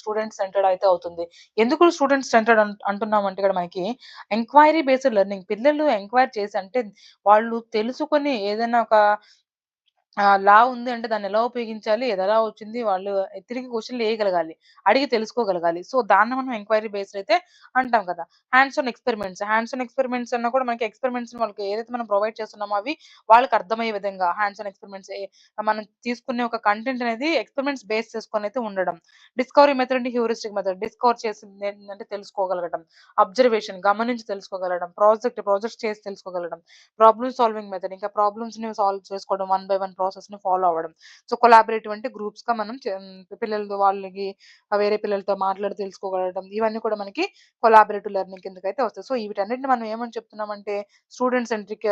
స్టూడెంట్ సెంటర్డ్ అయితే అవుతుంది. ఎందుకు స్టూడెంట్ సెంటర్డ్ అంటున్నామంటే ఇక్కడ మనకి ఎంక్వైరీ బేస్డ్ లెర్నింగ్ పిల్లలు ఎంక్వైరీ చేసి అంటే వాళ్ళు తెలుసుకొని ఏదైనా ఒక లా ఉంది అంటే దాన్నెలా ఉపయోగించాలి? అదెలా వచ్చింది? వాళ్ళు తిరిగి క్వెషన్‌లు ఏయగలగాలి. అడిగి తెలుసుకోగలగాలి. సో, దాన్ని మనం ఎంక్వైరీ బేస్డ్ అయితే అంటాం కదా! హ్యాండ్స్ ఆన్ ఎక్స్‌పెరిమెంట్స్ అన్నా కూడా మనకి ఎక్స్‌పెరిమెంట్స్‌ని వాళ్ళకి ఏదైతే మనం ప్రొవైడ్ చేస్తున్నామో అవి వాళ్ళకి అర్థమయ్యే విధంగా హ్యాండ్స్ ఆన్ ఎక్స్‌పెరిమెంట్స్ మనం తీసుకునే ఒక కంటెంట్ అనేది ఎక్స్‌పెరిమెంట్స్ బేస్ చేసుకొనైతే ఉండడం. డిస్కవరీ మెథడ్ అంటే హ్యూరిస్టిక్ మెథడ్. డిస్కవర్ చేసింది ఏంటంటే తెలుసుకోగలగడం. అబ్జర్వేషన్ గమనించి తెలుసుకోగలగడం. ప్రాజెక్ట్స్ చేసి తెలుసుకోగలగడం. ప్రాబ్లమ్ సాల్వింగ్ మెథడ్ ఇంకా ప్రాబ్లమ్స్‌ని సాల్వ్ చేసుకోవడం వన్ బై వన్ ప్రాసెస్‌ని ఫాలో అవ్వడం. సో, కొలాబరేటివ్ అంటే గ్రూప్స్‌గా మనం పిల్లలతో వాళ్ళకి వేరే పిల్లలతో మాట్లాడి తెలుసుకోగలగడం. ఇవన్నీ కూడా మనకి కొలాబరేటివ్ లెర్నింగ్ కిందకైతే వస్తాయి. సో, వీటన్నిటిని మనం ఏమని చెప్తున్నామంటే స్టూడెంట్ సెంట్రిక్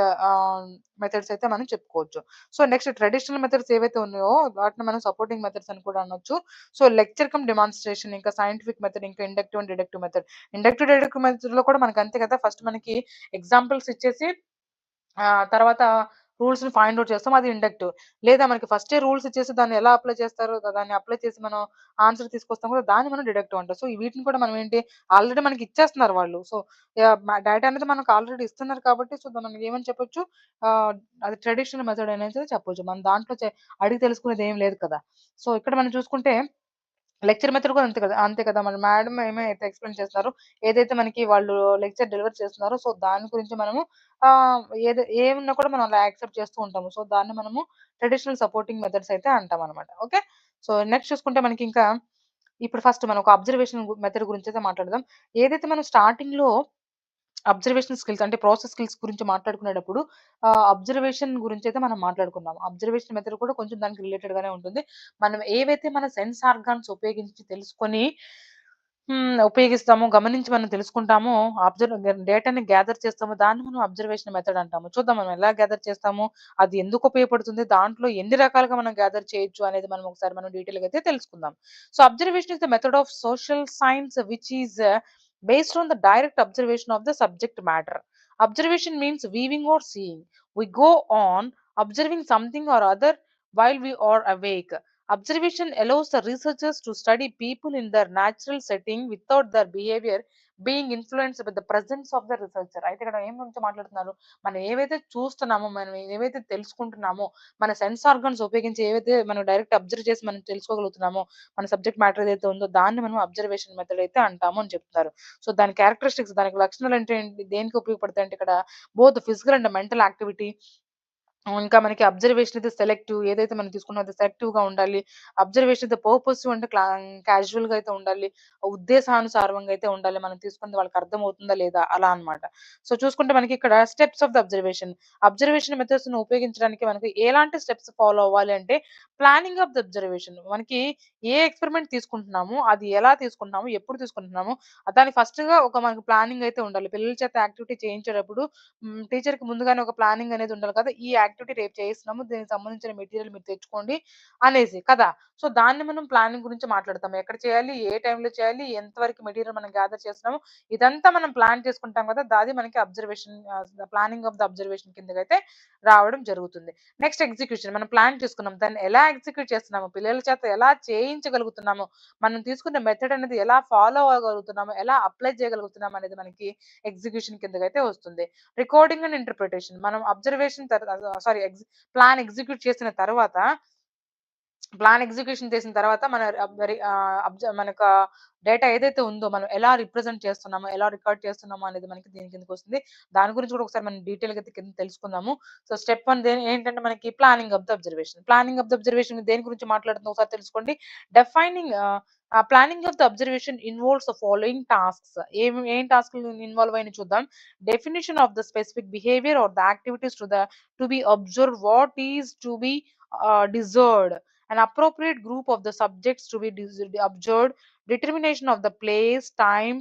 మెథడ్స్ అయితే మనం చెప్పుకోవచ్చు. సో, నెక్స్ట్ ట్రెడిషనల్ మెథడ్స్ ఏవైతే ఉన్నాయో వాటిని మనం సపోర్టింగ్ మెథడ్స్ అని కూడా అనొచ్చు. సో, లెక్చర్ కమ్ డెమాన్‌స్ట్రేషన్ ఇంకా సైంటిఫిక్ మెథడ్ ఇంకా inductive and deductive method. Deductive మెథడ్‌లో కూడా మనకి అంతే కదా! ఫస్ట్ మనకి ఎగ్జాంపుల్స్ ఇచ్చేసి తర్వాత రూల్స్‌ని ఫైండ్ ఔట్ చేస్తాం. అది ఇండక్టివ్. లేదా మనకి ఫస్టే రూల్స్ ఇచ్చేసి దాన్ని ఎలా అప్లై చేస్తారో దాన్ని అప్లై చేసి మనం ఆన్సర్ తీసుకొస్తాం కదా! దాన్ని మనం డిడక్టివ్ అంటాం. సో, వీటిని కూడా మనం ఏంటి ఆల్రెడీ మనకి ఇచ్చేస్తున్నారు వాళ్ళు. సో, డేటా అనేది మనకు ఆల్రెడీ ఇస్తున్నారు కాబట్టి సో, మనం ఏమని చెప్పొచ్చు ఆహ్, అది ట్రెడిషనల్ మెథడ్ అనేది చెప్పొచ్చు. మనం దాంట్లో అడిగి తెలుసుకునేది ఏం లేదు కదా! సో, ఇక్కడ మనం చూసుకుంటే లెక్చర్ మెథడ్ కూడా అంతే కదా! మన మేడం ఏమైతే ఎక్స్‌ప్లెయిన్ చేస్తున్నారో, ఏదైతే మనకి వాళ్ళు లెక్చర్ డెలివర్ చేస్తున్నారో, సో, దాని గురించి మనము ఆహ్, ఏమున్నా కూడా మనం అలా యాక్సెప్ట్ చేస్తూ ఉంటాము. సో, దాన్ని మనము ట్రెడిషనల్ సపోర్టింగ్ మెథడ్స్ అయితే అంటామనమాట. ఓకే. సో, నెక్స్ట్ చూసుకుంటే మనకింకా ఇప్పుడు ఫస్ట్ మనం ఒక అబ్జర్వేషన్ మెథడ్ గురించైతే మాట్లాడదాం. ఏదైతే మనం స్టార్టింగ్‌లో అబ్జర్వేషన్ స్కిల్స్ అంటే ప్రాసెస్ స్కిల్స్ గురించి మాట్లాడుకునేటప్పుడు అబ్జర్వేషన్ గురించైతే మనం మాట్లాడుకున్నాం. అబ్జర్వేషన్ మెథడ్ కూడా కొంచెం దానికి రిలేటెడ్ గానే ఉంటుంది. మనం ఏవైతే మన సెన్స్ ఆర్గాన్స్ ఉపయోగించి తెలుసుకొని ఉపయోగిస్తామో, గమనించి మనం తెలుసుకుంటామో, డేటాని గ్యాదర్ చేస్తామో దాన్ని మనం అబ్జర్వేషన్ మెథడ్ అంటాము. చూద్దాం మనం ఎలా గ్యాదర్ చేస్తాము, అది ఎందుకు ఉపయోగపడుతుంది, దాంట్లో ఎన్ని రకాలుగా మనం గ్యాదర్ చేయొచ్చు అనేది మనం ఒకసారి మనం డీటెయిల్‌గా అయితే తెలుసుకుందాం. So, observation is the method of social science which is based on the direct observation of the subject matter. Observation means viewing or seeing. We go on observing something or other while we are awake. Observation allows the researchers to study people in their natural setting without their behavior being influenced by the presence of the researcher. అయితే ఇక్కడ ఏం గురించి మాట్లాడుతున్నారు? మనం ఏవైతే చూస్తున్నామో, మనం ఏవైతే తెలుసుకుంటున్నామో, మన సెన్స్ ఆర్గాన్స్ ఉపయోగించి ఏవైతే మనం డైరెక్ట్ అబ్జర్వ్ చేసి మనం తెలుసుకోగలుగుతున్నామో, మన సబ్జెక్ట్ మ్యాటర్ ఏదైతే ఉందో దాన్ని మనం అబ్జర్వేషన్ మెథడ్ అయితే అంటాము అని చెప్తున్నారు. సో, దాని క్యారెక్టరిస్టిక్స్ దానికి లక్షణాలు అంటే ఏంటి? దేనికి ఉపయోగపడతాయంటే ఇక్కడ both physical and mental activity ఇంకా మనకి అబ్జర్వేషన్ అయితే సెలెక్టివ్ ఏదైతే మనం తీసుకున్నామో అది సెలెక్టివ్‌గా ఉండాలి. అబ్జర్వేషన్ అయితే పర్పసివ్ అంటే క్యాజువల్‌గా అయితే ఉండాలి. ఉద్దేశానుసారంగా అయితే ఉండాలి. మనం తీసుకున్నది వాళ్ళకి అర్థమవుతుందా లేదా అలా అన్నమాట. సో, చూసుకుంటే మనకి ఇక్కడ స్టెప్స్ ఆఫ్ ద అబ్జర్వేషన్ మెథడ్స్‌ని ఉపయోగించడానికి మనకి ఎలాంటి స్టెప్స్ ఫాలో అవ్వాలి అంటే ప్లానింగ్ ఆఫ్ ద అబ్జర్వేషన్. మనకి ఏ ఎక్స్‌పెరిమెంట్ తీసుకుంటున్నామో, అది ఎలా తీసుకుంటున్నామో, ఎప్పుడు తీసుకుంటున్నామో దానికి ఫస్ట్‌గా ఒక మనకు ప్లానింగ్ అయితే ఉండాలి. పిల్లల చేత యాక్టివిటీ చేయించేటప్పుడు టీచర్‌కి ముందుగానే ఒక ప్లానింగ్ అనేది ఉండాలి కదా! ఈ యాక్టివిటీ రేపు చేయిస్తున్నాము. దీనికి సంబంధించిన మెటీరియల్ మీరు తెచ్చుకోండి అనేసి కదా! సో, దాన్ని మనం ప్లానింగ్ గురించి మాట్లాడతాం. ఎక్కడ చేయాలి? ఏ టైంలో చేయాలి? ఎంతవరకు మెటీరియల్ మనం గ్యాదర్ చేస్తున్నాము? ఇదంతా మనం ప్లాన్ చేసుకుంటాం కదా! దాది మనకి ప్లానింగ్ ఆఫ్ ద అబ్జర్వేషన్ కిందకైతే రావడం జరుగుతుంది. Next execution. మనం ప్లాన్ చేసుకున్నాం. దాన్ని ఎలా ఎగ్జిక్యూట్ చేస్తున్నాము? పిల్లల చేత ఎలా చేయించగలుగుతున్నాము? మనం తీసుకున్న మెథడ్ అనేది ఎలా ఫాలో అవ్వగలుగుతున్నాము? ఎలా అప్లై చేయగలుగుతున్నాం అనేది మనకి ఎగ్జిక్యూషన్ కిందకైతే వస్తుంది. Recording and interpretation. మనం అబ్జర్వేషన్ సారీ ప్లాన్ ఎగ్జిక్యూట్ చేసిన తర్వాత ప్లాన్ ఎగ్జిక్యూషన్ చేసిన తర్వాత మన మనకు డేటా ఏదైతే ఉందో మనం ఎలా రిప్రజెంట్ చేస్తున్నామో, ఎలా రికార్డ్ చేస్తున్నామో అనేది మనకి దీని కిందకొస్తుంది. దాని గురించి కూడా ఒకసారి మనం డీటెయిల్‌గా అయితే కింద తెలుసుకుందాము. సో, స్టెప్ 1 ఏంటంటే మనకి planning of the observation. Planning of the observation దేని గురించి మాట్లాడుతుందో ఒకసారి తెలుసుకోండి. Defining planning of the observation involves the following tasks. ఏం టాస్క్‌లు ఇన్వాల్వ్ అయినయి చూద్దాం. Definition of the specific behaviour or the activities to be observed. What is to be deserved. an appropriate group of the subjects to be observed, determination of the place, time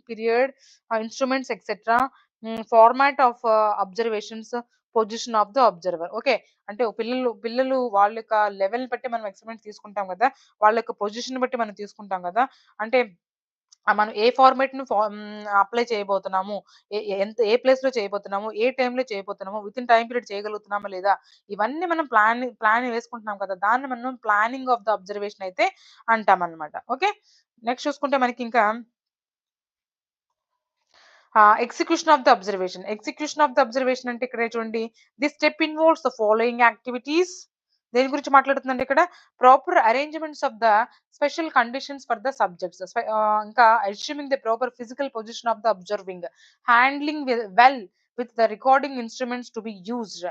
period, instruments, etc., format of observations, position of the observer. Okay. అంటే పిల్లలు వాళ్ళ యొక్క లెవెల్‌ని బట్టి మనం experiments తీసుకుంటాం గదా! వాళ్ళ యొక్క పొజిషన్‌ని బట్టి మనం తీసుకుంటాం గదా! అంటే మనం ఏ ఫార్మాట్‌ని అప్లై చేయబోతున్నాము. ఏ ప్లేస్‌లో చేయబోతున్నాము. ఏ టైమ్‌లో చేయబోతున్నాము. వితిన్ టైమ్ పీరియడ్ చేయగలుగుతున్నామా లేదా? ఇవన్నీ మనం ప్లాన్ వేసుకుంటున్నాం కదా! దాన్ని మనం ప్లానింగ్ ఆఫ్ ద అబ్జర్వేషన్ అయితే అంటామనమాట. ఓకే. నెక్స్ట్ చూసుకుంటే మనకింకా execution of the observation. Execution of the observation అంటే ఇక్కడ చూడండి. This step involves the following activities. దేని గురించి మాట్లాడుతుందండి ఇక్కడ? Proper arrangements of the special conditions for the subjects. ఇంకా assuming the proper physical position of the observing. Handling well with the recording instruments to be used.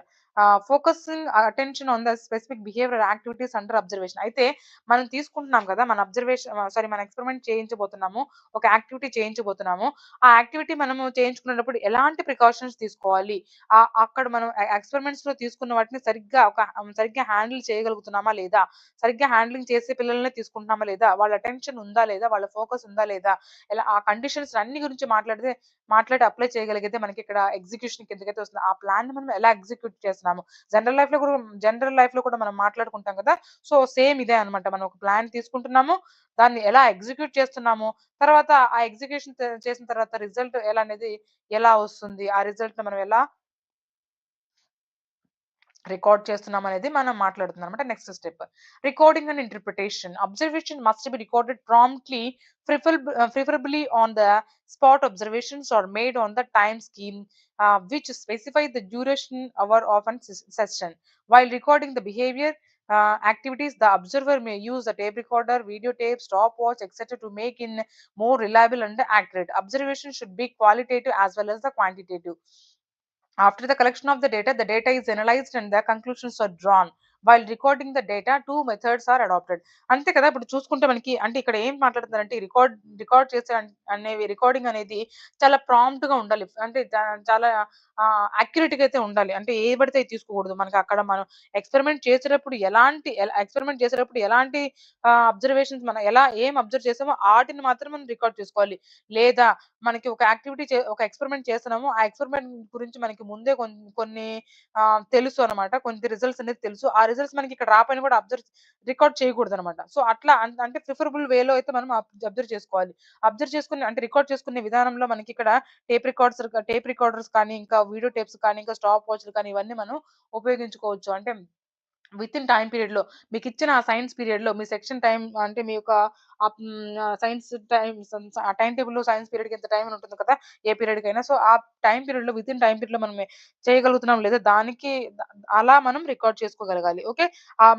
Focusing attention on the specific behavioural activities under observation. అయితే మనం తీసుకుంటున్నాం కదా! మన experiment చేయించబోతున్నాము. ఒక activity చేయించబోతున్నాము. ఆ activity మనము చేయించుకునేటప్పుడు ఎలాంటి ప్రికాషన్స్ తీసుకోవాలి? అక్కడ మనం ఎక్స్‌పెరిమెంట్స్‌లో తీసుకున్న వాటిని సరిగ్గా హ్యాండిల్ చేయగలుగుతున్నామా లేదా? సరిగ్గా హ్యాండ్లింగ్ చేసే పిల్లలనే తీసుకుంటున్నామా లేదా? వాళ్ళ అటెన్షన్ ఉందా లేదా? వాళ్ళ ఫోకస్ ఉందా లేదా? ఆ కండిషన్స్ అన్ని గురించి మాట్లాడి అప్లై చేయగలిగితే మనకిక్కడ ఎగ్జిక్యూషన్ కిందకైతే వస్తుంది. ఆ ప్లాన్‌ని మనం ఎలా ఎగ్జిక్యూట్ చేస్తున్నాము? జనరల్ లైఫ్‌లో కూడా మనం మాట్లాడుకుంటాం కదా! సో, సేమ్ ఇదే అన్నమాట. మనం ఒక ప్లాన్ తీసుకుంటున్నాము. దాన్ని ఎలా ఎగ్జిక్యూట్ చేస్తున్నాము? తర్వాత ఆ ఎగ్జిక్యూషన్ చేసిన తర్వాత రిజల్ట్ ఎలా వస్తుంది? ఆ రిజల్ట్‌ని మనం ఎలా రికార్డ్ చేస్తున్నామనేది మనం మాట్లాడుతున్నామన్నమాట. Next step. Recording and interpretation. Observation must be recorded promptly, preferably on the spot. Observations are made on the time scheme which specify the duration hour of an session. While recording the behavior activities, the observer may use a tape recorder, videotape, stopwatch, etc. to make in more reliable and accurate. Observation should be qualitative as well as the quantitative. After the collection of the data is analyzed and the conclusions are drawn. While recording the data, two methods are adopted. అంతే కదా! ఇప్పుడు చూసుకుంటే మనకి అంటే ఇక్కడ ఏం మాట్లాడుతున్నారంటే record చేసే రికార్డింగ్ అనేది చాలా ప్రాంప్ట్‌గా ఉండాలి. అంటే చాలా యాక్యురేట్‌గా అయితే ఉండాలి. అంటే ఏది పడితే అది తీసుకోకూడదు. మనకి అక్కడ మనం ఎక్స్‌పెరిమెంట్ చేసేటప్పుడు ఎలాంటి అబ్జర్వేషన్స్ మనం ఏం అబ్జర్వ్ చేసామో ఆటిని మాత్రం మనం రికార్డ్ చేసుకోవాలి. లేదా మనకి ఒక ఎక్స్‌పెరిమెంట్ చేస్తున్నాము. ఆ ఎక్స్‌పెరిమెంట్ గురించి మనకి ముందే కొన్ని తెలుసు అన్నమాట. కొన్ని రిజల్ట్స్ అనేది తెలుసు. ఆ రిజల్ట్స్ మనకి ఇక్కడ రాపోయినా కూడా రికార్డ్ చేయకూడదన్నమాట. సో, అట్లా అంటే ప్రిఫరబుల్ వేలో అయితే మనం అబ్జర్వ్ చేసుకోవాలి. అబ్జర్వ్ చేసుకుని అంటే రికార్డ్ చేసుకునే విధానంలో మనకిక్కడ టేప్ రికార్డర్స్ కానీ, ఇంకా వీడియో టేప్స్ కానీ, ఇంకా స్టాప్ వాచ్‌లు కానీ ఇవన్నీ మనం ఉపయోగించుకోవచ్చు. అంటే వితిన్ టైమ్ పీరియడ్‌లో మీకిచ్చిన ఆ సైన్స్ పీరియడ్‌లో మీ సెక్షన్ టైమ్ అంటే మీ యొక్క సైన్స్ ఆ టైమ్ టేబుల్‌లో సైన్స్ పీరియడ్‌కి ఇంత టైమ్ అని ఉంటుంది కదా! ఏ పీరియడ్‌కైనా. సో, ఆ వితిన్ టైమ్ పీరియడ్‌లో మనం చేయగలుగుతున్నాం లేదా దానికి అలా మనం రికార్డ్ చేసుకోగలగాలి. ఓకే.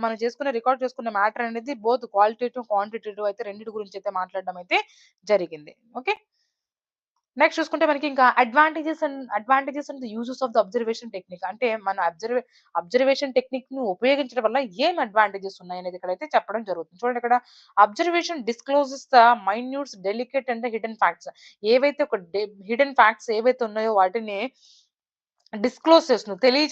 మనం రికార్డ్ చేసుకున్న మ్యాటర్ అనేది బోత్ క్వాలిటేటివ్, క్వాంటిటేటివ్ అయితే రెండిటి గురించి అయితే మాట్లాడడం అయితే జరిగింది. ఓకే. నెక్స్ట్ చూసుకుంటే మనకి ఇంకా advantages and uses of the observation technique. అంటే మన అబ్జర్వేషన్ టెక్నిక్‌ని ఉపయోగించడం వల్ల ఏం అడ్వాంటేజెస్ ఉన్నాయనేది ఇక్కడైతే చెప్పడం జరుగుతుంది. చూడండి ఇక్కడ observation discloses the minutes, delicate and hidden facts. ఏవైతే ఒక హిడెన్ ఫ్యాక్ట్స్ ఏవైతే ఉన్నాయో వాటిని డిస్క్లోజ్ చేస్తుంది.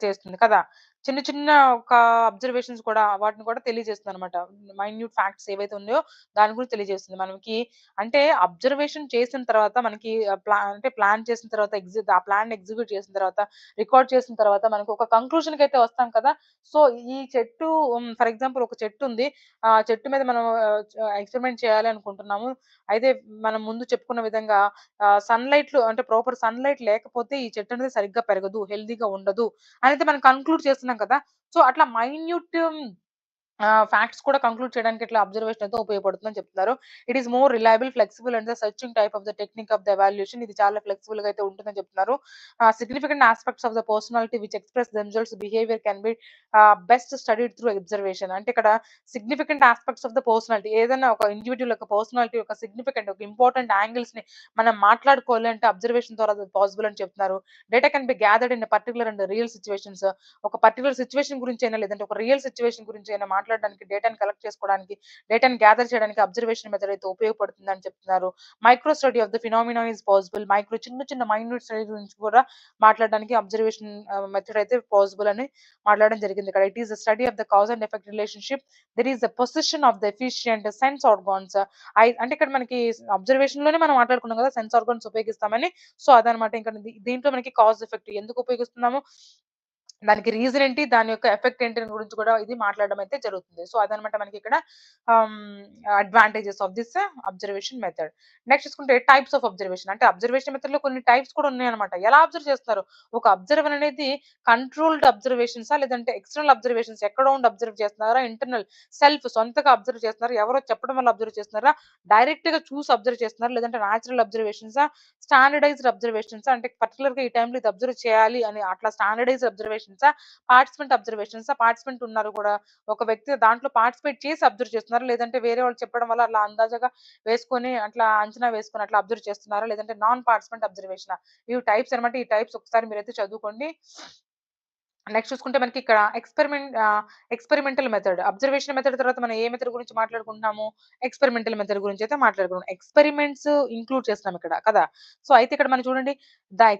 చేస్తుంది కదా! చిన్న చిన్న ఒక అబ్జర్వేషన్స్ కూడా వాటిని కూడా తెలియజేస్తుందనమాట. మైన్యూట్ ఫ్యాక్ట్స్ ఏవైతే ఉన్నాయో దాని గురించి తెలియజేస్తుంది. మనకి అంటే అబ్జర్వేషన్ చేసిన తర్వాత మనకి అంటే ప్లాన్ చేసిన తర్వాత ఆ ప్లాన్‌ని ఎగ్జిక్యూట్ చేసిన తర్వాత, రికార్డ్ చేసిన తర్వాత మనకు ఒక కంక్లూజన్‌కైతే వస్తాం కదా! సో, ఈ చెట్టు ఫర్ ఎగ్జాంపుల్ ఒక చెట్టుంది. ఆ చెట్టు మీద మనం ఎక్స్‌పెరిమెంట్ చేయాలి అనుకుంటున్నాము. అయితే మనం ముందు చెప్పుకున్న విధంగా సన్‌లైట్‌లో అంటే ప్రాపర్ సన్‌లైట్ లేకపోతే ఈ చెట్టు అనేది సరిగ్గా పెరగదు, హెల్తీగా ఉండదు అనేది మనం కన్క్లూడ్ చేస్తున్నాం కదా! సో, అట్లా మైన్యూట్ ఫ్యాక్ట్స్ కూడా కంక్లూడ్ చేయడానికి ఇట్లా అబ్జర్వేషన్ అయితే ఉపయోగపడుతుందని చెప్తున్నారు. It is more reliable, flexible and the searching type of the technique of the evaluation. ఇది చాలా ఫ్లెక్సిబుల్‌గా అయితే ఉంటుందని చెప్తున్నారు. Significant aspects of the personality which express themselves behaviour can be best studied through observation. అంటే ఇక్కడ significant aspects of the personality ఏదైనా ఒక individual యొక్క పర్సనాలిటీ యొక్క ఒక ఇంపార్టెంట్ యాంగిల్స్‌ని మనం మాట్లాడుకోవాలి అంటే అబ్జర్వేషన్ ద్వారా అది పాసిబుల్ అని చెప్తున్నారు. Data can be gathered in a particular and real situations. ఒక పర్టిక్యులర్ సిట్యుయేషన్ గురించైనా లేదంటే ఒక రియల్ సిట్యుయేషన్ గురించైనా మాట్లాడడానికి, డేటాని కలెక్ట్ చేసుకోవడానికి, డేటాని గ్యాదర్ చేయడానికి అబ్జర్వేషన్ మెథడ్ అయితే ఉపయోగపడుతుందని చెప్తున్నారు. Micro study of the phenomena is possible. చిన్న చిన్న మైన్యూట్ స్టడీ గురించి కూడా మాట్లాడడానికి అబ్జర్వేషన్ మెథడ్ అయితే పాసిబుల్ అని మాట్లాడడం జరిగింది ఇక్కడ. It is the study of the cause and effect relationship. There is the position of the efficient sense organs. అంటే ఇక్కడ మనకి అబ్జర్వేషన్ లోనే మనం మాట్లాడుకున్నాం కదా సెన్స్ ఆర్గాన్స్ ఉపయోగిస్తామని. సో అదనమాట. ఇంకా దీంట్లో మనకి కాజ్ ఎఫెక్ట్ ఎందుకు ఉపయోగిస్తున్నాము, దానికి రీజన్ ఏంటి, దాని యొక్క ఎఫెక్ట్ ఏంటి అని గురించి కూడా ఇది మాట్లాడడం అయితే జరుగుతుంది. సో అదనమాట మనకి ఇక్కడ ఆహ్, advantages of this observation method. Next చూసుకుంటే టైప్స్ ఆఫ్ అబ్జర్వేషన్. అంటే అబ్జర్వేషన్ మెథడ్‌లో కొన్ని టైప్స్ కూడా ఉన్నాయన్నమాట. ఎలా అబ్జర్వ్ చేస్తున్నారు? ఒక అబ్జర్వర్ అనేది కంట్రోల్డ్ అబ్జర్వేషన్సా? లేదంటే ఎక్స్టర్నల్ అబ్జర్వేషన్స్ ఎక్కడో ఉండి అబ్జర్వ్ చేస్తున్నారా? ఇంటర్నల్ సొంతగా అబ్జర్వ్ చేస్తున్నారా? ఎవరో చెప్పడం వల్ల అబ్జర్వ్ చేస్తున్నారా? డైరెక్ట్‌గా చూసి అబ్జర్వ్ చేస్తున్నారా? లేదంటే న్యాచురల్ అబ్జర్వేషన్సా? స్టాండర్డైజ్డ్ అబ్జర్వేషన్సా? అంటే పర్టిక్యులర్‌గా ఈ టైంలో ఇది అబ్జర్వ్ చేయాలి అని అట్లా స్టాండర్డైజ్డ్ అబ్జర్వేషన్సా? పార్టిసిపెంట్ అబ్జర్వేషన్సా? పార్టిసిపెంట్ ఉన్నారు కూడా. ఒక వ్యక్తి దాంట్లో పార్టిసిపేట్ చేసి అబ్జర్వ్ చేస్తున్నారా? లేదంటే వేరే వాళ్ళు చెప్పడం వల్ల అట్లా అందాజాగా వేసుకొని అట్లా అంచనా వేసుకొని అట్లా అబ్జర్వ్ చేస్తున్నారా? లేదంటే నాన్ పార్టిసిపెంట్ అబ్జర్వేషనా? ఇవి టైప్స్ అన్నమాట. ఈ టైప్స్ ఒకసారి మీరైతే చదువుకోండి. నెక్స్ట్ చూసుకుంటే మనకి ఇక్కడ ఎక్స్పెరిమెంటల్ మెథడ్. అబ్జర్వేషన్ మెథడ్ తర్వాత మనం ఏ మెథడ్ గురించి మాట్లాడుకుంటున్నాము? ఎక్స్పెరిమెంటల్ మెథడ్ గురించి అయితే మాట్లాడుకున్నాం. ఎక్స్పెరిమెంట్స్ ఇంక్లూడ్ చేస్తున్నాం ఇక్కడ కదా! సో, అయితే ఇక్కడ మనం చూడండి the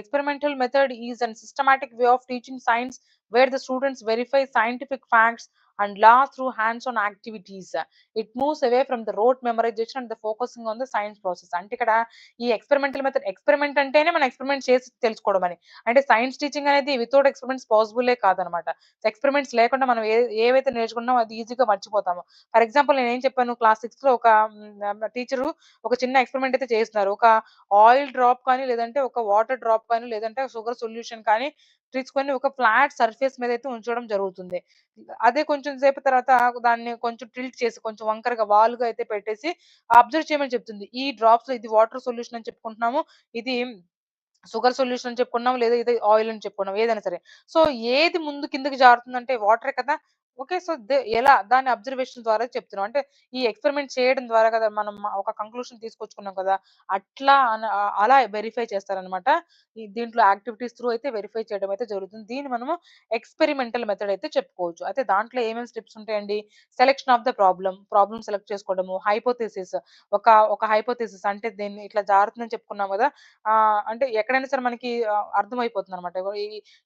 experimental method is an systematic way of teaching science wear the students verify scientific facts and laws through hands-on activities. It moves away from the rote memorization and the focusing on the science process. అంటే ఇక్కడ ఈ experimental method experiment అంటేనే మనం experiment చేసి తెలుసుకోవడం అని. అంటే science teaching అనేది వితౌట్ ఎక్స్‌పెరిమెంట్స్ పాసిబులే కాదనమాట. ఎక్స్‌పెరిమెంట్స్ లేకుండా మనం ఏవైతే నేర్చుకుంటున్నామో అది ఈజీగా మర్చిపోతాము. ఫర్ ఎగ్జాంపుల్ నేనేం చెప్పాను క్లాస్ 6లో ఒక టీచరు ఒక చిన్న ఎక్స్‌పెరిమెంట్ అయితే చేస్తున్నారు. ఒక ఆయిల్ డ్రాప్ కానీ, లేదంటే ఒక వాటర్ డ్రాప్ కానీ, లేదంటే షుగర్ సొల్యూషన్ కానీ తీసుకొని ఒక ఫ్లాట్ సర్ఫేస్ మీద అయితే ఉంచడం జరుగుతుంది. అదే కొంచెం సేపు తర్వాత దాన్ని కొంచెం టిల్ట్ చేసి కొంచెం వంకరగా వాలుగా అయితే పెట్టేసి అబ్జర్వ్ చేయమని చెప్తుంది. ఈ డ్రాప్స్‌లో ఇది వాటర్ సొల్యూషన్ అని చెప్పుకుంటున్నాము. ఇది షుగర్ సొల్యూషన్ అని చెప్పుకున్నాం. లేదా ఇది ఆయిల్ అని చెప్పుకున్నాం. ఏదైనా సరే. సో, ఏది ముందు కిందకి జారుతుందంటే వాటరే కదా! ఓకే. సో, ఎలా దాన్ని అబ్జర్వేషన్ ద్వారా చెప్తున్నాం. అంటే ఈ ఎక్స్‌పెరిమెంట్ చేయడం ద్వారా కదా మనం ఒక కంక్లూషన్ తీసుకొచ్చుకున్నాం కదా! అలా వెరిఫై చేస్తారనమాట. దీంట్లో యాక్టివిటీస్ త్రూ అయితే వెరిఫై చేయడం అయితే జరుగుతుంది. దీన్ని మనము ఎక్స్‌పెరిమెంటల్ మెథడ్ అయితే చెప్పుకోవచ్చు. అయితే దాంట్లో ఏమేమి స్టెప్స్ ఉంటాయండి? Selection of the problem select చేసుకోవడము. హైపోథెసిస్ ఒక హైపోథెసిస్ అంటే దీన్ని ఇట్లా జారుతుందని చెప్పుకున్నాం కదా! అంటే ఎక్కడైనా సరే మనకి అర్థమైపోతుందనమాట.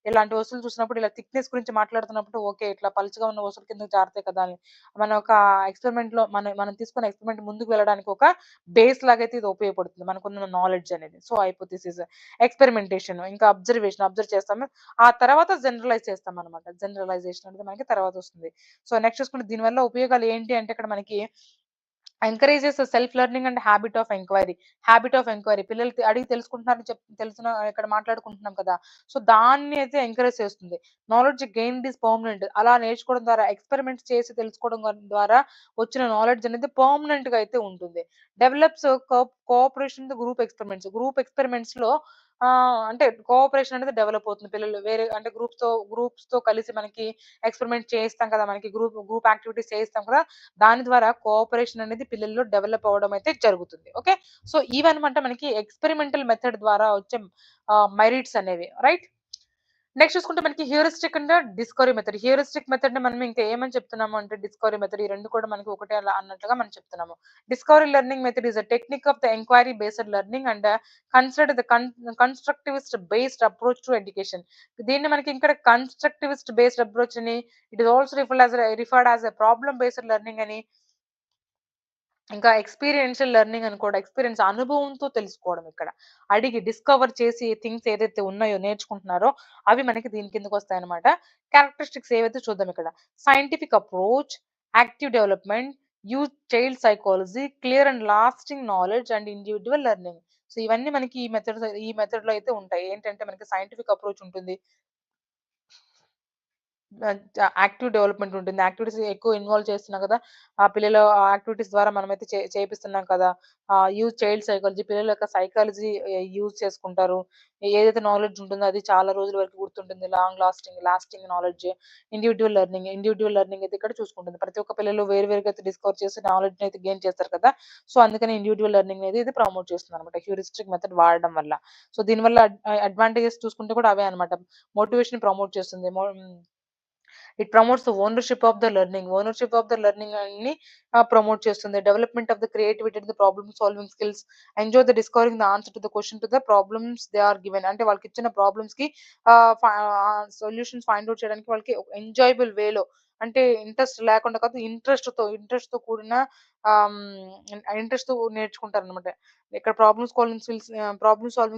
ఇలాంటి వస్తువులు చూసినప్పుడు ఇలా థిక్‌నెస్ గురించి మాట్లాడుతున్నప్పుడు ఓకే. ఇట్లా పలుచగా ఉన్న వస్తువులు కిందకి జారుతాయి కదా! అని. మన ఒక ఎక్స్‌పెరిమెంట్‌లో మనం తీసుకున్న ఎక్స్‌పెరిమెంట్ ముందుకు వెళ్ళడానికి ఒక బేస్ లాగైతే ఇది ఉపయోగపడుతుంది. మనకున్న నాలెడ్జ్ అనేది. సో, హైపోథిసిస్, ఎక్స్‌పెరిమెంటేషన్ ఇంకా అబ్జర్వ్ చేస్తాము. ఆ తర్వాత జనరలైజ్ చేస్తామనమాట. జనరలైజేషన్ అనేది మనకి తర్వాతొస్తుంది. సో, నెక్స్ట్ చూసుకుంటే దీనివల్ల ఉపయోగాలు ఏంటి అంటే ఇక్కడ మనకి encourages self learning and habit of enquiry. పిల్లలు అడిగి తెలుసుకుంటున్నారని ఇక్కడ మాట్లాడుకుంటున్నాం కదా! సో, దాన్ని అయితే ఎంకరేజ్ చేస్తుంది. Knowledge gained is permanent. అలా నేర్చుకోవడం ద్వారా ఎక్స్‌పెరిమెంట్స్ చేసి తెలుసుకోవడం ద్వారా వచ్చిన నాలెడ్జ్ అనేది పర్మనెంట్‌గా అయితే ఉంటుంది. డెవలప్స్ కోఆపరేషన్ విత్ గ్రూప్ ఎక్స్‌పెరిమెంట్స్‌లో అంటే కోఆపరేషన్ అనేది డెవలప్ అవుతుంది. పిల్లలు వేరే అంటే గ్రూప్స్‌తో కలిసి మనకి ఎక్స్‌పెరిమెంట్ చేయిస్తాం కదా! మనకి గ్రూప్ యాక్టివిటీస్ చేయిస్తాం కదా! దాని ద్వారా కోఆపరేషన్ అనేది పిల్లల్లో డెవలప్ అవ్వడం అయితే జరుగుతుంది. ఓకే. సో, ఇవన్నమాట మనకి ఎక్స్‌పెరిమెంటల్ మెథడ్ ద్వారా వచ్చే మెరిట్స్ అనేవి. రైట్? నెక్స్ట్ చూసుకుంటే మనకి heuristic and discovery method. Heuristic మెథడ్‌ని మనం ఇంకా ఏమని చెప్తున్నాము అంటే డిస్కవరీ మెథడ్ ఈ 2 కూడా మనకి ఒకటే అలా అన్నట్లుగా మనం చెప్తున్నాము. Discovery learning method is a technique of the enquiry based learning and consider the constructivist based approach to education. దీన్ని మనకి ఇక్కడ కన్‌స్ట్రక్టివిస్ట్ బేస్డ్ అప్రోచ్ అని, it is also referred as a problem based learning అని, ఇంకా experiential learning అని కూడా అనుభవంతో తెలుసుకోవడం ఇక్కడ. అడిగి డిస్కవర్ చేసి థింగ్స్ ఏదైతే ఉన్నాయో నేర్చుకుంటున్నారో అవి మనకి దీని కిందకొస్తాయన్నమాట. క్యారెక్టరిస్టిక్స్ ఏవైతే చూద్దాం ఇక్కడ. Scientific approach, active development, use child psychology, clear and lasting knowledge and individual learning. So, ఇవన్నీ మనకి ఈ మెథడ్‌లో అయితే ఉంటాయి. ఏంటంటే మనకి సైంటిఫిక్ అప్రోచ్ ఉంటుంది. యాక్టివ్ డెవలప్‌మెంట్ ఉంటుంది. యాక్టివిటీస్ ఎక్కువ ఇన్వాల్వ్ చేస్తున్నాం కదా! ఆ పిల్లలు ఆ యాక్టివిటీస్ ద్వారా మనమైతే చేపిస్తున్నాం కదా! యూజ్ చైల్డ్ సైకాలజీ పిల్లల యొక్క సైకాలజీ యూజ్ చేసుకుంటారు. ఏదైతే నాలెడ్జ్ ఉంటుందో అది చాలా రోజుల వరకు గుర్తుంటుంది. Lasting knowledge. ఇండివిడ్యువల్ లెర్నింగ్ అయితే ఇక్కడ చూసుకుంటుంది. ప్రతి ఒక్క పిల్లలు వేరుగా అయితే డిస్కవర్ చేసి నాలెడ్జ్‌ని అయితే గెయిన్ చేస్తారు కదా! సో, అందుకని ఇండివిడ్యువల్ లెర్నింగ్ అనేది ఇది ప్రమోట్ చేస్తుందన్నమాట. హ్యూరిస్టిక్ మెథడ్ వాడడం వల్ల. సో, దీనివల్ల అడ్వాంటేజెస్ చూసుకుంటే కూడా అవే అన్నమాట. మోటివేషన్ ప్రమోట్ చేస్తుంది. It promotes the ownership of the learning. Ownership of the learning అని ప్రమోట్ చేస్తుంది. Development of the creativity and the problem solving skills. Enjoy the discovering the answer to the question to the problems they are given. అంటే వాళ్ళకిచ్చిన ప్రాబ్లమ్స్‌కి solutions find out చేయడానికి వాళ్ళకి enjoyable వేలో, అంటే interest లేకుండా కాదు, ఇంట్రెస్ట్‌తో కూడిన ఇంట్రెస్ట్‌తో నేర్చుకుంటారనమాట. ఇక్కడ ప్రాబ్లమ్ సాల్వింగ్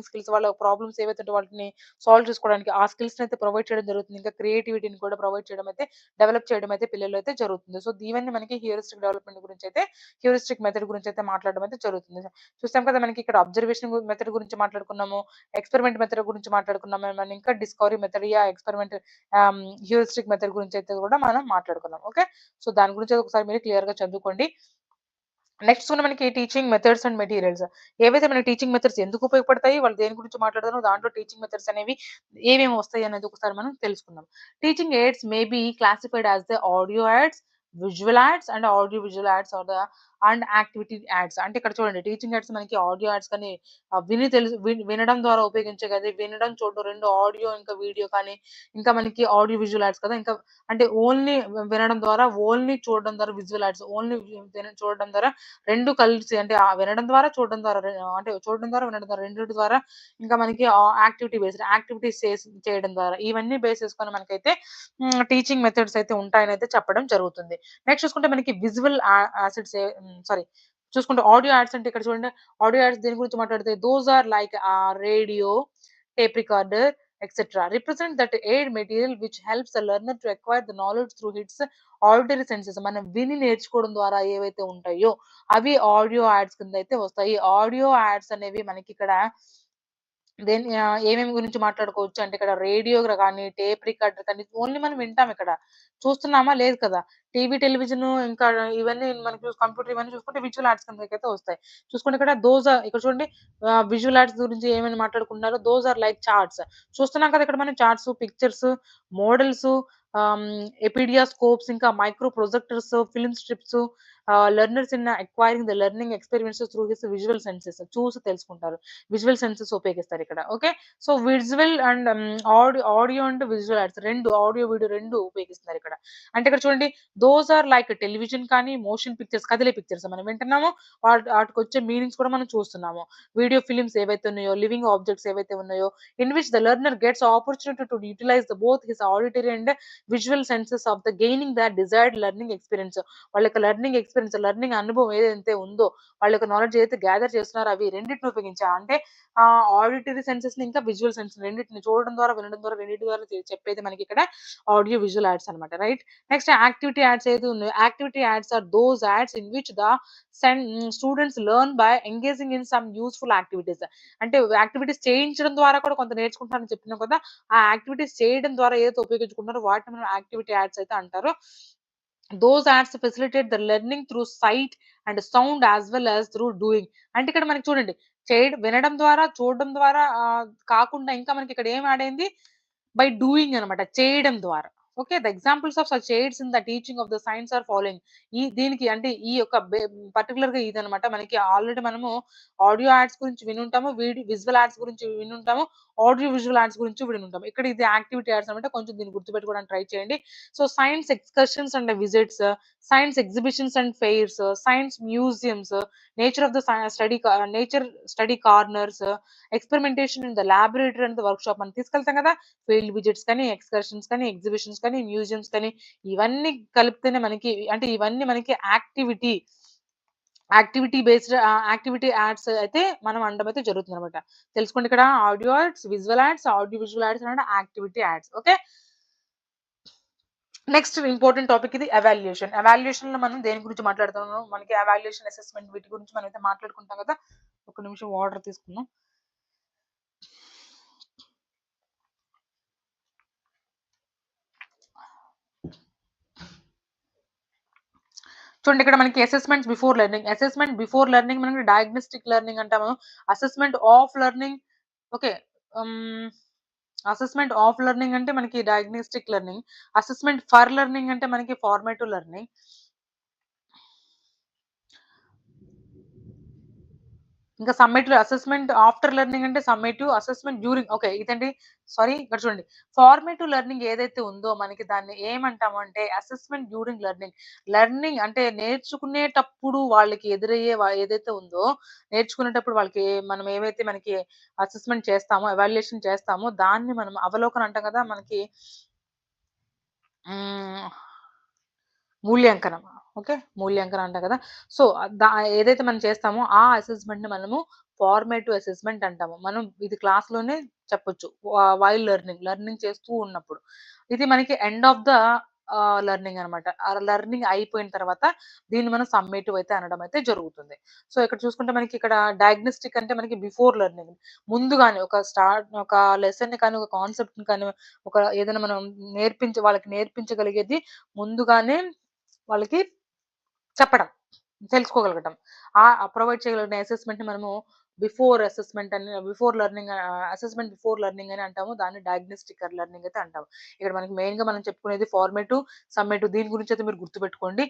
స్కిల్స్, వాళ్ళ ప్రాబ్లమ్స్ ఏవైతే ఉంటే వాటిని సాల్వ్ చేసుకోవడానికి ఆ స్కిల్స్‌ని అయితే ప్రొవైడ్ చేయడం జరుగుతుంది. ఇంకా క్రియేటివిటీని కూడా ప్రొవైడ్ చేయడం అయితే, డెవలప్ చేయడం అయితే పిల్లల్లో అయితే జరుగుతుంది. సో, ఇవన్నీ మనకి హ్యూరిస్టిక్ మెథడ్ గురించి అయితే మాట్లాడడం అయితే జరుగుతుంది. చూసాం కదా, మనకి ఇక్కడ అబ్జర్వేషన్ మెథడ్ గురించి మాట్లాడుకున్నాము. ఎక్స్‌పెరిమెంట్ మెథడ్ గురించి మాట్లాడుకున్నాము. మనం ఇంకా డిస్కవరీ మెథడ్, ఎక్స్‌పెరిమెంట్ ఆహ్, హ్యూరిస్టిక్ మెథడ్ గురించి అయితే కూడా మనం మాట్లాడుకున్నాం. ఓకే. సో, దాని గురించి అయితే ఒకసారి మీరు క్లియర్‌గా చదువుకోండి. నెక్స్ట్ ఉన్న మనకి టీచింగ్ మెథడ్స్ అండ్ మెటీరియల్స్. ఏవైతే మనకి టీచింగ్ మెథడ్స్ ఎందుకు ఉపయోగపడతాయి? వాళ్ళు దేని గురించి మాట్లాడుతారో, దాంట్లో టీచింగ్ మెథడ్స్ అనేవి ఏమేమి వస్తాయి అనేది ఒకసారి మనం తెలుసుకుందాం. Teaching aids may be classified as the audio aids, visual aids and audio visual aids or the and activity aids. అంటే ఇక్కడ చూడండి, టీచింగ్ యాడ్స్ మనకి ఆడియో యాడ్స్ కానీ వినడం ద్వారా ఉపయోగించే కదా! వినడం, చూడడం 2, ఆడియో ఇంకా వీడియో కానీ, ఇంకా మనకి ఆడియో విజువల్ యాడ్స్ కదా! ఇంకా అంటే ఓన్లీ వినడం ద్వారా, ఓన్లీ చూడడం ద్వారా విజువల్ యాడ్స్, ఓన్లీ చూడడం ద్వారా 2 కలిసి, అంటే వినడం ద్వారా, చూడడం ద్వారా, అంటే చూడడం ద్వారా, వినడం ద్వారా, రెండిటి ద్వారా, ఇంకా మనకి యాక్టివిటీ బేస్డ్ యాక్టివిటీస్ చేయడం ద్వారా, ఇవన్నీ బేస్ చేసుకొని మనకైతే టీచింగ్ మెథడ్స్ అయితే ఉంటాయని అయితే చెప్పడం జరుగుతుంది. నెక్స్ట్ చూసుకుంటే మనకి విజువల్ యాసిడ్స్, సారీ, చూసుకుంటే ఆడియో యాడ్స్ అంటే ఇక్కడ చూడండి, ఆడియో యాడ్స్ దేని గురించి మాట్లాడితే those are like radio, tape recorder etcetera represent that aid material which helps the learner to acquire the knowledge through its auditory senses. మనం విని నేర్చుకోవడం ద్వారా ఏవైతే ఉంటాయో అవి ఆడియో యాడ్స్ కింద అయితే వస్తాయి. ఆడియో యాడ్స్ అనేవి మనకి ఇక్కడ ఏమేమి గురించి మాట్లాడుకోవచ్చు అంటే, ఇక్కడ రేడియో గాని, టేప్ రికార్డర్ కానీ, ఓన్లీ మనం వింటాం ఇక్కడ. చూస్తున్నామా? లేదు కదా! టీవీ, టెలివిజను ఇంకా ఇవన్నీ మనకు కంప్యూటర్ ఇవన్నీ చూసుకుంటే విజువల్ ఆర్ట్స్ కిందకైతే వస్తాయి. చూసుకుంటే ఇక్కడ ఇక్కడ చూడండి, విజువల్ ఆర్ట్స్ గురించి ఏమని మాట్లాడుకుంటున్నారో, దోస్ ఆర్ లైక్ చార్ట్స్. చూస్తున్నాం కదా, ఇక్కడ మనం charts, pictures, models, ah, epidiascopes, ఇంకా micro projectors, film strips, learners in acquiring the learning experiences through his visual senses. చూసి తెలుసుకుంటారు. విజువల్ సెన్సెస్ ఉపయోగిస్తారు ఇక్కడ. Okay. So, visual and audio and visual aids 2, audio, video 2 ఉపయోగిస్తున్నారు ఇక్కడ. అంటే ఇక్కడ చూడండి, దోస్ ఆర్ లైక్ టెలివిజన్ కానీ, మోషన్ పిక్చర్స్, కదిలే పిక్చర్స్ మనం వింటున్నాము. ఆటికొచ్చే మీనింగ్స్ కూడా మనం చూస్తున్నాము. వీడియో ఫిల్మ్స్ ఏవైతే ఉన్నాయో, లివింగ్ ఆబ్జెక్ట్స్ ఏవైతే ఉన్నాయో, in which the learner gets opportunity to utilise both his auditory and visual senses of the gaining the desired learning experience. వాళ్ళ యొక్క లెర్నింగ్ అనుభవం ఏదైతే ఉందో, వాళ్ళ యొక్క నాలెడ్జ్ ఏదైతే గ్యాదర్ చేస్తున్నారో అవి రెండిటిని ఉపయోగించా. అంటే ఆడిటరీ సెన్సెస్‌ని ఇంకా విజువల్ సెన్స్ రెండిటిని చూడడం ద్వారా, వినడం ద్వారా, రెండిటి ద్వారా చెప్పేది మనకి ఇక్కడ ఆడియో విజువల్ యాడ్స్ అన్నమాట. రైట్. నెక్స్ట్ యాక్టివిటీ యాడ్స్ ఏది ఉన్నాయో, activity aids are those aids in which the students learn by engaging in some useful activities. అంటే యాక్టివిటీస్ చేయించడం ద్వారా కూడా కొంత నేర్చుకుంటారని చెప్పినాం కదా! ఆ యాక్టివిటీస్ చేయడం ద్వారా ఏదైతే ఉపయోగించుకుంటారో వాటిని మనం యాక్టివిటీ యాడ్స్ అయితే అంటారు. Those ads facilitate the learning through sight and sound as well as through doing. అంటే ఇక్కడ మనకి చూడండి, వినడం ద్వారా, చూడడం ద్వారా కాకుండా ఇంకా మనకి ఇక్కడ ఏం యాడ్ అయింది? బై డూయింగ్ అన్నమాట. చేయడం ద్వారా. Okay. The examples of such aids in the teaching of the science are following. దీనికి అంటే ఈ యొక్క పర్టిక్యులర్‌గా ఇదన్నమాట. మనకి ఆల్రెడీ మనము ఆడియో యాడ్స్ గురించి వినుంటాము. విజువల్ యాడ్స్ గురించి వినుంటాము. ఆడియో విజువల్ యాడ్స్ గురించి వినుంటాము. ఇక్కడ ఇది యాక్టివిటీ యాడ్స్ అన్నమాట. కొంచెం దీన్ని గుర్తుపెట్టుకోవడానికి ట్రై చేయండి. So, science excursions and visits, science exhibitions and fairs, science museums, nature of the nature study corners, experimentation in the laboratory and the workshop మనం తీసుకెళ్తాం కదా! ఫీల్డ్ విజిట్స్ కానీ, ఎక్స్‌కర్షన్స్ కానీ, ఎగ్జిబిషన్స్ కానీ, మ్యూజియమ్స్ కానీ, ఇవన్నీ కలిపితేనే మనకి, అంటే ఇవన్నీ మనకి యాక్టివిటీ యాడ్స్ అయితే మనం అనడం అయితే జరుగుతుందనమాట. తెలుసుకోండి, ఇక్కడ audio aids, visual ads, audio visual aids and activity ads. Okay. Next important topic ఇది ఎవాల్యుయేషన్. ఎవాల్యుయేషన్‌లో మనం దేని గురించి మాట్లాడుతున్నాం? మనకి ఎవాల్యుయేషన్, అసెస్మెంట్ వీటి గురించి మనమైతే మాట్లాడుకుంటాం కదా! ఒక నిమిషం వాటర్ తీసుకుందాం. చూడండి, ఇక్కడ మనకి అసెస్మెంట్ బిఫోర్ లెర్నింగ్ మనకి డయాగ్నోస్టిక్ లెర్నింగ్ అంటాము. Assessment of learning. ఓకే. హ్మ్. అసెస్మెంట్ ఆఫ్ లెర్నింగ్ అంటే మనకి diagnostic learning. Assessment for learning అంటే మనకి ఫార్మేటివ్ లెర్నింగ్. ఇంకా సమ్మేటివ్ అసెస్మెంట్ ఆఫ్టర్ లెర్నింగ్ అంటే సమ్మేటివ్ అసెస్మెంట్ డ్యూరింగ్. ఓకే. ఇదండి. సారీ ఇక్కడ చూడండి. ఫార్మేటివ్ లెర్నింగ్ ఏదైతే ఉందో మనకి దాన్ని ఏమంటాము అంటే అసెస్మెంట్ డ్యూరింగ్ లెర్నింగ్. లెర్నింగ్ అంటే నేర్చుకునేటప్పుడు వాళ్ళకి ఎదురయ్యే ఏదైతే ఉందో నేర్చుకునేటప్పుడు వాళ్ళకి మనం ఏవైతే మనకి అసెస్మెంట్ చేస్తామో, ఎవాల్యుయేషన్ చేస్తామో దాన్ని మనం అవలోకనం అంటాం కదా! మనకి హ్మ్. మూల్యాంకనం. ఓకే. మూల్యాంకనం అంటాం కదా! సో, ఏదైతే మనం చేస్తామో ఆ అసెస్మెంట్‌ని మనము ఫార్మేటివ్ అసెస్మెంట్ అంటాము. మనం ఇది క్లాస్‌లోనే చెప్పొచ్చు. వైల్ లెర్నింగ్, లెర్నింగ్ చేస్తూ ఉన్నప్పుడు. ఇది మనకి ఎండ్ ఆఫ్ ద లెర్నింగ్ అనమాట. ఆ లెర్నింగ్ అయిపోయిన తర్వాత దీన్ని మనం సమ్మేటివ్ అయితే అనడం అయితే జరుగుతుంది. సో, ఇక్కడ చూసుకుంటే మనకి ఇక్కడ డయాగ్నోస్టిక్ అంటే మనకి బిఫోర్ లెర్నింగ్. ముందుగానే ఒక లెసన్‌ని కానీ, ఒక కాన్సెప్ట్‌ని కానీ, ఒక ఏదైనా మనం వాళ్ళకి నేర్పించగలిగేది ముందుగానే వాళ్ళకి చెప్పడం. తెలుసుకోగలగటం. ప్రొవైడ్ చేయగలిగిన అసెస్మెంట్‌ని మనము before learning assessment before learning అని అంటాము. దాన్ని డయాగ్నోస్టిక్ లెర్నింగ్ అయితే అంటాము. ఇక్కడ మనకి మెయిన్‌గా మనం చెప్పుకునేది ఫార్మేటివ్, సమ్మేటివ్ దీని గురించయితే మీరు గుర్తుపెట్టుకోండి.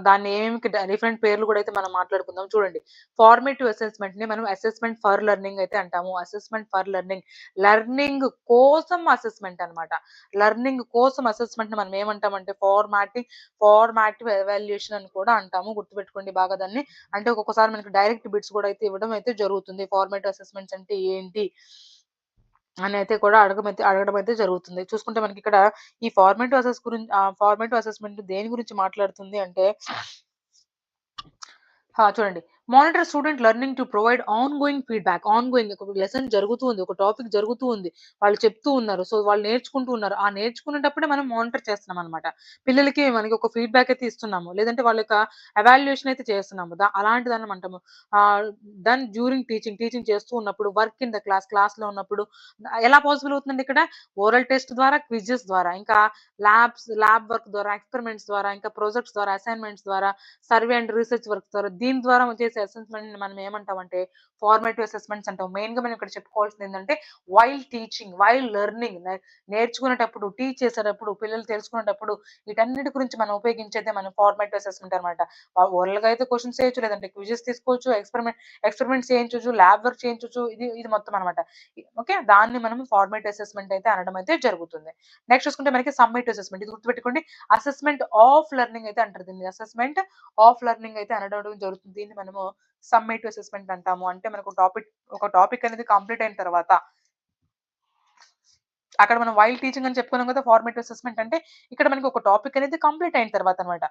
దాన్ని ఏమేమి డిఫరెంట్ పేర్లు కూడా అయితే మనం మాట్లాడుకుందాం. చూడండి. ఫార్మేటివ్ అసెస్మెంట్‌ని మనం అసెస్మెంట్ ఫర్ లెర్నింగ్ అయితే అంటాము. Assessment for learning. లెర్నింగ్ కోసం అసెస్మెంట్ అన్నమాట. లెర్నింగ్ కోసం అసెస్మెంట్‌ని మనం ఏమంటామంటే ఫార్మాటివ్ ఎవాల్యుయేషన్ అని కూడా అంటాము. గుర్తుపెట్టుకోండి బాగా దాన్ని. అంటే ఒక్కొక్కసారి మనకి డైరెక్ట్ బిట్స్ కూడా అయితే ఇవ్వడం అయితే జరుగుతుంది. ఫార్మాటివ్ అసెస్మెంట్స్ అంటే ఏంటి? అని అయితే కూడా అడగడం అయితే జరుగుతుంది. చూసుకుంటే మనకిక్కడ ఈ ఫార్మాటివ్ అసెస్మెంట్ దేని గురించి మాట్లాడుతుంది అంటే చూడండి. Monitor student learning to provide ongoing feedback. Ongoing ఒక లెసన్ జరుగుతూ ఉంది. ఒక టాపిక్ జరుగుతూ ఉంది. వాళ్ళు చెప్తూ ఉన్నారు. సో, వాళ్ళు నేర్చుకుంటూ ఉన్నారు. ఆ నేర్చుకునేటప్పుడే మనం మానిటర్ చేస్తున్నామనమాట. పిల్లలకి మనకి ఒక ఫీడ్‌బ్యాక్ అయితే ఇస్తున్నాము. లేదంటే వాళ్ళ యొక్క ఎవాల్యుయేషన్ అయితే చేస్తున్నాము. అలాంటి దాన్ని అంటాము. Done during teaching. టీచింగ్ చేస్తూ ఉన్నప్పుడు, వర్క్ ఇన్ ద క్లాస్‌లో ఉన్నప్పుడు ఎలా పాసిబుల్ అవుతుందండి ఇక్కడ? ఓరల్ టెస్ట్ ద్వారా, క్విజెస్ ద్వారా, ఇంకా ల్యాబ్ వర్క్ ద్వారా, ఎక్స్‌పెరిమెంట్స్ ద్వారా, ఇంకా ప్రాజెక్ట్స్ ద్వారా, అసైన్‌మెంట్స్ ద్వారా సర్వే అండ్ రీసెర్చ్ వర్క్ ద్వారా దీని ద్వారా చేసే అసెస్మెంట్‌ని మనం ఏమంటామంటే ఫార్మేటివ్ అసెస్మెంట్స్ అంటాం. మెయిన్‌గా మనం ఇక్కడ చెప్పుకోవాల్సింది ఏందంటే వైల్ లెర్నింగ్ నేర్చుకునేటప్పుడు, టీచ్ చేసేటప్పుడు, పిల్లలు తెలుసుకునేటప్పుడు వీటన్నిటి గురించి మనం ఉపయోగించేదే మనం ఫార్మేటివ్ అసెస్మెంట్ అనమాట. ఓరల్‌గా అయితే క్వెషన్స్ చేయొచ్చు, లేదంటే క్విజెస్ తీసుకోవచ్చు, ఎక్స్‌పెరిమెంట్స్ చేయించొచ్చు, ల్యాబ్ వర్క్ చేయించొచ్చు. ఇది మొత్తం అనమాట. ఓకే. దాన్ని మనం ఫార్మేటివ్ అసెస్మెంట్ అయితే అనడం అయితే జరుగుతుంది. నెక్స్ట్ చూసుకుంటే మనకి సమ్మేటివ్ అసెస్మెంట్. ఇది గుర్తుపెట్టుకోండి. అసెస్మెంట్ ఆఫ్ లెర్నింగ్ అయితే అంటారు దీన్ని. అసెస్మెంట్ ఆఫ్ లెర్నింగ్ అయితే అనడం జరుగుతుంది. దీన్ని మనము సమ్మేటివ్ అసెస్మెంట్ అంటాము. అంటే మనకు ఒక టాపిక్ అనేది కంప్లీట్ అయిన తర్వాత అక్కడ మనం వైల్ టీచింగ్ అని చెప్పుకున్నాం కదా! ఫార్మేటివ్ అసెస్మెంట్ అంటే ఇక్కడ మనకి ఒక టాపిక్ అనేది కంప్లీట్ అయిన తర్వాత అన్నమాట.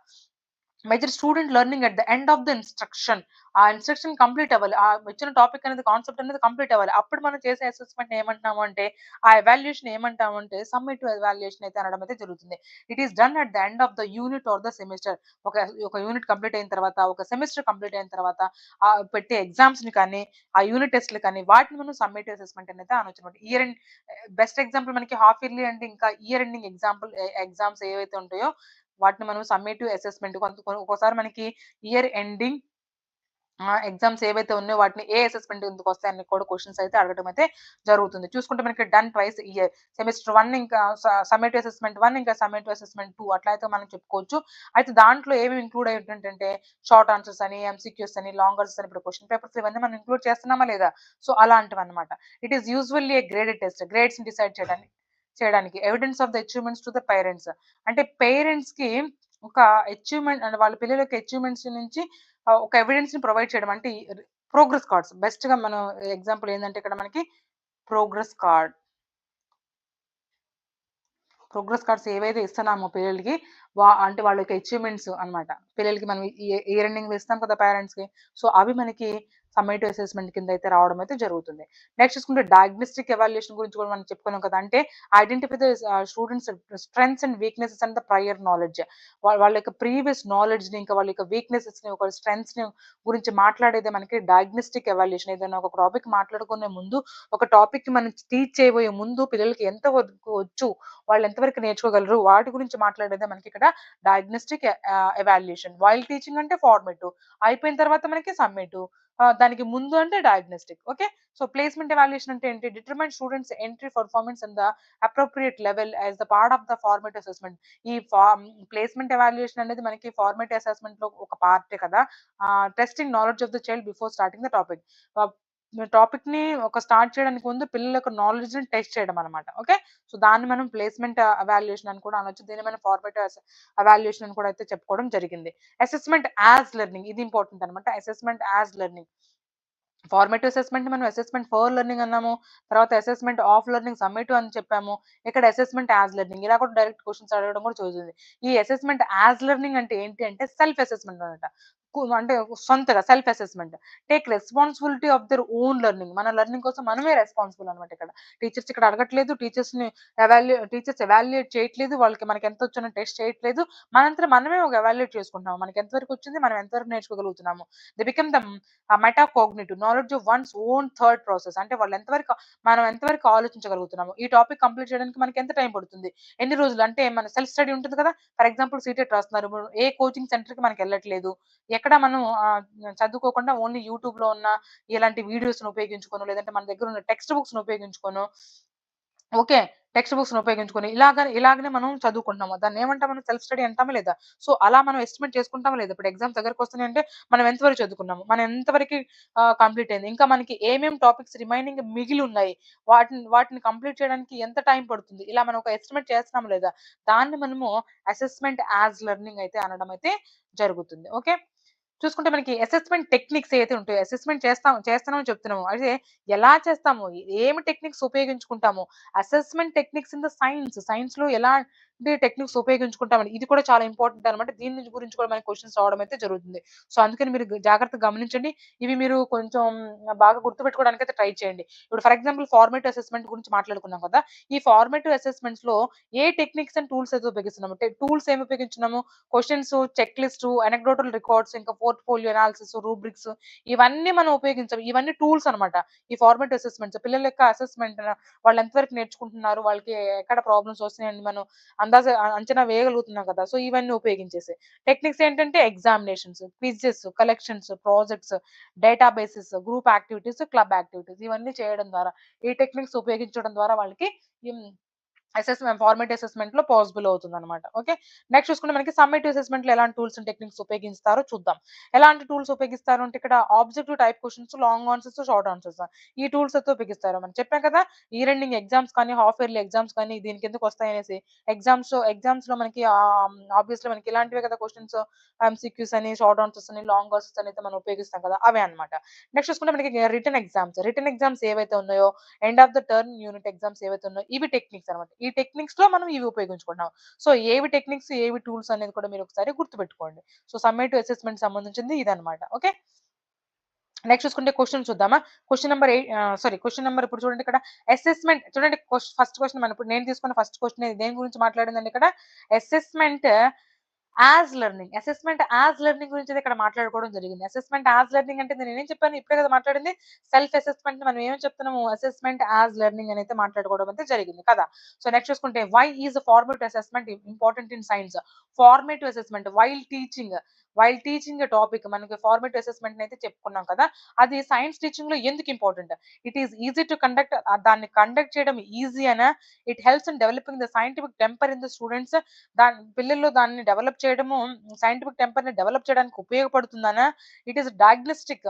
Measure student learning at the end of the instruction. ఆ ఇన్‌స్ట్రక్షన్ కంప్లీట్ అవ్వాలి. ఇచ్చిన టాపిక్ అనేది కాన్సెప్ట్ అనేది కంప్లీట్ అవ్వాలి. అప్పుడు మనం చేసే అసెస్మెంట్ ఏమంటున్నాము అంటే, ఆ ఎవాల్యుయేషన్ ఏమంటాము అంటే సమ్మేటివ్ ఎవాల్యుయేషన్ అయితే అనడం అయితే జరుగుతుంది. It is done at the end of the unit or the semester. ఒక ఒక యూనిట్ కంప్లీట్ అయిన తర్వాత, ఒక సెమిస్టర్ కంప్లీట్ అయిన తర్వాత పెట్టే ఎగ్జామ్స్‌ని కానీ, ఆ యూనిట్ టెస్ట్‌లు కానీ వాటిని మనం సమ్మేటివ్ అసెస్మెంట్ అనేది అనొచ్చనమాట. బెస్ట్ ఎగ్జాంపుల్ మనకి హాఫ్ ఇయర్లీ అండ్ ఇంకా ఇయర్ ఎండింగ్ ఎగ్జామ్స్ ఏవైతే ఉంటాయో వాటిని మనం సమ్మేటివ్ అసెస్మెంట్ ఒక్కోసారి మనకి ఇయర్ ఎండింగ్ ఎగ్జామ్స్ ఏవైతే ఉన్నాయో వాటిని ఏ అసెస్మెంట్ ఎందుకొస్తాయని కూడా క్వెషన్స్ అయితే అడగడం అయితే జరుగుతుంది. చూసుకుంటే మనకి డన్ ట్వైస్ ఇయర్. సెమిస్టర్ 1 ఇంకా సమ్మేటివ్ అసెస్మెంట్ 1 ఇంకా సమ్మేటివ్ అసెస్మెంట్ 2 అట్లా అయితే మనం చెప్పుకోవచ్చు. అయితే దాంట్లో ఏమేమి ఇంక్లూడ్ అయ్యి ఉంటుంటంటే షార్ట్ ఆన్సర్స్ అని, ఎంసీక్యూస్ అని, లాంగ్ ఆన్సర్స్ అని ఇప్పుడు క్వెషన్ పేపర్స్ ఇవన్నీ మనం ఇంక్లూడ్ చేస్తున్నామా లేదా? సో, అలాంటివన్నమాట. It is usually a graded test. గ్రేడ్స్‌ని డిసైడ్ చేయడానికి evidence of the achievements to the parents. అంటే పేరెంట్స్‌కి ఒక అచీవ్‌మెంట్ అంటే వాళ్ళ పిల్లల యొక్క అచీవ్‌మెంట్స్ నుంచి ఒక ఎవిడెన్స్‌ని ప్రొవైడ్ చేయడం. అంటే ఈ ప్రోగ్రెస్ కార్డ్స్ బెస్ట్‌గా మనం ఎగ్జాంపుల్ ఏందంటే ఇక్కడ మనకి ప్రోగ్రెస్ కార్డ్. ప్రోగ్రెస్ కార్డ్స్ ఏవైతే ఇస్తున్నామో పిల్లలకి అంటే వాళ్ళ యొక్క అచీవ్‌మెంట్స్ అన్నమాట. పిల్లలకి మనం ఇయర్ ఎండింగ్‌లో ఇస్తాం కదా పేరెంట్స్‌కి. సో, అవి మనకి సమ్మేటివ్ అసెస్మెంట్ కింద అయితే రావడం అయితే జరుగుతుంది. నెక్స్ట్ చూసుకుంటే డయాగ్నోస్టిక్ ఎవాల్యుయేషన్ గురించి కూడా మనం చెప్పుకున్నాం కదా! అంటే identify the students strengths and weaknesses and the prior knowledge. వాళ్ళ యొక్క ప్రీవియస్ నాలెడ్జ్‌ని ఇంకా వాళ్ళ యొక్క వీక్‌నెసెస్‌ని ఒక స్ట్రెంగ్త్స్‌ని గురించి మాట్లాడేదే మనకి డయాగ్నోస్టిక్ ఎవాల్యుయేషన్. ఏదైనా ఒక టాపిక్ మాట్లాడుకునే ముందు, ఒక టాపిక్‌ని మనం టీచ్ చేయబోయే ముందు పిల్లలకి ఎంత వచ్చు, వాళ్ళు ఎంతవరకు నేర్చుకోగలరు, వాటి గురించి మాట్లాడేదే మనకి ఇక్కడ డయాగ్నోస్టిక్ ఎవాల్యుయేషన్. వైల్ టీచింగ్ అంటే ఫార్మేటివ్. అయిపోయిన తర్వాత మనకి సమ్మేటివ్. దానికి ముందు అంటే diagnostic. Okay. So placement evaluation అంటే ఏంటి? Determine students entry performance in the appropriate level as the part of the formative assessment. ఈ ప్లేస్‌మెంట్ ఎవాల్యుయేషన్ అనేది మనకి ఫార్మేటివ్ అసెస్మెంట్‌లో ఒక పార్టే కదా! Testing knowledge of the child before starting the topic. Ah, టాపిక్‌ని స్టార్ట్ చేయడానికి ముందు పిల్లల యొక్క నాలెడ్జ్‌ని టెస్ట్ చేయడం అన్నమాట. ఓకే. సో దాన్ని మనం ప్లేస్‌మెంట్ ఎవాల్యుయేషన్ అని కూడా అనొచ్చు. దీన్ని మనం ఫార్మేటివ్ ఎవాల్యుయేషన్ అని కూడా అయితే చెప్పుకోవడం జరిగింది. అసెస్మెంట్ యాజ్ లెర్నింగ్ ఇది ఇంపార్టెంట్ అన్నమాట. Assessment as learning. Formative assessment మనం అసెస్మెంట్ ఫర్ లెర్నింగ్ అన్నాము. తర్వాత అసెస్మెంట్ ఆఫ్ లెర్నింగ్ సమ్మేటివ్ అని చెప్పాము. ఇక్కడ అసెస్మెంట్ యాజ్ లెర్నింగ్ ఇలా కూడా డైరెక్ట్ క్వెషన్స్ అడగడం కూడా జరుగుతుంది. ఈ అసెస్మెంట్ యాజ్ లెర్నింగ్ అంటే ఏంటి అంటే సెల్ఫ్ అసెస్మెంట్ అన్నమాట. అంటే సొంతగా self assessment. Take responsibility of their own learning. మన లెర్నింగ్ కోసం మనమే రెస్పాన్సిబుల్ అన్నమాట ఇక్కడ. టీచర్స్ ఇక్కడ అడగట్లేదు. టీచర్స్ ఎవాల్యుయేట్ చేయట్లేదు. వాళ్ళకి మనకి ఎంత వచ్చని టెస్ట్ చేయట్లేదు. మనంతట మనమే ఒక ఎవాల్యుయేట్ చేసుకుంటున్నాము. మనకి ఎంత వరకు వచ్చింది, మనం ఎంత వరకు నేర్చుకోగలుగుతున్నాము. They become the metacognitive knowledge of one's own third process. అంటే మనం ఎంతవరకు ఆలోచించగలుగుతున్నాము. ఈ టాపిక్ కంప్లీట్ చేయడానికి మనకి ఎంత టైం పడుతుంది. ఎన్ని రోజులు అంటే మన సెల్ఫ్ స్టడీ ఉంటుంది కదా! ఫర్ ఎగ్జాంపుల్ సీటెట్ రాస్తున్నారు. ఇప్పుడు ఏ కోచింగ్ సెంటర్‌కి మనకెళ్ళట్లేదు. ఎక్కడ మనం చదువుకోకుండా ఓన్లీ యూట్యూబ్‌లో ఉన్న ఇలాంటి వీడియోస్‌ని ఉపయోగించుకోనో, లేదంటే మన దగ్గర ఉన్న టెక్స్ట్ బుక్స్‌ని ఉపయోగించుకోనో ఓకే. టెక్స్ట్ బుక్స్‌ని ఉపయోగించుకొని ఇలాగనే మనం చదువుకుంటున్నాము. దాన్నేమంటాం మనం సెల్ఫ్ స్టడీ అంటామా లేదా? సో, అలా మనం ఎస్టిమేట్ చేసుకుంటామా లేదా? ఇప్పుడు ఎగ్జామ్స్ దగ్గరకొస్తున్నాయంటే మనం ఎంత వరకు చదువుకున్నాము? మనం ఎంత వరకి కంప్లీట్ అయింది? ఇంకా మనకి ఏమేం టాపిక్స్ రిమైనింగ్ మిగిలున్నాయి? వాటిని కంప్లీట్ చేయడానికి ఎంత టైం పడుతుంది? ఇలా మనం ఒక ఎస్టిమేట్ చేస్తున్నామా లేదా? దాన్ని మనము అసెస్మెంట్ యాజ్ లెర్నింగ్ అయితే అనడం అయితే జరుగుతుంది. ఓకే. చూసుకుంటే మనకి అసెస్మెంట్ టెక్నిక్స్ ఏవైతే ఉంటాయో చేస్తున్నామని చెప్తున్నాము. అయితే ఎలా చేస్తాము? ఏమి టెక్నిక్స్ ఉపయోగించుకుంటాము? అసెస్మెంట్ టెక్నిక్స్ ఇన్ ద సైన్స్‌లో ఎలాంటి టెక్నిక్స్ ఉపయోగించుకుంటామని ఇది కూడా చాలా ఇంపార్టెంట్ అన్నమాట. దీని గురించి కూడా మనకి క్వెషన్స్ రావడం అయితే జరుగుతుంది. సో, అందుకని మీరు జాగ్రత్తగా గమనించండి. ఇవి మీరు కొంచెం బాగా గుర్తుపెట్టుకోవడానికైతే ట్రై చేయండి. ఇప్పుడు ఫర్ ఎగ్జాంపుల్ ఫార్మేటివ్ అసెస్మెంట్ గురించి మాట్లాడుకున్నాం కదా! ఈ ఫార్మేటివ్ అసెస్మెంట్స్‌లో ఏ టెక్నిక్స్ అండ్ టూల్స్ అయితే ఉపయోగిస్తున్నాము? టూల్స్ ఏమి ఉపయోగించున్నాము? Questions, check list, anecdotal records, ఇంకా పోర్ట్‌ఫోలియో అనాలిసిస్, రూబ్రిక్స్ ఇవన్నీ మనం ఉపయోగించాం. ఇవన్నీ టూల్స్ అన్నమాట. ఈ ఫార్మేటివ్ అసెస్మెంట్స్. పిల్లల యొక్క అసెస్మెంట్ వాళ్ళు ఎంత వరకు నేర్చుకుంటున్నారు? వాళ్ళకి ఎక్కడ ప్రాబ్లమ్స్ వస్తున్నాయని మనం అంచనా వేయగలుగుతున్నాం కదా! సో, ఇవన్నీ ఉపయోగించేసి. టెక్నిక్స్ ఏంటంటే examinations, quizzes, collections, projects, databases, group activities, club activities ఇవన్నీ చేయడం ద్వారా ఈ టెక్నిక్స్ ఉపయోగించడం ద్వారా వాళ్ళకి హ్మ్. ఫార్మేటివ్ అసెస్మెంట్‌లో పాసిబుల్ అవుతుందన్నమాట. ఓకే. నెక్స్ట్ చూసుకుంటే మనకి సమ్మేటివ్ అసెస్మెంట్‌లో ఎలాంటి టూల్స్ అండ్ టెక్నిక్స్ ఉపయోగిస్తారో చూద్దాం. ఎలాంటి టూల్స్ ఉపయోగిస్తారు అంటే ఇక్కడ objective type questions, long answers, short answers ఈ టూల్స్ అయితే ఉపయోగిస్తారు. మనం చెప్పాం కదా! ఇయర్ ఎండింగ్ ఎగ్జామ్స్ కానీ, హాఫ్ ఇయర్లీ ఎగ్జామ్స్ కానీ దీని కిందకొస్తాయనేసి. ఎగ్జామ్స్‌లో మనకి ఆబ్వియస్‌లీ మనకి ఇలాంటివే కదా క్వెషన్స్ ఎంసీక్యూస్ అని, షార్ట్ ఆన్సర్స్ అని, లాంగ్ ఆన్సర్స్ అని అయితే మనం ఉపయోగిస్తాం కదా! అవే అన్నమాట. నెక్స్ట్ చూసుకుంటే మనకి రిటన్ ఎగ్జామ్స్ ఏవైతే ఉన్నాయో end of the term unit exams ఏవైతే ఉన్నాయో ఇవి టెక్నిక్స్ అన్నమాట. ఈ టెక్నిక్స్‌లో మనం ఇవి ఉపయోగించుకుంటున్నాం. సో, ఏవి టెక్నిక్స్, ఏవి టూల్స్ అనేది కూడా మీరు ఒకసారి గుర్తుపెట్టుకోండి. సో, సమ్మేటివ్ అసెస్మెంట్ సంబంధించింది ఇదన్నమాట. ఓకే. నెక్స్ట్ చూసుకుంటే క్వెషన్ చూద్దామా? క్వెషన్ నంబర్ ఇప్పుడు చూడండి ఇక్కడ అసెస్మెంట్ చూడండి ఫస్ట్ క్వెషన్ మనం ఇప్పుడు నేను తీసుకున్న ఫస్ట్ క్వెషన్ దేని గురించి మాట్లాడిందండి ఇక్కడ? అసెస్మెంట్ అసెస్మెంట్ యాజ్ లెర్నింగ్ గురించి అయితే ఇక్కడ మాట్లాడుకోవడం జరిగింది. అసెస్మెంట్ యాజ్ లెర్నింగ్ అంటే నేనేం చెప్పాను? ఇప్పుడే కదా మాట్లాడింది. సెల్ఫ్ అసెస్మెంట్ మనం ఏమని చెప్తున్నాము? అసెస్మెంట్ యాజ్ లెర్నింగ్ అని అయితే మాట్లాడుకోవడం అయితే జరిగింది కదా! సో, నెక్స్ట్ చూసుకుంటే why is formative assessment important in science? Formative assessment while teaching a topic మనకి ఫార్మేటివ్ అసెస్మెంట్ అయితే చెప్పుకున్నాం కదా! అది సైన్స్ టీచింగ్‌లో ఎందుకు important? It is easy to conduct దాన్ని కండక్ట్ చేయడం ఈజీ అనా? It helps in developing the scientific temper in the students పిల్లల్లో దాన్ని డెవలప్ చేయడము సైంటిఫిక్ టెంపర్‌ని డెవలప్ చేయడానికి ఉపయోగపడుతుందనా? ఇట్ ఈస్ డయాగ్నోస్టిక్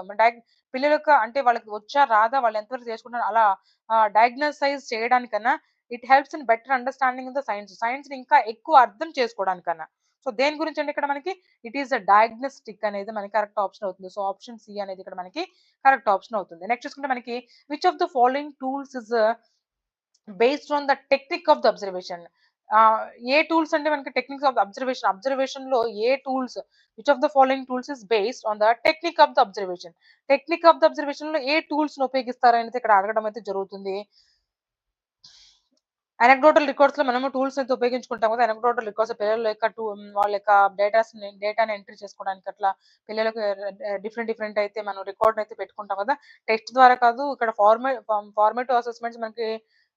పిల్లల యొక్క అంటే వాళ్ళకి వచ్చా రాదా వాళ్ళు ఎంతవరకు చేసుకుంటున్నారు అలా డయాగ్నోసైజ్ చేయడానికన్నా it helps in better understanding the సైన్స్‌ని ఇంకా ఎక్కువ అర్థం చేసుకోవడానికన్నా. సో, దేని గురించండి ఇక్కడ మనకి ఇట్ ఈస్ ఎ డయాగ్నోస్టిక్ అనేది మనకి కరెక్ట్ ఆప్షన్ అవుతుంది. సో, ఆప్షన్ సి అనేది ఇక్కడ మనకి కరెక్ట్ ఆప్షన్ అవుతుంది. నెక్స్ట్ చూసుకుంటే మనకి which of the following tools is based on the technique of the observation. Ah, ఏ టూల్స్ అంటే మనకి టెక్నిక్స్ ఆఫ్ అబ్జర్వేషన్‌లో ఏ tools which of the following tools is based on the technique of the observation. Technique of the అబ్జర్వేషన్‌లో ఏ టూల్స్‌ని ఉపయోగిస్తారనేది ఇక్కడ అడగడం అయితే జరుగుతుంది. అనెక్డోటల్ రికార్డ్స్‌లో మనము టూల్స్ అయితే ఉపయోగించుకుంటాం కదా! అనెక్డోటల్ రికార్డ్స్ పిల్లల యొక్క వాళ్ళ యొక్క డేటాని ఎంట్రీ చేసుకోవడానికి అట్లా పిల్లలకు డిఫరెంట్ అయితే మనం రికార్డ్‌నయితే పెట్టుకుంటాం కదా! టెక్స్ట్ ద్వారా కాదు ఇక్కడ ఫార్మేటివ్ అసెస్మెంట్స్ మనకి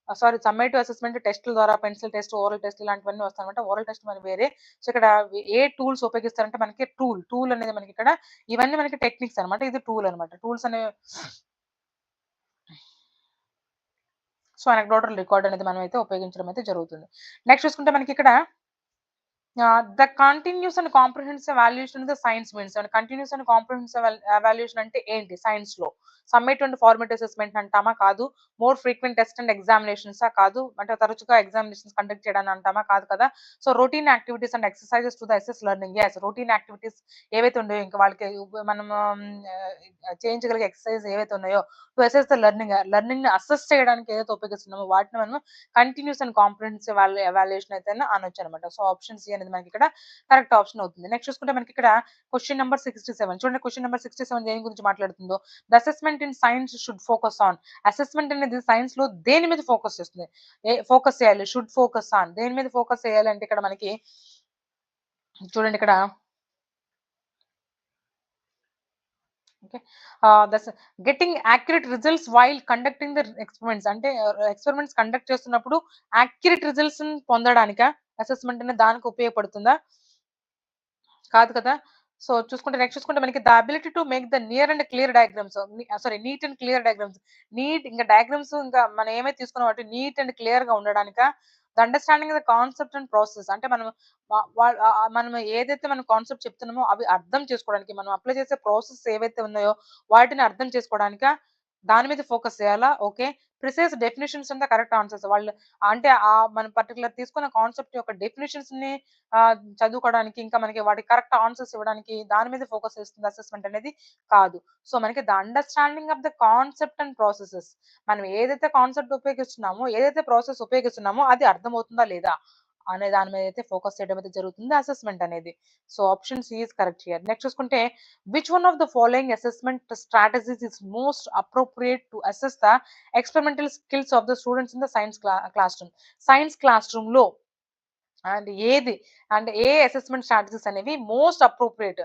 సారీ సమ్మేటివ్ అసెస్మెంట్ టెస్ట్‌ల ద్వారా పెన్సిల్ టెస్ట్, ఓరల్ టెస్ట్ ఇలాంటివన్నీ వస్తాయన్నమాట. ఓరల్ టెస్ట్ మరి వేరే. సో, ఇక్కడ ఏ టూల్స్ ఉపయోగిస్తారంటే మనకి టూల్ అనేది మనకిక్కడ ఇవన్నీ మనకి టెక్నిక్స్ అన్నమాట. ఇది టూల్ అన్నమాట. టూల్స్ అనేవి సో, అనెక్డోటల్ రికార్డ్ అనేది మనమైతే ఉపయోగించడం అయితే జరుగుతుంది. నెక్స్ట్ చూసుకుంటే మనకిక్కడ the continuous and comprehensive evaluation in the science means and continuous and comprehensive evaluation అంటే ఏంటి సైన్స్‌లో? సమ్మేటివ్ అండ్ ఫార్మేటివ్ అసెస్మెంట్ అంటామా? కాదు. మోర్ ఫ్రీక్వెంట్ టెస్ట్ అండ్ ఎగ్జామినేషన్సా? కాదు. అంటే తరచుగా ఎగ్జామినేషన్స్ కండక్ట్ చేయడాన్ని అంటామా? కాదు కదా! So, routine activities and exercises to the assess learning. Yes. Routine activities ఏవైతే ఉన్నాయో ఇంక వాళ్ళకి మనం చేయించగలిగే ఎక్సర్‌సైజ్ ఏవైతే ఉన్నాయో టు అసెస్ ద లెర్నింగ్‌ని అసెస్ చేయడానికి ఏదైతే ఉపయోగిస్తున్నామో వాటిని మనం కంటిన్యూస్ అండ్ కాంప్రిహెన్సివ్ ఎవాల్యుయేషన్ అయితేనే అనొచ్చనమాట. సో, ఆప్షన్ సి అనేది మనకిక్కడ కరెక్ట్ ఆప్షన్ అవుతుంది. నెక్స్ట్ చూసుకుంటే మనకిక్కడ క్వెషన్ నంబర్ 67 చూడండి క్వెషన్ నంబర్ 67 దేని గురించి మాట్లాడుతుందో. The assessment in science should focus on. Assessment అనేది సైన్స్‌లో దేని మీద ఫోకస్ చేస్తుంది? ఫోకస్ చేయాలి. Should focus on. దేని మీద ఫోకస్ చేయాలి అంటే ఇక్కడ మనకి చూడండి ఇక్కడ okay. Getting accurate results while conducting the experiments అంటే ఎక్స్‌పెరిమెంట్స్ కండక్ట్ చేస్తున్నప్పుడు యాక్యురేట్ రిజల్ట్స్‌ని పొందడానికా? అసెస్మెంట్ అనేది దానికి ఉపయోగపడుతుందా? కాదు కదా! సో, నెక్స్ట్ చూసుకుంటే మనకి the ability to make the near and clear diagrams sorry neat and clear diagrams. ఇంకా డయాగ్రామ్స్ ఇంకా మనం ఏమైతే తీసుకున్నామో వాటి నీట్ అండ్ క్లియర్‌గా ఉండడానికా? The understanding the concept and process అంటే మనం మనం ఏదైతే మనం కాన్సెప్ట్ చెప్తున్నామో అవి అర్థం చేసుకోవడానికి మనం అప్లై చేసే ప్రాసెస్ ఏవైతే ఉన్నాయో వాటిని అర్థం చేసుకోవడానికా? దాని మీద ఫోకస్ చేయాలా? Okay. Precise definitions and the correct answers. వాళ్ళు అంటే మనం పర్టిక్యులర్ తీసుకున్న కాన్సెప్ట్ యొక్క డెఫినిషన్స్‌ని చదువుకోవడానికి, ఇంకా మనకి వాటికి కరెక్ట్ ఆన్సర్స్ ఇవ్వడానికి దాని మీద ఫోకస్ చేస్తుంది అసెస్మెంట్ అనేది కాదు. సో, మనకి the understanding of the concept and processes. మనం ఏదైతే కాన్సెప్ట్ ఉపయోగిస్తున్నామో, ఏదైతే ప్రాసెస్ ఉపయోగిస్తున్నామో అది అర్థమవుతుందా లేదా? అనే దాని మీద అయితే ఫోకస్ చేయడం అయితే జరుగుతుంది అసెస్మెంట్ అనేది. So, option C is correct here. Next చూసుకుంటే which one of the following assessment strategies is most appropriate to assess the experimental skills of the students in the science classroom. Science class రూమ్‌లో and ఏది and ఏ assessment strategies అనేవి most appropriate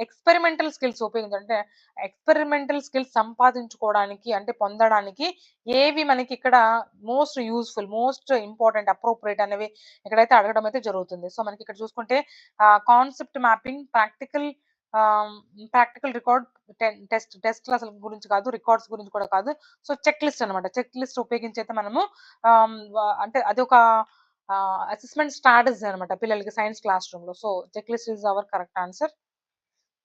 experimental skills ఉపయోగించంటే experimental skills సంపాదించుకోవడానికి అంటే పొందడానికి ఏవి మనకి ఇక్కడ most useful most important appropriate అనేవి ఇక్కడైతే అడగడం అయితే జరుగుతుంది. సో మనకి ఇక్కడ చూసుకుంటే concept mapping practical record test అసలు గురించి కాదు రికార్డ్స్ గురించి కూడా కాదు. సో చెక్ లిస్ట్ అనమాట చెక్ లిస్ట్ ఉపయోగించి అయితే మనము అంటే అది ఒక అసెస్మెంట్ స్ట్రాటజీ అనమాట పిల్లలకి సైన్స్ క్లాస్ రూమ్‌లో. So, check list is our correct answer.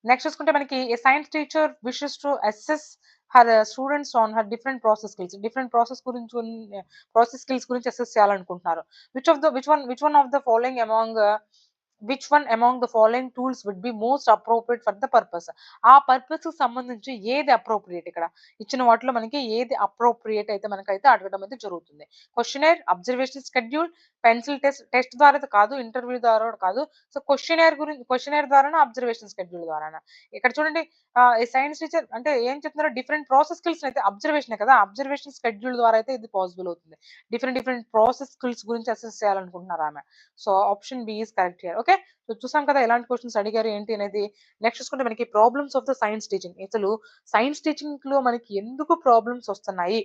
Next చూసుకుంటే మనకి a science teacher wishes to assess her students on her different process skills. Different process skills గురించి అసెస్ చేయాలనుకుంటున్నారు. Which one of the following among the following tools would be most appropriate for the purpose. ఆ పర్పస్‌కి సంబంధించి ఏది appropriate ఇక్కడ? ఇచ్చిన వాటిలో మనకి ఏది అప్రోప్రియేట్ అయితే మనకైతే అడగడం అయితే జరుగుతుంది. Questionnaire, observation schedule, pencil test ద్వారా అయితే కాదు, ఇంటర్వ్యూ ద్వారా కూడా కాదు. సో, క్వెషనైర్ ద్వారానా, అబ్జర్వేషన్ షెడ్యూల్ ద్వారానా? ఇక్కడ చూడండి ఈ సైన్స్ టీచర్ అంటే ఏం చెప్తున్నారు డిఫరెంట్ ప్రాసెస్ స్కిల్స్ అయితే అబ్జర్వేషనే కదా! అబ్జర్వేషన్ షెడ్యూల్ ద్వారా అయితే ఇది పాసిబుల్ అవుతుంది. డిఫరెంట్ ప్రాసెస్ స్కిల్స్ గురించి అసెస్ చేయాలనుకుంటున్నారు ఆమె. So, option B is correct here. Okay. So, చూసాం కదా ఎలాంటి క్వెషన్స్ అడిగారు ఏంటి అనేది. నెక్స్ట్ చూసుకుంటే మనకి problems of the science teaching. అసలు సైన్స్ టీచింగ్‌లో మనకి ఎందుకు ప్రాబ్లమ్స్ వస్తున్నాయి?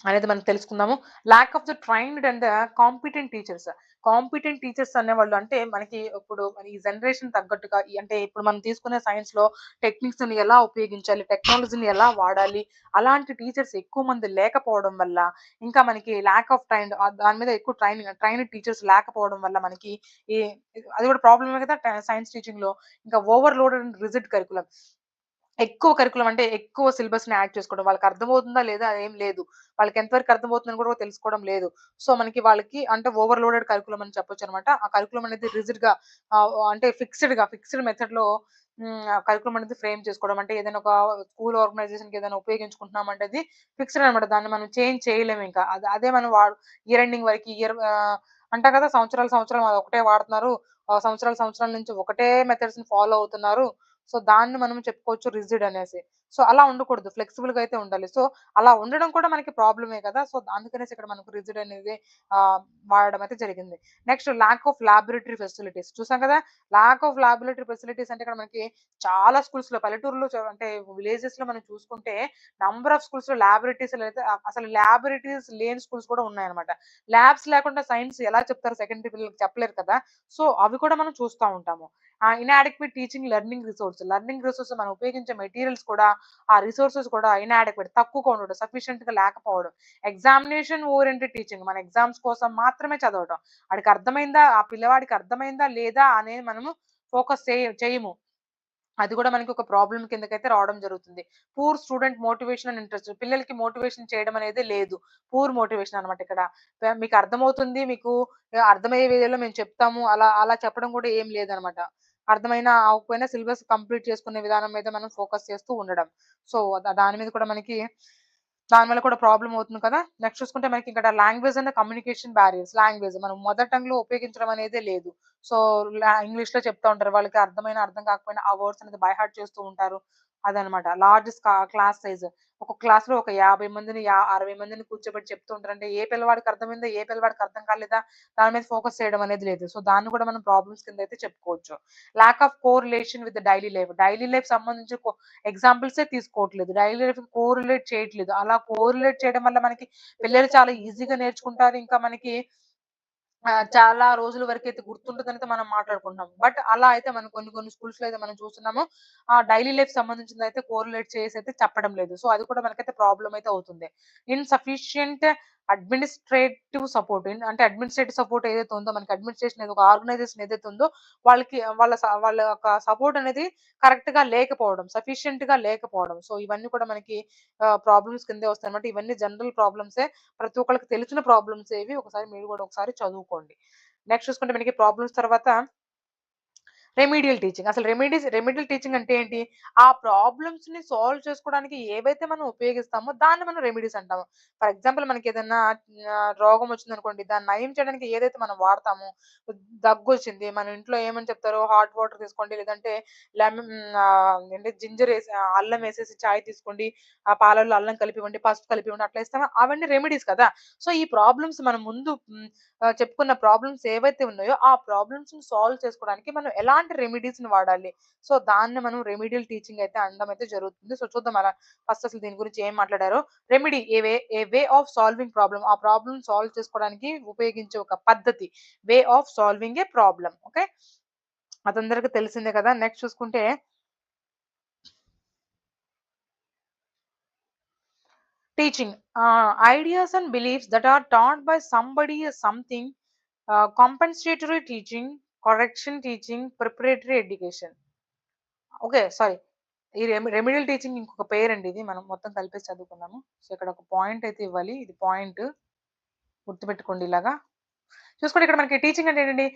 అనేది మనం తెలుసుకుందాము. Lack of the trained and competent teachers. Competent teachers అనేవాళ్ళు అంటే మనకి ఇప్పుడు ఈ జనరేషన్ తగ్గట్టుగా అంటే ఇప్పుడు మనం తీసుకునే సైన్స్‌లో టెక్నిక్స్‌ని ఎలా ఉపయోగించాలి, టెక్నాలజీని ఎలా వాడాలి, అలాంటి టీచర్స్ ఎక్కువ మంది లేకపోవడం వల్ల, ఇంకా మనకి ల్యాక్ ఆఫ్ దాని మీద ఎక్కువ ట్రైన్డ్ టీచర్స్ లేకపోవడం వల్ల మనకి ఈ అది కూడా ప్రాబ్లమే కదా! సైన్స్ టీచింగ్‌లో. ఇంకా ఓవర్‌లోడెడ్ అండ్ రిజిడ్ కరిక్యులమ్. ఎక్కువ కరిక్యులమ్ అంటే ఎక్కువ సిలబస్‌ని యాడ్ చేసుకోవడం. వాళ్ళకి అర్థమవుతుందా లేదా అదేం లేదు. వాళ్ళకి ఎంత వరకు అర్థమవుతుందని కూడా తెలుసుకోవడం లేదు. సో, వాళ్ళకి అంటే ఓవర్‌లోడెడ్ కరిక్యులమ్ అని చెప్పొచ్చనమాట. ఆ కరిక్యులమ్ అనేది రిజిడ్‌గా అంటే ఫిక్స్డ్ మెథడ్‌లో కరిక్యులమ్ అనేది ఫ్రేమ్ చేసుకోవడం. అంటే ఏదైనా ఒక స్కూల్ ఆర్గనైజేషన్‌కి ఏదైనా ఉపయోగించుకుంటున్నామంటే అది ఫిక్స్డ్ అనమాట. దాన్ని మనం చేంజ్ చేయలేమింక. అదే మనం ఇయర్ ఎండింగ్ వరకి అంటాం కదా! సంవత్సరాలు ఒకటే వాడుతున్నారు. సంవత్సరాల నుంచి ఒకటే మెథడ్స్‌ని ఫాలో అవుతున్నారు. సో, దాన్ని మనం చెప్పుకోవచ్చు రిజిడ్ అనేసి. సో, అలా ఉండకూడదు. ఫ్లెక్సిబుల్‌గా అయితే ఉండాలి. సో, అలా ఉండడం కూడా మనకి ప్రాబ్లమే కదా! సో, అందుకనేసి ఇక్కడ మనకు రిజిడ్ అనేది వాడడం అయితే జరిగింది. Next lack of laboratory facilities చూసాం కదా! ల్యాక్ ఆఫ్ లాబొరేటరీ ఫెసిలిటీస్ అంటే ఇక్కడ మనకి చాలా స్కూల్స్‌లో పల్లెటూరులో అంటే విలేజెస్‌లో మనం చూసుకుంటే నంబర్ ఆఫ్ స్కూల్స్‌లో లాబొరేటరీస్ అయితే అసలు లాబొరేటరీస్ లేని స్కూల్స్ కూడా ఉన్నాయన్నమాట. ల్యాబ్స్ లేకుండా సైన్స్ ఎలా చెప్తారు సెకండరీ పిల్లలకి చెప్పలేరు కదా! సో, అవి కూడా మనం చూస్తా ఉంటాము. ఇనాడెక్వేట్ టీచింగ్ లెర్నింగ్ రిసోర్స్ మనం ఉపయోగించే మెటీరియల్స్ కూడా, ఆ రిసోర్సెస్ కూడా ఇనాడెక్వేట్ తక్కువగా ఉండడం, సఫిషియెంట్‌గా లేకపోవడం. ఎగ్జామినేషన్ ఓరియెంటెడ్ టీచింగ్ మన ఎగ్జామ్స్ కోసం మాత్రమే చదవటం. ఆడికి అర్థమైందా? ఆ పిల్లవాడికి అర్థమైందా? లేదా? అనేది మనము ఫోకస్ చేయము. అది కూడా మనకి ఒక ప్రాబ్లమ్ కిందకైతే రావడం జరుగుతుంది. Poor student motivation and interest. పిల్లలకి మోటివేషన్ చేయడం అనేది లేదు. పూర్ మోటివేషన్ అన్నమాట ఇక్కడ. మీకు అర్థమవుతుంది. మీకు అర్థమయ్యే వేలో మేము చెప్తాము. అలా అలా చెప్పడం కూడా ఏం లేదనమాట. అర్థమైనా అవ్వకపోయినా సిలబస్ కంప్లీట్ చేసుకునే విధానం మీద మనం ఫోకస్ చేస్తూ ఉండడం. సో, దాని మీద కూడా మనకి దాని వల్ల కూడా ప్రాబ్లమ్ అవుతుంది కదా! నెక్స్ట్ చూసుకుంటే మనకి ఇక్కడ language and communication barriers. Language మనం మదర్ టంగ్‌లో ఉపయోగించడం అనేదే లేదు. సో, ఇంగ్లీష్‌లో చెప్తా ఉంటారు. వాళ్ళకి అర్థమైనా, అర్థం కాకపోయినా ఆ వర్డ్స్ అనేది బై హార్ట్ చేస్తూ ఉంటారు. అదనమాట. Large class size. ఒక క్లాస్‌లో ఒక 50 మందిని, 60 మందిని కూర్చోబెట్టి చెప్తూ ఉంటారంటే ఏ పిల్లవాడికి అర్థమైందో, ఏ పిల్లవాడికి అర్థం కాలేదా దాని మీద ఫోకస్ చేయడం అనేది లేదు. సో, దాన్ని కూడా మనం ప్రాబ్లమ్స్ కింద అయితే చెప్పుకోవచ్చు. Lack of correlation with daily life. Daily life సంబంధించి ఎగ్జాంపుల్సే తీసుకోవట్లేదు. డైలీ లైఫ్‌కి కోరిలేట్ చేయట్లేదు. అలా కోరిలేట్ చేయడం వల్ల మనకి పిల్లలు చాలా ఈజీగా నేర్చుకుంటారు. ఇంకా మనకి చాలా రోజుల వరకైతే గుర్తుంటదనయితే మనం మాట్లాడుకుంటున్నాం. బట్ అలా అయితే మనం కొన్ని కొన్ని స్కూల్స్‌లో అయితే మనం చూస్తున్నాము. డైలీ లైఫ్ సంబంధించిందయితే కోరిలేట్ చేసైతే చెప్పడం లేదు. సో, అది కూడా మనకైతే ప్రాబ్లమ్ అయితే అవుతుంది. ఇన్‌సఫిషియంట్ అడ్మినిస్ట్రేటివ్ సపోర్ట్ ఏదైతే ఉందో మనకి అడ్మినిస్ట్రేషన్ ఏదో ఒక ఆర్గనైజేషన్ ఏదైతే ఉందో వాళ్ళ యొక్క సపోర్ట్ అనేది కరెక్ట్‌గా లేకపోవడం, సఫిషియంట్‌గా లేకపోవడం. సో, ఇవన్నీ కూడా మనకి ప్రాబ్లమ్స్ కిందే వస్తాయన్నమాట. ఇవన్నీ జనరల్ ప్రాబ్లమ్సే. ప్రతి ఒక్కళ్ళకి తెలిసిన ప్రాబ్లమ్సే ఇవి. ఒకసారి మీరు గూడా ఒకసారి చదువుకోండి. నెక్స్ట్ చూసుకుంటే మనకి ప్రాబ్లమ్స్ తర్వాత రెమిడియల్ టీచింగ్. అసలు రెమిడియల్ టీచింగ్ అంటే ఏంటి? ఆ ప్రాబ్లమ్స్‌ని సాల్వ్ చేసుకోవడానికి ఏవైతే మనం ఉపయోగిస్తామో దాన్ని మనం రెమెడీస్ అంటాము. ఫర్ ఎగ్జాంపుల్ మనకేదన్నా రోగం వచ్చిందనుకోండి, దాన్ని నయం చేయడానికి ఏదైతే మనం వాడతామో, దగ్గొచ్చింది మన ఇంట్లో ఏమని చెప్తారు? హాట్ వాటర్ తీసుకోండి, లేదంటే ఏంటి అల్లం ఏసేసి చాయ్ తీసుకోండి, ఆ పాలల్లో అల్లం కలిపివ్వండి, పసుపు కలిపివ్వండి అట్లా ఇస్తామా? అవన్నీ రెమెడీస్ కదా! సో, ఈ ప్రాబ్లమ్స్ మనం ముందు చెప్పుకున్న ప్రాబ్లమ్స్ ఏవైతే ఉన్నాయో, ఆ ప్రాబ్లమ్స్‌ని సాల్వ్ చేసుకోవడానికి మనం ఎలాంటి రెమెడీస్‌ని వాడాలి. సో, దాన్ని మనం రెమిడియల్ టీచింగ్ అయితే అనడం అయితే జరుగుతుంది. సో, చూద్దాం ఫస్ట్ అసలు దీని గురించి ఏం మాట్లాడారో. Remedy a way of solving problem. ఆ ప్రాబ్లమ్ సాల్వ్ చేసుకోవడానికి ఉపయోగించే ఒక పద్ధతి. Way of solving a problem. Okay. అదందరికి తెలిసిందే కదా! నెక్స్ట్ చూసుకుంటే teaching. Ideas and beliefs that are taught by somebody something. Compensatory teaching, correction teaching, preparatory education. Okay. Sorry. ఈ రెమిడియల్ టీచింగ్ ఇంకొక పేరండి ఇది. మనం మొత్తం కలిపేసి చదువుకుందాము. సో, ఇక్కడ ఒక పాయింట్ అయితే ఇవ్వాలి. ఇది పాయింట్ గుర్తుపెట్టుకోండి ఇలాగా. చూసుకోండి ఇక్కడ మనకి టీచింగ్ అంటే ఏంటండి?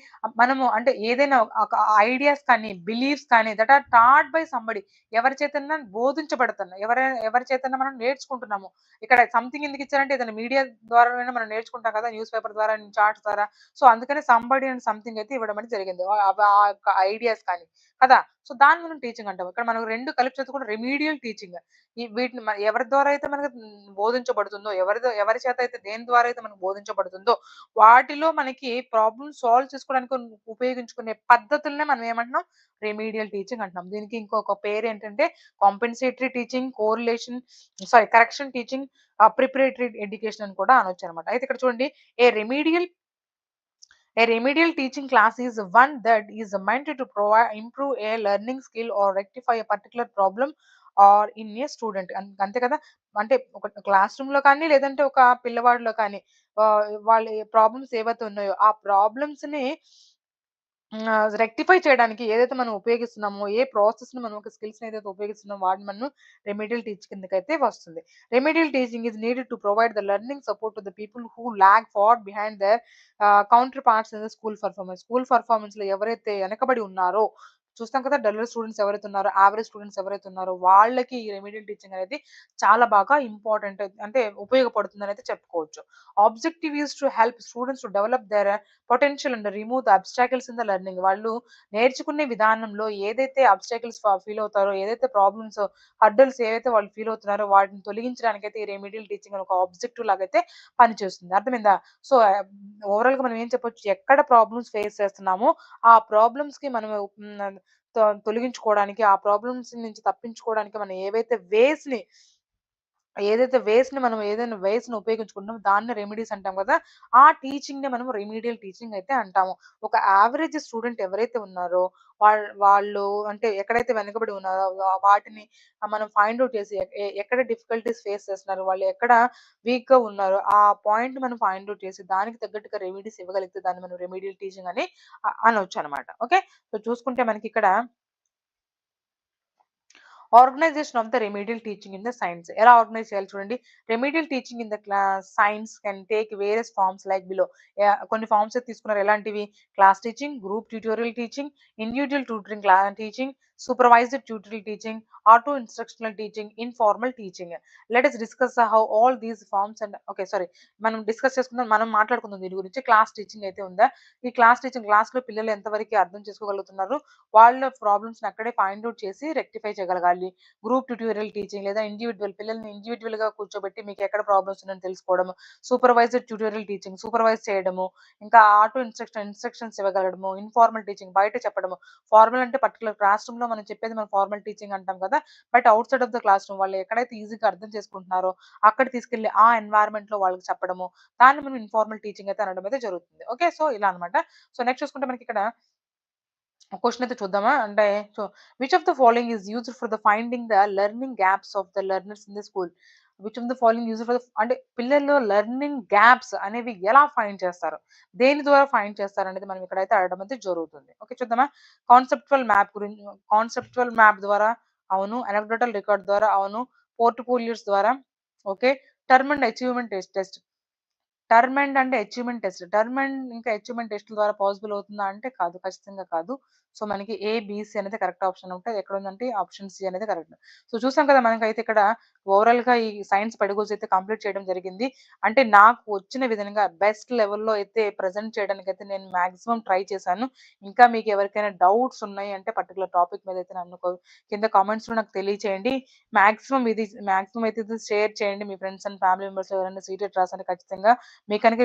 మనము అంటే ఏదైనా ఒక ఐడియాస్ కానీ, బిలీఫ్స్ కానీ that are taught by somebody. ఎవరి చేతన్నా బోధించబడుతున్నాయి. ఎవరి చేతన్నా మనం నేర్చుకుంటున్నాము. ఇక్కడ సంథింగ్ ఎందుకు ఇచ్చారంటే ఏదైనా మీడియా ద్వారానైనా మనం నేర్చుకుంటాం కదా! న్యూస్ పేపర్ ద్వారా, చార్ట్స్ ద్వారా. సో, అందుకనే సంబడి అండ్ సంథింగ్ అయితే ఇవ్వడం అనేది జరిగింది. ఆ యొక్క ఐడియాస్ కానీ కదా! సో, దాన్ని మనం టీచింగ్ అంటాం. ఇక్కడ మనం 2 కలిపి చదువుకుంటే రెమిడియల్ టీచింగ్. వీటిని ఎవరి ద్వారా అయితే మనకు బోధించబడుతుందో, ఎవరి చేత అయితే దేని ద్వారా అయితే మనకు బోధించబడుతుందో వాటిలో మనకి ప్రాబ్లమ్ సాల్వ్ చేసుకోవడానికి ఉపయోగించుకునే పద్ధతులనే మనం ఏమంటున్నాం? రెమిడియల్ టీచింగ్ అంటున్నాం. దీనికి ఇంకొక పేరేంటంటే compensatory teaching, correction teaching, preparatory education అని కూడా అనొచ్చనమాట. అయితే ఇక్కడ చూడండి a remedial A remedial teaching class is one that is meant to improve a learning skill or rectify a particular problem or in a student. అంతే కదా! అంటే ఒక క్లాస్ రూమ్‌లో కానీ, లేదంటే ఒక పిల్లవాడిలో కానీ వాళ్ళ ప్రాబ్లమ్స్ ఏవైతే ఉన్నాయో, ఆ ప్రాబ్లమ్స్‌ని రెక్టిఫై చేయడానికి ఏదైతే మనం ఉపయోగిస్తున్నామో, ఏ ప్రాసెస్‌ని మనం ఒక స్కిల్స్‌ని ఏదైతే ఉపయోగిస్తున్నామో వాటిని మనం రెమెడియల్ కిందకైతే వస్తుంది. Remedial teaching is needed to provide the learning support to the people who lag far behind their counterparts in the school performance. School పెర్ఫార్మన్స్‌లో ఎవరైతే వెనకబడి ఉన్నారో చూస్తాం కదా! డల్లర్ స్టూడెంట్స్ ఎవరైతే ఉన్నారో, యావరేజ్ స్టూడెంట్స్ ఎవరైతే ఉన్నారో వాళ్ళకి ఈ రెమెడియల్ టీచింగ్ అనేది చాలా బాగా ఇంపార్టెంట్ అంటే ఉపయోగపడుతుందనైతే చెప్పుకోవచ్చు. Objective is to help students to develop their potential and remove the obstacles in the learning. వాళ్ళు నేర్చుకునే విధానంలో ఏదైతే అబ్స్టాకిల్స్ ఫీల్ అవుతారో, ఏదైతే ప్రాబ్లమ్స్, హర్డల్స్ ఏవైతే వాళ్ళు ఫీల్ అవుతున్నారో వాటిని తొలగించడానికైతే ఈ రెమెడియల్ టీచింగ్ అని ఒక ఆబ్జెక్టివ్ లాగైతే పనిచేస్తుంది. అర్థమైందా? సో, ఓవరాల్‌గా మనం ఏం చెప్పొచ్చు, ఎక్కడ ప్రాబ్లమ్స్ ఫేస్ చేస్తున్నామో ఆ ప్రాబ్లమ్స్‌కి మనము తొలగించుకోవడానికి, ఆ ప్రాబ్లమ్స్ నుంచి తప్పించుకోవడానికి మనం మనం ఏదైనా వేస్‌ని ఉపయోగించుకుంటామో దాన్ని రెమెడీస్ అంటాం కదా! ఆ టీచింగ్‌నే మనం రెమెడియల్ టీచింగ్ అయితే అంటాము. ఒక యావరేజ్ స్టూడెంట్ ఎవరైతే ఉన్నారో వాళ్ళు అంటే ఎక్కడైతే వెనకబడి ఉన్నారో వాటిని మనం ఫైండ్ ఔట్ చేసి ఎక్కడ డిఫికల్టీస్ ఫేస్ చేస్తున్నారు, వాళ్ళు ఎక్కడ వీక్‌గా ఉన్నారో ఆ పాయింట్ మనం ఫైండ్ ఔట్ చేసి దానికి తగ్గట్టుగా రెమెడీస్ ఇవ్వగలిగితే దాన్ని మనం రెమెడియల్ టీచింగ్ అని అనొచ్చనమాట. ఓకే. సో, చూసుకుంటే మనకిక్కడ organisation of the remedial teaching in the science ఎలా ఆర్గనైజ్ చేయాలి చూడండి. Remedial teaching in the science can take various forms like below. కొన్ని ఫార్మ్స్ తీసుకున్నారు. ఎలాంటివి? Class teaching, group tutorial teaching, individual tutoring teaching, supervised tutorial teaching, auto instructional teaching, informal teaching. Let us discuss how all these forms and okay sorry, మనం discuss చేసుకుందాం, మనం మాట్లాడుకుందాం దీని గురించి. Class teaching అయితే ఉందా? ఈ క్లాస్ టీచింగ్ క్లాస్లో పిల్లలు ఎంతవరకు అర్థం చేసుకోగలుగుతున్నారు, వాళ్ళ ప్రాబ్లమ్స్‌ని అక్కడే ఫైండ్ ఔట్ చేసి రెక్టిఫై చేయగలగాలి. గ్రూప్ ట్యుటోరియల్ టీచింగ్ లేదా పిల్లల్ని ఇండివిడ్యువల్‌గా కూర్చోబెట్టి మీకు ఎక్కడ ప్రాబ్లమ్స్ ఉన్నాయని తెలుసుకోవడము. సూపర్వైజ్డ్ ట్యుటోరియల్ టీచింగ్ సూపర్వైజ్ చేయడము. ఇంకా ఆటో ఇన్స్ట్రక్షన్స్ ఇవ్వగలగడము. ఇన్ఫార్మల్ టీచింగ్ బయట చెప్పడము. ఫార్మల్ అంటే పర్టిక్యులర్ క్లాస్ రూమ్‌లో మనం చెప్పేది మనం ఫార్మల్ టీచింగ్ అంటాం కదా! But outside of the class room వాళ్ళు ఎక్కడైతే ఈజీగా అర్థం చేసుకుంటున్నారో అక్కడ తీసుకెళ్ళి ఆ ఎన్వైర్న్‌మెంట్‌లో వాళ్ళకి చెప్పడము. దాన్ని మనం ఇన్ఫార్మల్ టీచింగ్ అయితే అనడం అయితే జరుగుతుంది. ఓకే. సో, ఇలా అన్నమాట. సో, నెక్స్ట్ చూసుకుంటే మనకిక్కడ క్వెషన్ అయితే చూద్దామా? అంటే so, which of the following is used for the finding the learning gaps of the learners in the school? Which of the following used for the అంటే పిల్లల్లో learning gaps అనేవి ఎలా find చేస్తారు? దేని ద్వారా ఫైండ్ చేస్తారనేది మనం ఇక్కడైతే అడగడం అయితే జరుగుతుంది. ఓకే. చూద్దామా? కాన్సెప్చువల్ మ్యాప్ ద్వారా అవును. అనెక్డోటల్ రికార్డ్ ద్వారా అవును. పోర్ట్‌ఫోలియోస్ ద్వారా okay. Term and achievement test. Term and అంటే అచీవ్‌మెంట్ టెస్ట్. టర్మ్ అండ్ ఇంకా అచీవ్‌మెంట్ టెస్ట్‌ల ద్వారా పాసిబుల్ అవుతుందా అంటే కాదు. ఖచ్చితంగా కాదు. సో, మనకి ఏ, బి, సి అనేది కరెక్ట్ ఆప్షన్ ఉంటే ఎక్కడుందంటే ఆప్షన్ సి అనేది కరెక్ట్. సో, చూసాం కదా! మనకైతే ఇక్కడ ఓవరాల్‌గా ఈ సైన్స్ పెడగోస్ అయితే కంప్లీట్ చేయడం జరిగింది. అంటే నాకు వచ్చిన విధంగా బెస్ట్ లెవెల్‌లో అయితే ప్రెజెంట్ చేయడానికైతే నేను మాక్సిమం ట్రై చేశాను. ఇంకా మీకు ఎవరికైనా డౌట్స్ ఉన్నాయి అంటే పర్టిక్యులర్ టాపిక్ మీద అయితే నన్ను కింద కామెంట్స్‌లో నాకు తెలియచేయండి. మాక్సిమం అయితే ఇది షేర్ చేయండి. మీ ఫ్రెండ్స్ అండ్ ఫ్యామిలీ మెంబర్స్‌లో ఎవరైనా సీటెట్ రాసారంటే ఖచ్చితంగా మీకు కనుక